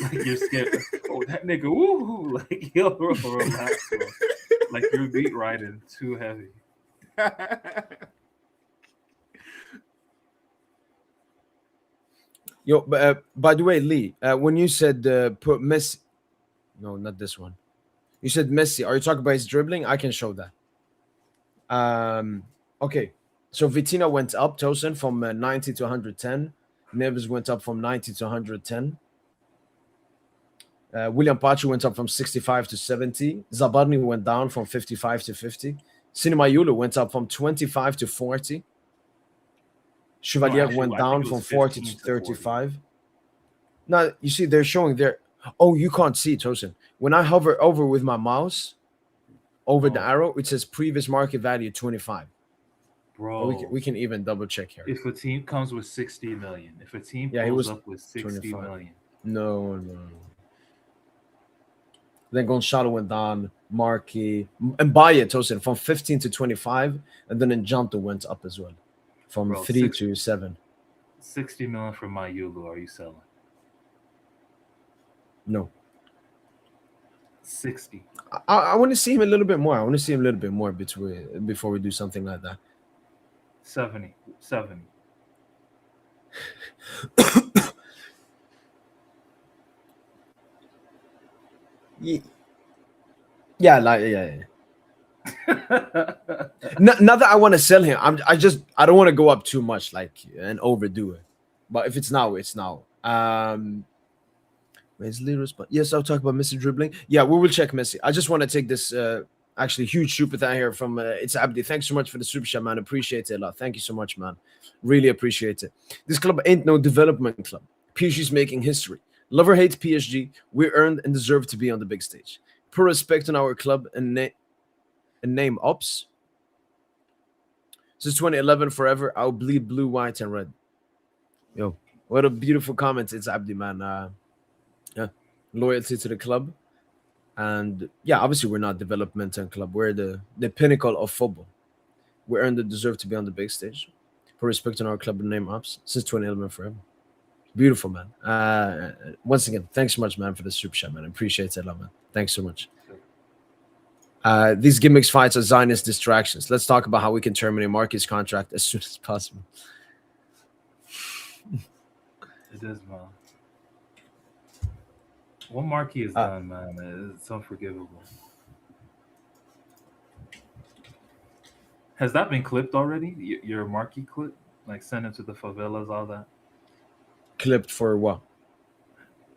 Like you're scared. Oh, that nigga, woohoo! Like yo, bro, relax, bro. Like you're beat riding too heavy. Yo, by the way, Lee, when you said put Messi, no, not this one. You said Messi. Are you talking about his dribbling? I can show that. Okay. So Vitina went up, Tosin, from 90 to 110. Neves went up from 90 to 110. William Pachu went up from 65 to 70. Zabarni went down from 55 to 50. Mayulu went up from 25 to 40. Chevalier actually, went I down think it from was 40 15 to to 40. 35. Now, you see, they're showing there. Oh, you can't see, Tosin. When I hover over with my mouse over the arrow, it says previous market value 25. Bro, We can even double check here. if a team comes with 60 million, if a team Yeah, he pulls was up with 60 25. million, No. Then Gonçalo went down, Marquinhos, and Baye Tosin from 15 to 25, and then Enjanto went up as well from Bro, 3 six- to 7. 60 million for Mayulu, are you selling? No. 60. I want to see him a little bit more. I want to see him a little bit more before we do something like that. 70. Yeah. Not that I want to sell him. I don't want to go up too much, like, and overdo it. But if it's now, it's now. Where's Leroy's? But yes, I'll talk about Messi dribbling. Yeah, we will check Messi. I just want to take this actually huge super thank here from it's Abdi. Thanks so much for the super chat, man. Appreciate it a lot. Thank you so much, man. Really appreciate it. This club ain't no development club. PSG's making history. Love or hate PSG, we earned and deserve to be on the big stage. Put respect on our club and name ops. Since 2011, forever, I'll bleed blue, white, and red. Yo, what a beautiful comment. It's Abdi, man. Yeah, loyalty to the club. And yeah, obviously we're not developmental club. We're the pinnacle of football. We earned and deserve to be on the big stage. Put respect on our club and name ops. Since 2011, forever. Beautiful, man. Once again, thanks so much, man, for the super chat, man. I appreciate it a lot, man. Thanks so much. These gimmicks fights are Zionist distractions. Let's talk about how we can terminate Marquinhos' contract as soon as possible. It is, man. What Marquis is done, man, it's unforgivable. Has that been clipped already? Your Marquis clip? Like sent it to the favelas, all that? Clipped for what?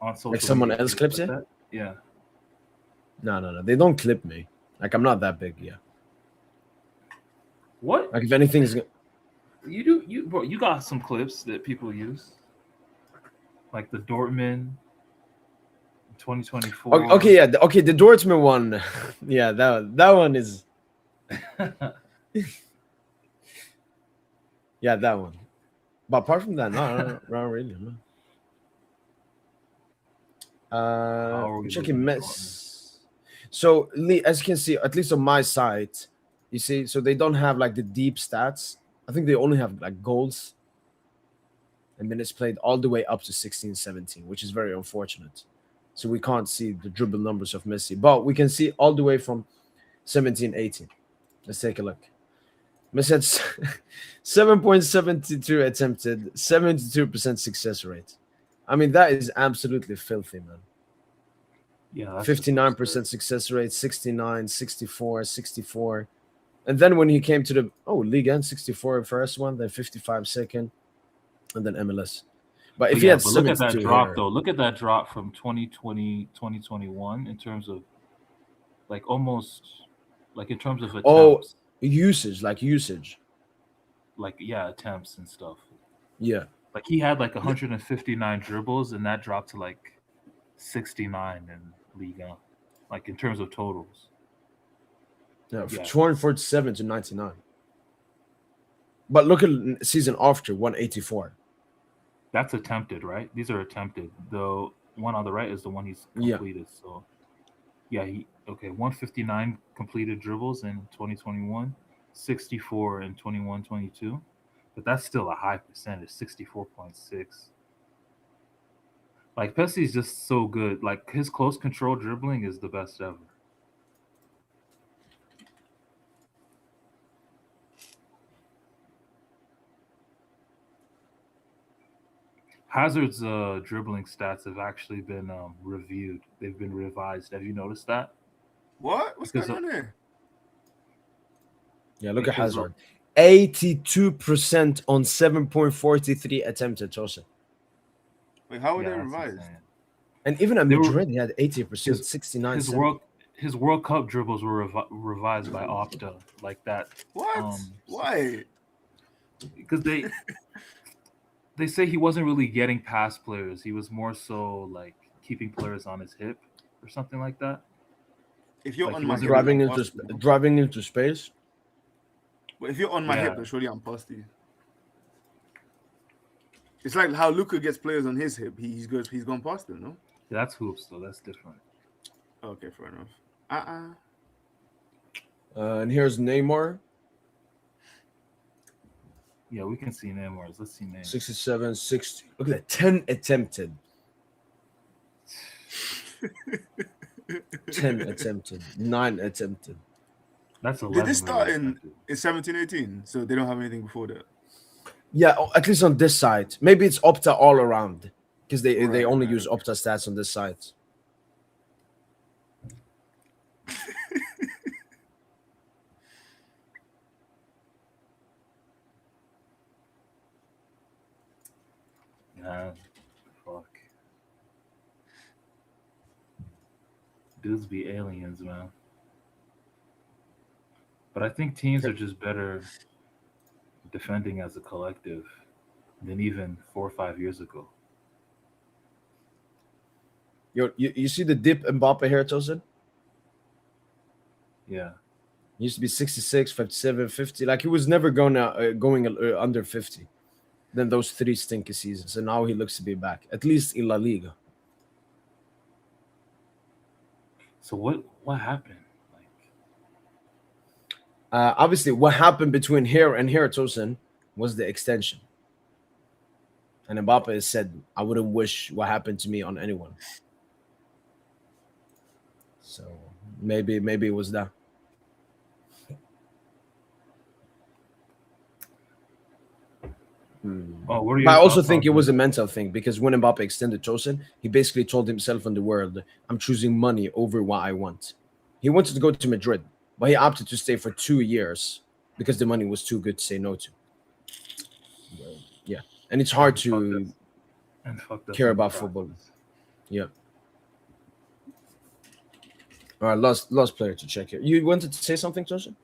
on social Like someone media else pages clips like it? that? Yeah. No. They don't clip me. Like I'm not that big. Yeah. What? Like if anything's You do you bro, you got some clips that people use. Like the Dortmund 2024. okay, yeah, okay. The Dortmund one, yeah, that one is yeah that one. But apart from that, no, not really. No. How are I'm we checking losing to mess. So as you can see, at least on my side, you see, so they don't have like the deep stats. I think they only have like goals and minutes played all the way up to 16, 17, which is very unfortunate. So we can't see the dribble numbers of Messi, but we can see all the way from 17, 18. Let's take a look. Messi had 7.72 attempted, 72% success rate. I mean, that is absolutely filthy, man. Yeah, that's just 59% absurd. success rate, 69, 64, 64. And then when he came to the League End, 64 first one, then 55 second, and then MLS. But if But he yeah, had but look at that 72 drop here, though. Look at that drop from 2020, 2021 in terms of like almost like in terms of attempts. usage, Like yeah, attempts and stuff. yeah. Like he had like 159 dribbles and that dropped to like 69 in Liga. Like in terms of totals. Yeah, Yeah. 247 to 99. But look at season after 184. That's attempted, right? These are attempted. The one on the right is the one he's Yeah. completed. So yeah, 159 completed dribbles in 2021, 64 in 21-22. But that's still a high percentage, 64.6. Like Pessi is just so good. Like his close control dribbling is the best ever. Hazard's dribbling stats have actually been reviewed. They've been revised. Have you noticed that? What? What's Because going on here? Yeah, look at Because Hazard. 82% on 7.43 attempted, Jose. Wait, how were yeah, they that's revised? insane. And even at They were- Madrid, he had 80%, 69, his 70. World Cup dribbles were revised by Opta like that. What? Why? Because they say he wasn't really getting past players. He was more so like keeping players on his hip or something like that. If you're Like, on he my wasn't hip, really driving I'm into past you. driving into space. But if you're on my hip, Yeah. then surely I'm past you. It's like how Luca gets players on his hip. He's gone past them, no? That's hoops though. That's different. Okay, fair enough. And here's Neymar, Yeah, we can see Neymar's. Let's see Neymar. 67, 60. Look at that, 10 attempted. 10 attempted, 9 attempted. That's 11. Did this start really in attempted. 17, 18? So they don't have anything before that. Yeah, at least on this side. Maybe it's Opta all around because they Right, only right, use Opta stats on this side. Nah, fuck. Dudes be aliens, man. But I think teams are just better defending as a collective than even 4 or 5 years ago. You see the dip Mbappe here, Tosin? Yeah. He used to be 66, 57, 50. Like he was never going under 50. Then those 3 stinky seasons, and now he looks to be back, at least in La Liga. So what happened? Like, Obviously, what happened between here and here, Tosin, was the extension. And Mbappe has said, "I wouldn't wish what happened to me on anyone." So maybe it was that. oh, what are But I your also thoughts think on it was a the- mental thing because when Mbappe extended Tosin, he basically told himself and the world, "I'm choosing money over what I want." He wanted to go to Madrid, but he opted to stay for 2 years because the money was too good to say no to. Yeah, and it's hard to and fucked up care in the about football. process. Yeah. All right, last player to check here. You wanted to say something, Joseph?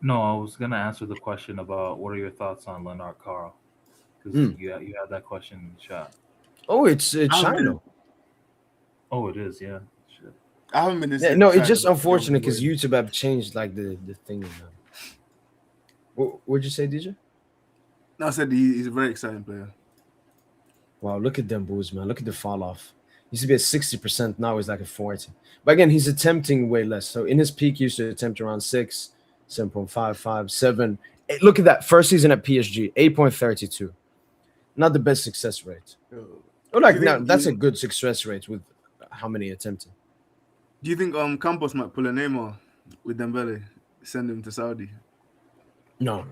No, I was gonna answer the question about what are your thoughts on Leonard Carl, because Hmm. you had that question in the chat. Oh, it's I haven't been, Chino. Oh, it is, yeah. Shit. I haven't been Yeah, inside. no, it's just unfortunate because YouTube have changed like the thing. What'd you say, DJ? No, I said he's a very exciting player. Wow, look at them boos, man. Look at the fall off. He used to be at 60%, now he's like at 40. But again, he's attempting way less. So in his peak, he used to attempt around 6, 7.55, 7. Look at that. First season at PSG, 8.32. Not the best success rate. Oh, like now that's a good success rate with how many attempted. Do you think Campos might pull a Neymar with Dembele, send him to Saudi? No.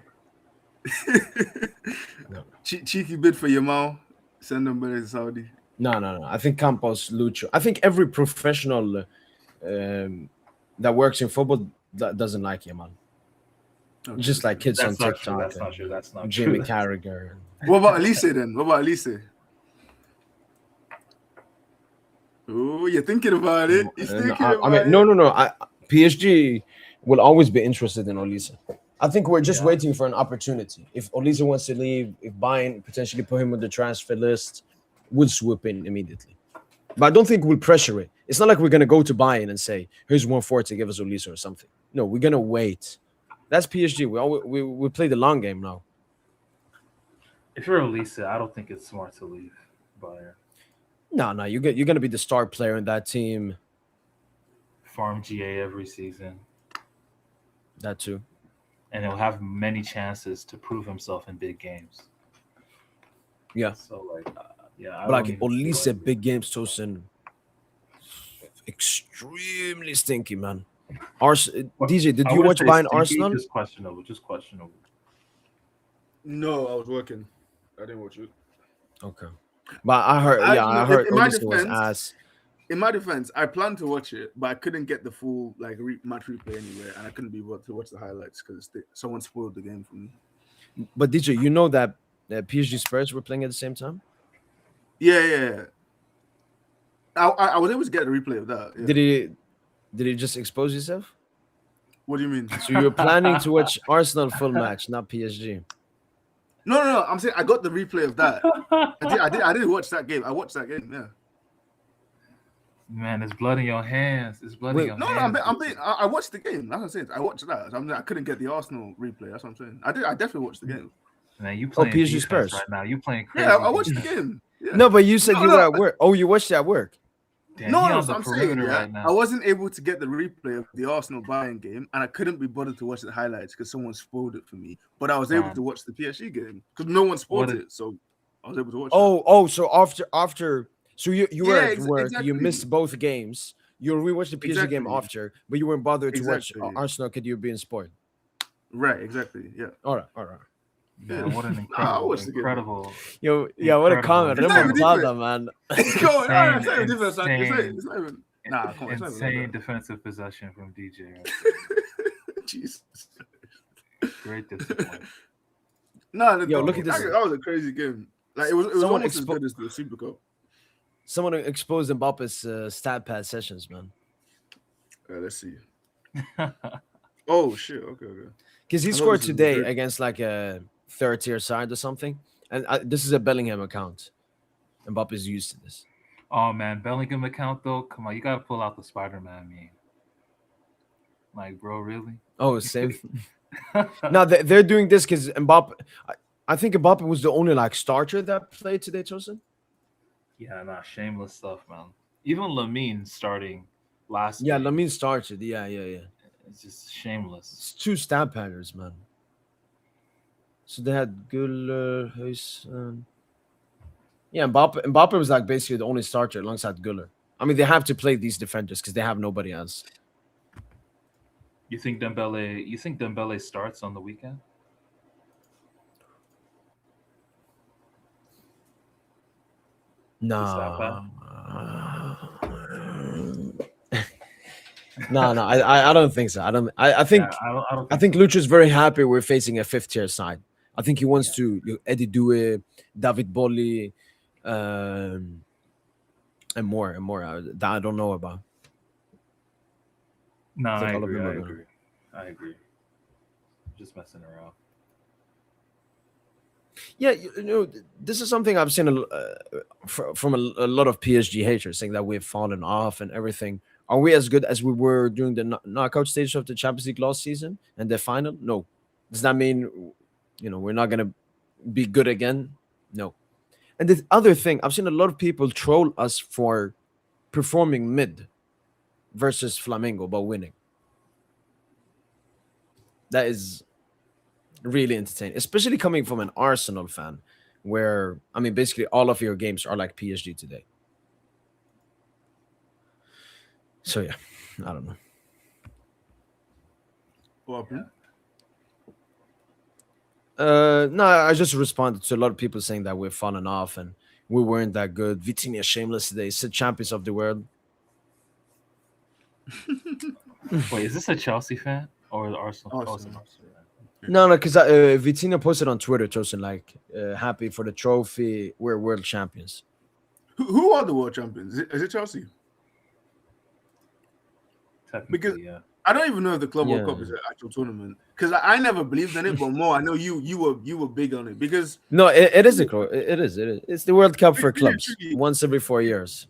No. Cheeky bid for Yamal, send Dembele to Saudi. No. I think Campos, Lucho. I think every professional that works in football doesn't like Yamal. Okay. Just like kids That's on not true. TikTok. That's not true. That's not Jimmy true. Carragher. What about Elise then? What about Elise? Oh, you're thinking about it. He's thinking about it. No. PSG will always be interested in Olise. I think we're just waiting for an opportunity. If Olise wants to leave, if Bayern potentially put him on the transfer list, we'll swoop in immediately. But I don't think we'll pressure it. It's not like we're going to go to Bayern and say, here's 140 to give us Olise or something. No, we're going to wait. That's PSG. We play the long game now. If you're Elisa, I don't think it's smart to leave Bayern. No, you're going to be the star player in that team. Farm GA every season. That too. And he'll have many chances to prove himself in big games. Yeah. So, like, But like Olise, big games, Tosin, extremely stinky, man. DJ, did you watch Bayern Arsenal? Just questionable. No, I was working. I didn't watch it. Okay. But I heard Olise was defense, ass. In my defense, I planned to watch it, but I couldn't get the full match replay anywhere, and I couldn't be able to watch the highlights because someone spoiled the game for me. But DJ, you know that PSG Spurs were playing at the same time? Yeah. I was able to get the replay of that. Yeah. Did he just expose himself? What do you mean? So you're planning to watch Arsenal full match, not PSG? No. I'm saying I got the replay of that. I did watch that game. I watched that game. Yeah. Man, there's blood in your hands. There's blood in your hands. I watched the game. That's what I'm saying. I watched that. I couldn't get the Arsenal replay. That's what I'm saying. I definitely watched the game. Man, you playing PSG Spurs right now. You playing crazy. Yeah, I watched the game. Yeah. No, but you said you were at work. Oh, you watched it at work. Damn, No, I'm saying right now. I wasn't able to get the replay of the Arsenal Bayern game, and I couldn't be bothered to watch the highlights because someone spoiled it for me. But I was able to watch the PSG game because no one spoiled it, so I was able to watch. So after, so you were at work, exactly. You missed both games. You rewatched the PSG game after, but you weren't bothered to watch Arsenal because you were being spoiled. Right, exactly. Yeah. All right. Man, what an incredible. Yo, what a comment. Man. Insane defensive possession from DJ. Jesus. Great disappointment. Look at this. That was a crazy game. Like it was almost as good as the Super Cup. Someone exposed Mbappe's stat pad sessions, man. Let's see. Oh shit! Okay. Because he scored today against like a third-tier side or something, and this is a Bellingham account. Mbappe's used to this. Oh man, Bellingham account though. Come on, you gotta pull out the Spider-Man meme. Like, bro, really? Oh, same. No, they're doing this because Mbappe. I think Mbappe was the only like starter that played today, Tosin. Yeah, shameless stuff, man. Even Lamine starting last. Yeah, game. Lamine started. Yeah. It's just shameless. It's 2 stat padders, man. So they had Güller, Huijsen. Yeah, Mbappe was like basically the only starter alongside Güller. I mean, they have to play these defenders because they have nobody else. You think Dembele starts on the weekend? No. I don't think so. I think Lucho's very happy we're facing a 5th-tier side. I think he wants to Eddie Due, David Bolly, and more that I don't know about. No, I I think all of agree. them I are gonna. agree. I agree. Just messing around. Yeah, this is something I've seen from a lot of PSG haters saying that we've fallen off and everything. Are we as good as we were during the knockout stage of the Champions League last season and the final? No. Does that mean, we're not gonna be good again? No. And the other thing, I've seen a lot of people troll us for performing mid versus Flamengo but winning. That is really entertaining, especially coming from an Arsenal fan, where I mean, basically all of your games are like PSG today. So yeah, I don't know. What happened? No, I just responded to a lot of people saying that we've fallen off and we weren't that good. Vitinha shameless today, said champions of the world. Wait, is this a Chelsea fan or the Arsenal? Oh, it's an Arsenal. Arsenal fan. No, because Vitinha posted on Twitter, Tosin, like, happy for the trophy. We're world champions. Who are the world champions? Is it Chelsea? Technically, Because yeah. I don't even know if the Club World Yeah. Cup is an actual tournament. Because I never believed in it, but more I know you were big on it because No, it is it is. It's the World Cup for Really, clubs truly. once every 4 years.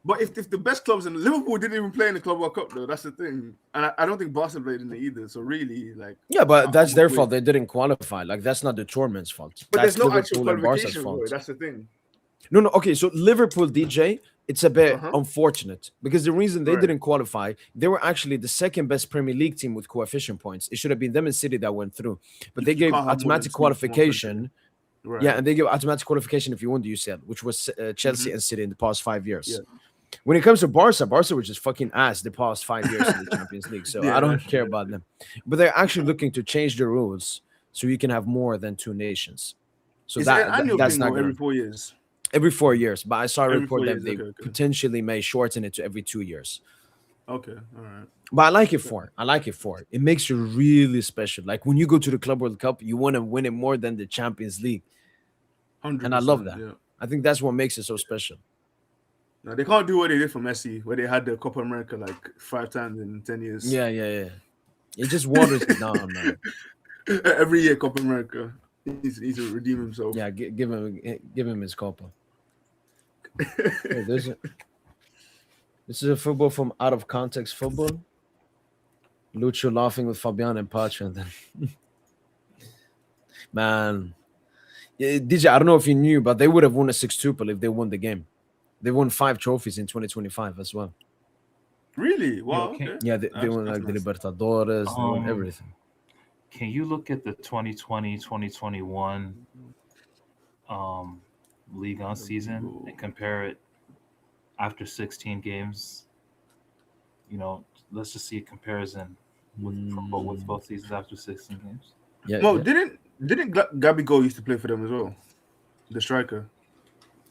but if the best clubs in Liverpool didn't even play in the Club World Cup though, that's the thing. And I don't think Barca played in it either. So really, like Yeah, but that's I'm their with- fault. They didn't qualify. Like that's not the tournament's fault. But That's there's no actual Liverpool and Barca's qualification for it. fault. That's the thing. No. Okay, so Liverpool DJ, it's a bit Uh-huh. unfortunate because the reason they Right. didn't qualify, they were actually the second best Premier League team with coefficient points. It should have been them and City that went through, but they You gave can't have more than automatic 2 from one qualification. Right. Yeah, and they give automatic qualification if you won the UCL, which was Chelsea and City in the past 5 years. Mm-hmm. Yeah. When it comes to Barca was just fucking ass the past 5 years in the Champions League. So Yeah, I don't that's care true. about them. But they're actually looking to change the rules so you can have more than 2 nations. So Is it an annual that's thing not or gonna, every 4 years? every 4 years. But I saw a Every report 4 that years, they okay. potentially may shorten it to every 2 years. Okay, all right. But I like it for. I like it for. It makes you really special. Like when you go to the Club World Cup, you want to win it more than the Champions League. 100%. And I love that. Yeah. I think that's what makes it so special. No, they can't do what they did for Messi, where they had the Copa America like 5 times in 10 years. Yeah. It just waters it down, man. Every year, Copa America. He needs to redeem himself. Yeah, give him his copa. Hey, this is a football from Out of Context Football. Lucho laughing with Fabian and Pacha. And then, man, yeah, DJ, I don't know if you knew, but they would have won a 6-2 if they won the game. They won 5 trophies in 2025 as well. Really? Wow. okay. Okay. Yeah, they won like the nice. Libertadores, they won everything. Can you look at the 2020-2021 League on season and compare it after 16 games? Let's just see a comparison with both seasons after 16 games. Yeah, Well, yeah. didn't Gabigol used to play for them as well? The striker.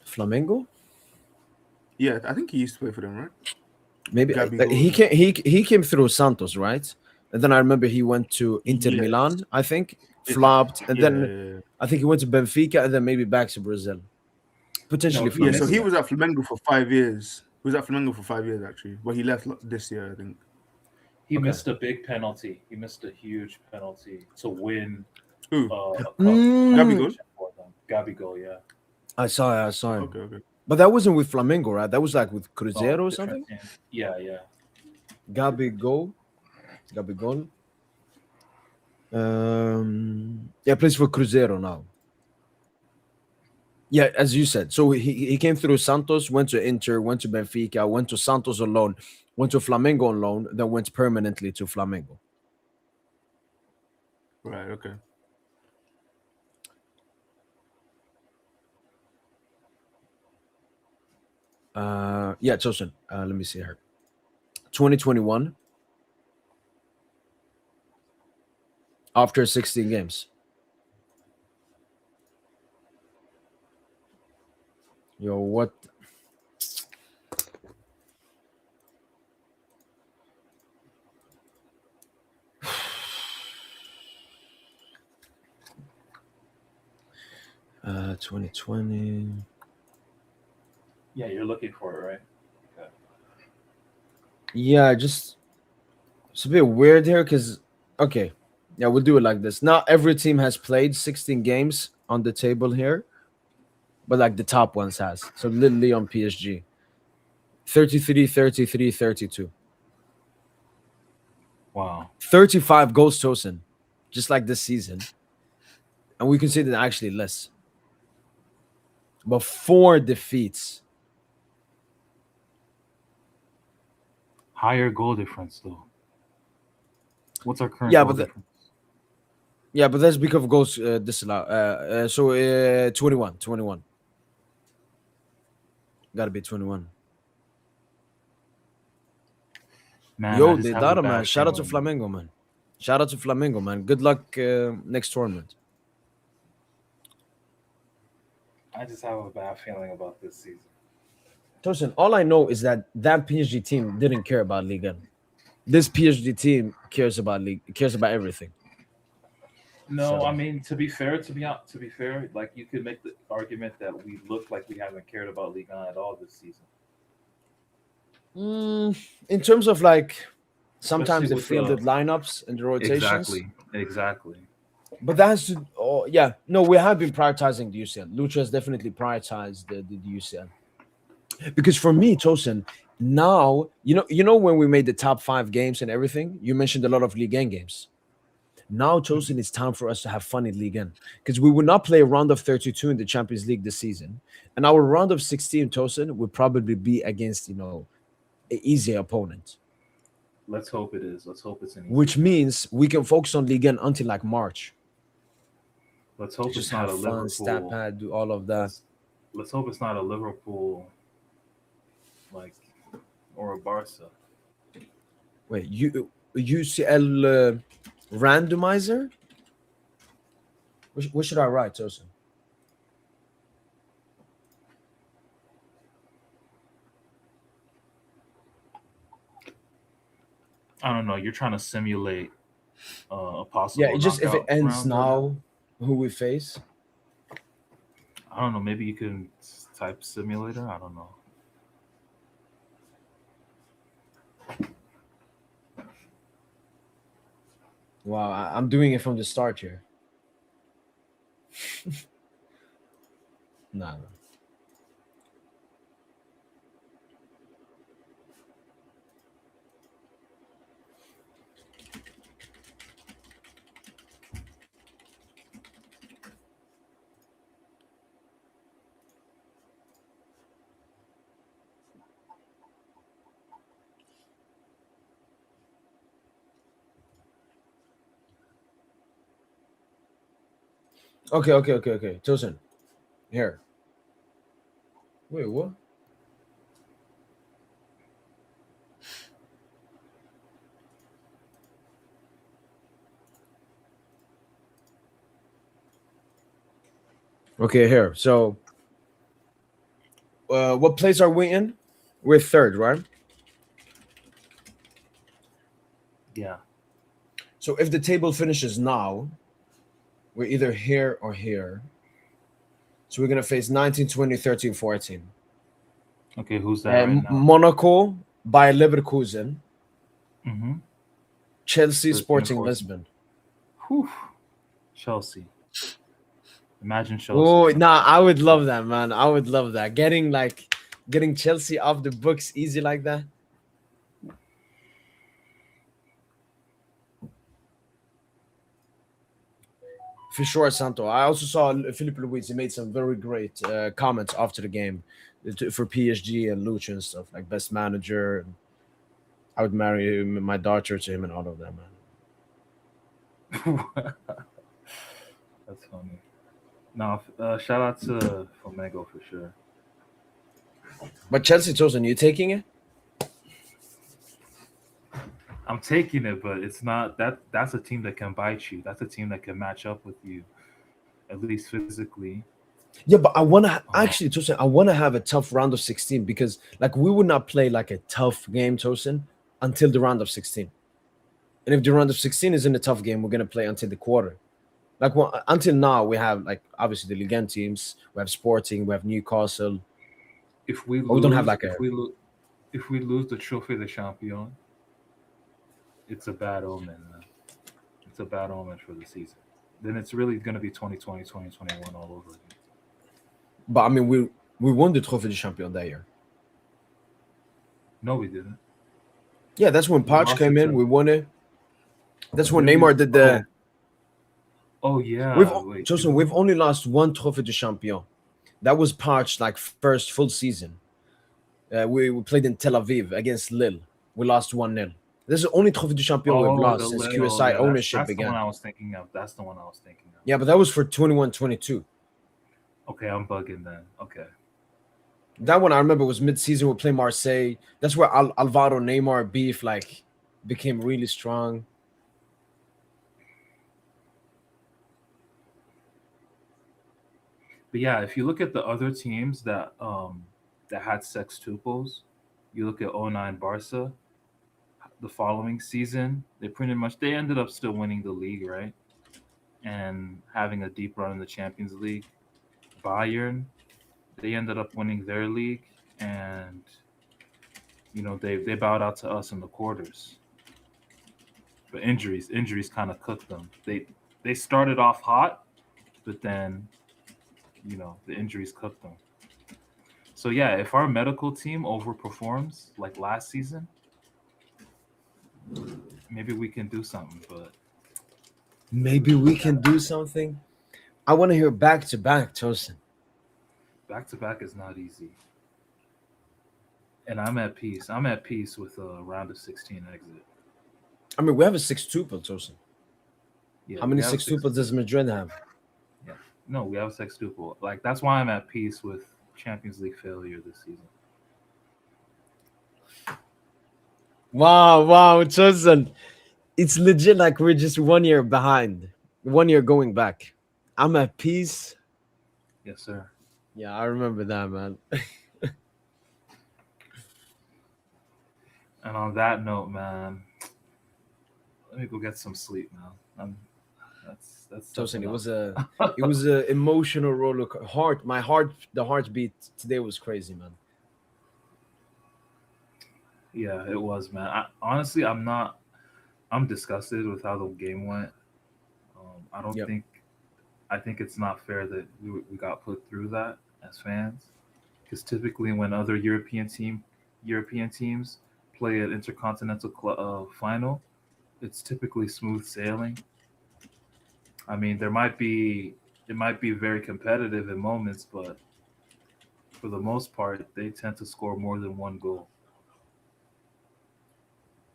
Flamengo? Yeah, I think he used to play for them, right? Maybe Gabigol. he came through Santos, right? And then I remember he went to Inter Yes. Milan, I think, flopped, and then Yeah. I think he went to Benfica and then maybe back to Brazil. Potentially No, Yeah, Flamengo. so he was at Flamengo for 5 years. He was at Flamengo for 5 years actually, but he left this year, I think. He Okay. missed a big penalty. He missed a huge penalty to win Who? a cup Gabigol? for them. Gabigol, yeah. I saw him. Okay. But that wasn't with Flamengo, right? That was like with Cruzeiro or different something. team. Yeah. Gabigol. Yeah, plays for Cruzeiro now. Yeah, as you said. So he came through Santos, went to Inter, went to Benfica, went to Santos on loan, went to Flamengo on loan, then went permanently to Flamengo. Right, okay. Yeah, Tosin. Let me see here. 2021. After 16 games. Yo, what? Uh, 2020. Yeah, you're looking for it, right? Yeah, just it's a bit weird here because okay, yeah, we'll do it like this. Not every team has played 16 games on the table here, but like the top ones has. So literally on PSG, 33, 33, 32. Wow. 35 goals chosen, just like this season. And we consider actually less. But 4 defeats. Higher goal difference though. What's our current Yeah, goal but difference? yeah, but that's because of goals disallowed. So 21, 21. Gotta be 21. Man, I Yo, just they have a data man. bad Shout out to feeling. Flamengo, man. Shout out to Flamengo, man. Good luck next tournament. I just have a bad feeling about this season. Tosin, all I know is that PSG team didn't care about Liga. This PSG team cares about league, cares about everything. No, So I mean to be fair, like you could make the argument that we look like we haven't cared about Ligue 1 at all this season. in terms of like Especially sometimes the with fielded the lineups and the rotations, exactly. but that has to. Oh yeah, no, we have been prioritizing the UCL. Lucha has definitely prioritized the UCL because for me, Tosin, now you know when we made the top 5 games and everything, you mentioned a lot of Ligue 1 games. Now, Tosin, it's time for us to have fun in Ligue 1 because we will not play a round of 32 in the Champions League this season, and our round of 16, Tosin, will probably be against an easier opponent, Let's hope it is. Let's hope it's an easy which one. means we can focus on Ligue 1 until like March. Let's hope Just it's not have a fun, stat Liverpool. pad, do all of that. Let's hope it's not a Liverpool like or a Barca. Wait, you UCL randomizer? What should I write, Tosin? I don't know. You're trying to simulate a Yeah, possible it just if it knockout ends round right now. now, who we face. I don't know. Maybe you can type simulator. I don't know. Wow, I'm doing it from the start here. Nah. Okay. Tosin, here. Wait, what? Okay, here. So, what place are we in? We're third, right? Yeah. So if the table finishes now, we're either here or here. So we're gonna face 19, 20, 13, 14. Okay. Who's that right now? Monaco by Leverkusen, Mm-hmm. Chelsea, 13 Sporting 14. Lisbon. Whew. Chelsea. Imagine Chelsea. Oh, nah, I would love that, man. I would love that. Getting Chelsea off the books easy like that. For sure, Santo. I also saw Philippe Luis. He made some very great comments after the game for PSG and Lucha and stuff like best manager. I would marry my daughter to him and all of that, man. That's funny. No, shout out to Flamengo for sure. But Chelsea, Tosin, you taking it? I'm taking it, but it's not that. That's a team that can bite you. That's a team that can match up with you, at least physically. Yeah, but I want to actually, Tosin, I want to have a tough round of 16 because, like, we would not play like a tough game, Tosin, until the round of 16. And if the round of 16 is in a tough game, we're gonna play until the quarter. Like, well, until now, we have like obviously the Ligue 1 teams. We have Sporting, we have Newcastle. If we But we don't have lose, like if a we lose, if we lose the Trophée des Champions, it's a bad omen, man. It's a bad omen for the season. Then it's really going to be 2020, 2021 all over again. But I mean, we won the Trophée des Champions that year. No, we didn't. Yeah, that's when We Poch lost came it in. to- We won it. That's when Didn't we- Neymar did the. Oh yeah. Wait, Joseph, we've only lost one Trophée des Champions. That was Poch's like first full season. We played in Tel Aviv against Lille. We lost 1-0. This is the only Trophée des Champions we've lost since QSI ownership that's began. the one I was thinking of. That's the one I was thinking of. Yeah, but that was for 21-22. Okay, I'm bugging then. Okay. That one I remember was mid-season. We played Marseille. That's where Alvaro Neymar beef like became really strong. But yeah, if you look at the other teams that had sextuples, you look at 09 Barca, the following season, they ended up still winning the league, right? And having a deep run in the Champions League. Bayern, they ended up winning their league, and they bowed out to us in the quarters. But injuries kind of cooked them. They started off hot, but then the injuries cooked them. So yeah, if our medical team overperforms like last season, maybe we can do something. But Maybe we can do something. I want to hear back to back, Tosin. back to back is not easy. And I'm at peace. I'm at peace with a round of 16 exit. I mean, we have a sextuple, Tosin. Yeah, How many we have a sextuples does Madrid have? No, we have a sextuple. Like that's why I'm at peace with Champions League failure this season. Wow, Tosin. It's legit like we're just 1 year behind. 1 year going back. I'm at peace. Yes, sir. Yeah, I remember that, man. And on that note, man, let me go get some sleep, man. That's Tosin, enough. it was a emotional roller coaster. The heartbeat today was crazy, man. Yeah, it was, man. Honestly, I'm disgusted with how the game went. I don't Yep. I think it's not fair that we got put through that as fans, because typically when other European teams play an Intercontinental Final, it's typically smooth sailing. I mean, it might be very competitive in moments, but for the most part, they tend to score more than one goal.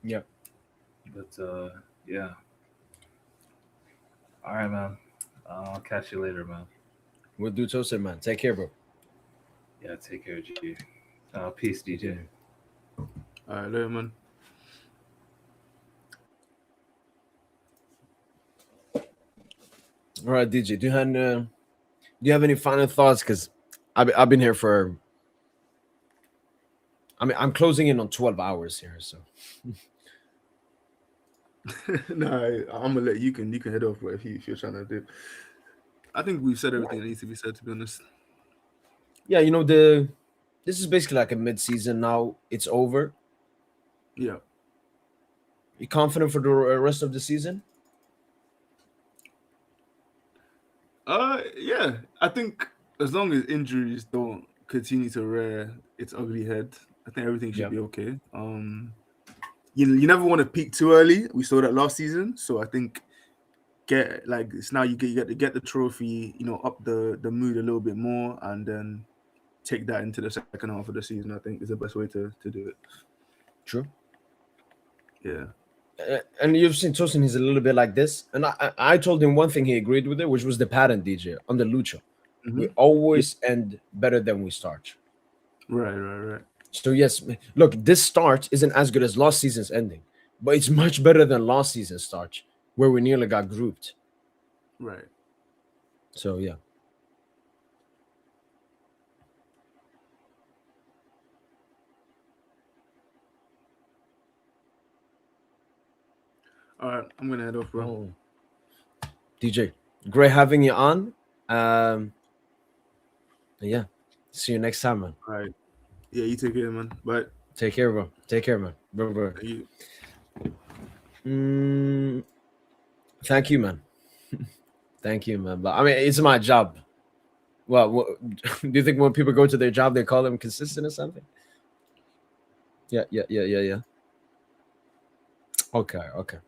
Yep. But yeah. All right, man. I'll catch you later, man. We'll do Tosin, man. Take care, bro. Yeah, take care, G. Peace, DJ. All right, later, man. All right, DJ. Do you have any final thoughts? Because I've been here for. I mean, I'm closing in on 12 hours here, so. No, I'm gonna let you can head off, bro. If you're trying to do. I think we've said everything that needs to be said. To be honest. Yeah, this is basically like a mid-season now. It's over. Yeah. You confident for the rest of the season? Yeah. I think as long as injuries don't continue to rear its ugly head, I think everything should be okay. You never want to peak too early. We saw that last season, so I think it's now you get the trophy, up the mood a little bit more, and then take that into the second half of the season. I think is the best way to do it. True. Yeah. And you've seen Tosin, he's a little bit like this. And I told him one thing he agreed with it, which was the pattern, DJ, on the Lucho. Mm-hmm. We always end better than we start. Right. So, yes, look, this start isn't as good as last season's ending, but it's much better than last season's start, where we nearly got grouped. Right. So, yeah. All right, I'm gonna head off, bro. DJ, great having you on. Yeah, see you next time, man. All right. Yeah, you take care, man. Bye. Take care, bro. Take care, man. Bro. You- Thank you, man. Thank you, man. But I mean, it's my job. Well, do you think when people go to their job, they call them consistent or something? Yeah. Okay.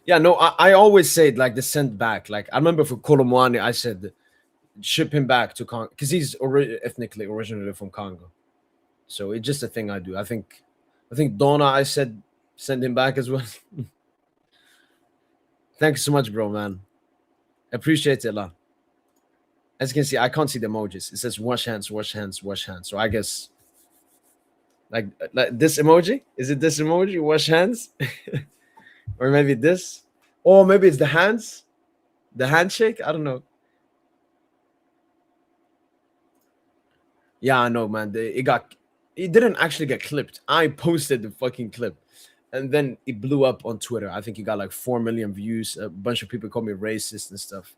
Yeah, no, I always said like the send back. Like I remember for Kolomwani, I said ship him back to Congo because he's ethnically originally from Congo. So it's just a thing I do. I think Donna, I said send him back as well. Thanks so much, bro, man. Appreciate it a lot. As you can see, I can't see the emojis. It says wash hands, wash hands, wash hands. So I guess like this emoji. Is it this emoji? Wash hands, or maybe this, or maybe it's the hands, the handshake. I don't know. Yeah, I know, man. It didn't actually get clipped. I posted the fucking clip, and then it blew up on Twitter. I think it got like 4 million views. A bunch of people called me racist and stuff.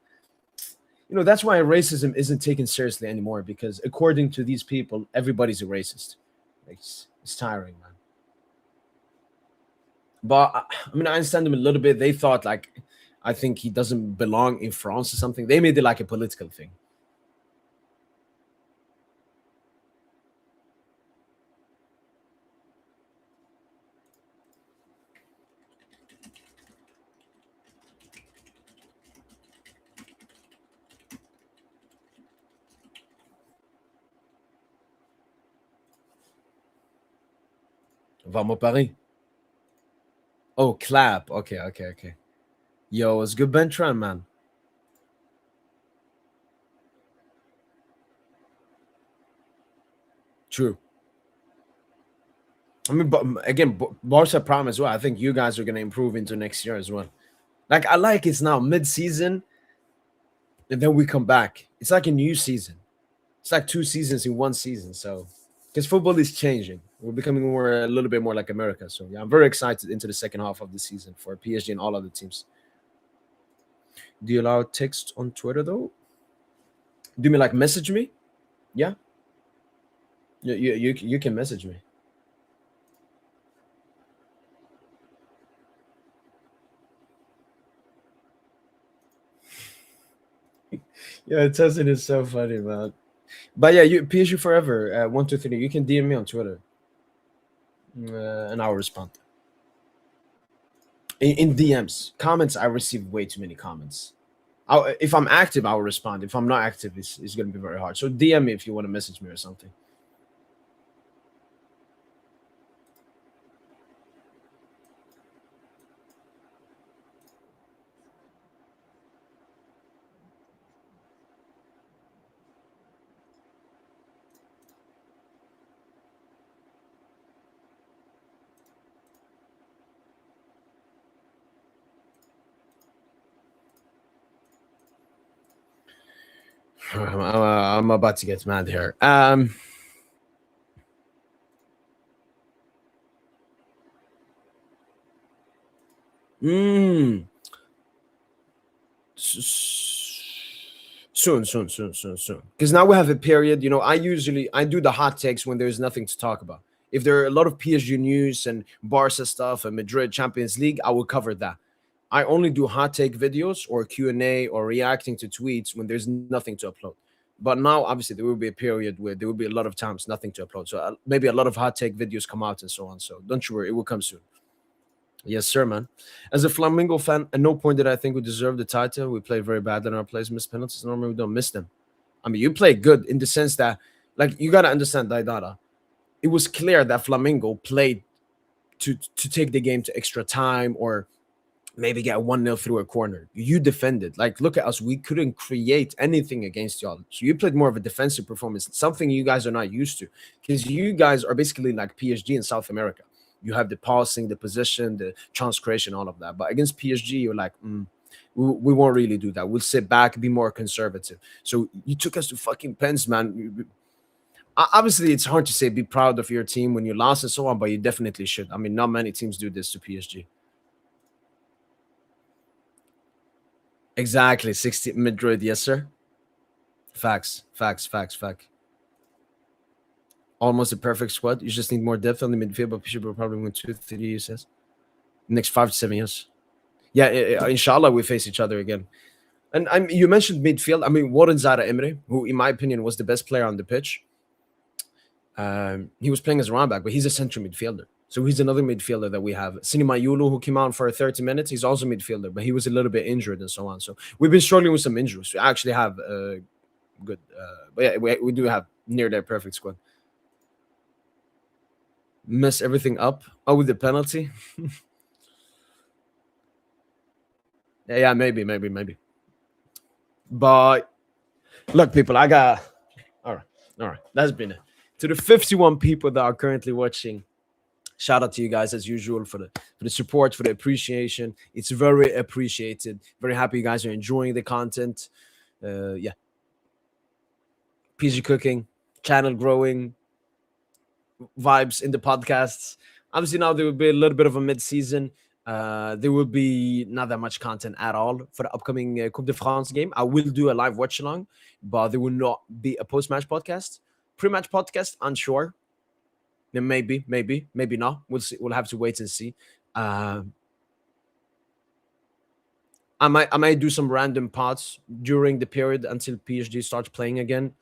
You know, that's why racism isn't taken seriously anymore because according to these people, everybody's a racist. Like, it's tiring, man. But I mean, I understand them a little bit. They thought like, I think he doesn't belong in France or something. They made it like a political thing. Vamos Paris. Oh, clap. Okay. Yo, it's good, Ben Tran, man. True. I mean, but again, Barca Prime as well. I think you guys are going to improve into next year as well. Like, I like it's now mid-season, and then we come back. It's like a new season. It's like 2 seasons in one season. So, because football is changing, we're becoming a little bit more like America. So, yeah, I'm very excited into the second half of the season for PSG and all other teams. Do you allow text on Twitter though? Do you mean like message me? Yeah, you can message me. Yeah, Tessin is so funny, man. But yeah, you PSG forever. 123. You can DM me on Twitter, and I'll respond. In DMs, comments, I receive way too many comments. If I'm active, I'll respond. If I'm not active, it's going to be very hard. So DM me if you want to message me or something. I'm about to get mad here. Mm, soon. Because now we have a period. You know, I do the hot takes when there's nothing to talk about. If there are a lot of PSG news and Barca stuff and Madrid Champions League, I will cover that. I only do hot take videos or Q&A or reacting to tweets when there's nothing to upload. But now, obviously, there will be a period where there will be a lot of times nothing to upload. So maybe a lot of hot take videos come out and so on. So don't you worry, it will come soon. Yes, sir, man. As a Flamengo fan, at no point did I think we deserved the title. We played very bad in our plays, missed penalties. Normally, we don't miss them. I mean, you play good in the sense that, like, you got to understand, Daidara. It was clear that Flamengo played to take the game to extra time or maybe get 1-0 through a corner. You defended. Like, look at us. We couldn't create anything against y'all. So you played more of a defensive performance, something you guys are not used to because you guys are basically like PSG in South America. You have the passing, the position, the chance creation, all of that. But against PSG, you're like, we won't really do that. We'll sit back, be more conservative. So you took us to fucking pens, man. Obviously, it's hard to say be proud of your team when you lost and so on, but you definitely should. I mean, not many teams do this to PSG. Exactly. 60 Madrid, yes, sir. Facts. almost a perfect squad. You just need more depth on the midfield, but PSG will probably win 2-3 years. Next 5 to 7 years. Yeah, inshallah, we face each other again. And you mentioned midfield. I mean, Warren Zara Emre, who, in my opinion, was the best player on the pitch. He was playing as a back, but he's a central midfielder. So he's another midfielder that we have. Mayulu, who came on for 30 minutes, he's also a midfielder, but he was a little bit injured and so on. So we've been struggling with some injuries. We actually have good, but yeah, we do have near their perfect squad. Mess everything up. Oh, with the penalty. yeah, maybe. But look, people, I got all right. That's been it. To the 51 people that are currently watching, shout out to you guys as usual for the support, for the appreciation. It's very appreciated. Very happy you guys are enjoying the content. Yeah. PG cooking, channel growing, vibes in the podcasts. Obviously now there will be a little bit of a mid-season. There will be not that much content at all for the upcoming Coupe de France game. I will do a live watch along, but there will not be a post-match podcast. Pre-match podcast, unsure. Then maybe not. We'll see. We'll have to wait and see. I might do some random parts during the period until PSG starts playing again.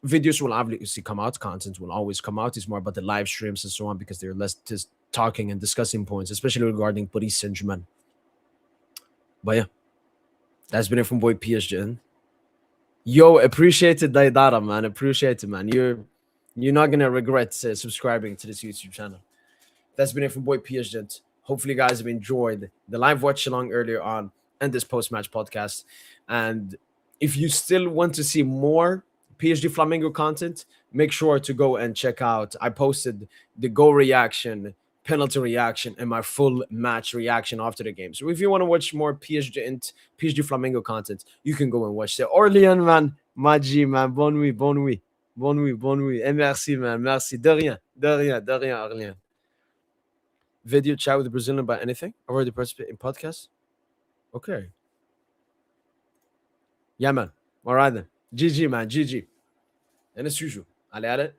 Videos will obviously come out. Content will always come out. It's more about the live streams and so on because they're less just talking and discussing points, especially regarding Paris Saint-Germain. But yeah, that's been it from boy PSG. Yo, appreciated Daidara, man. Appreciate it, man. You're not gonna regret subscribing to this YouTube channel. That's been it from boy PSG. Hopefully, you guys have enjoyed the live watch along earlier on and this post-match podcast. And if you still want to see more PSG Flamengo content, make sure to go and check out. I posted the goal reaction, penalty reaction, and my full match reaction after the game. So if you want to watch more PSG Flamengo content, you can go and watch that. Orléans, man, Maji, man, bonne nuit. Et merci, man, merci. De rien, Orléans. Video chat with the Brazilian about anything? I've already participated in podcasts. Okay. Yeah, man. All right, then. GG, man, GG. And as usual, allez,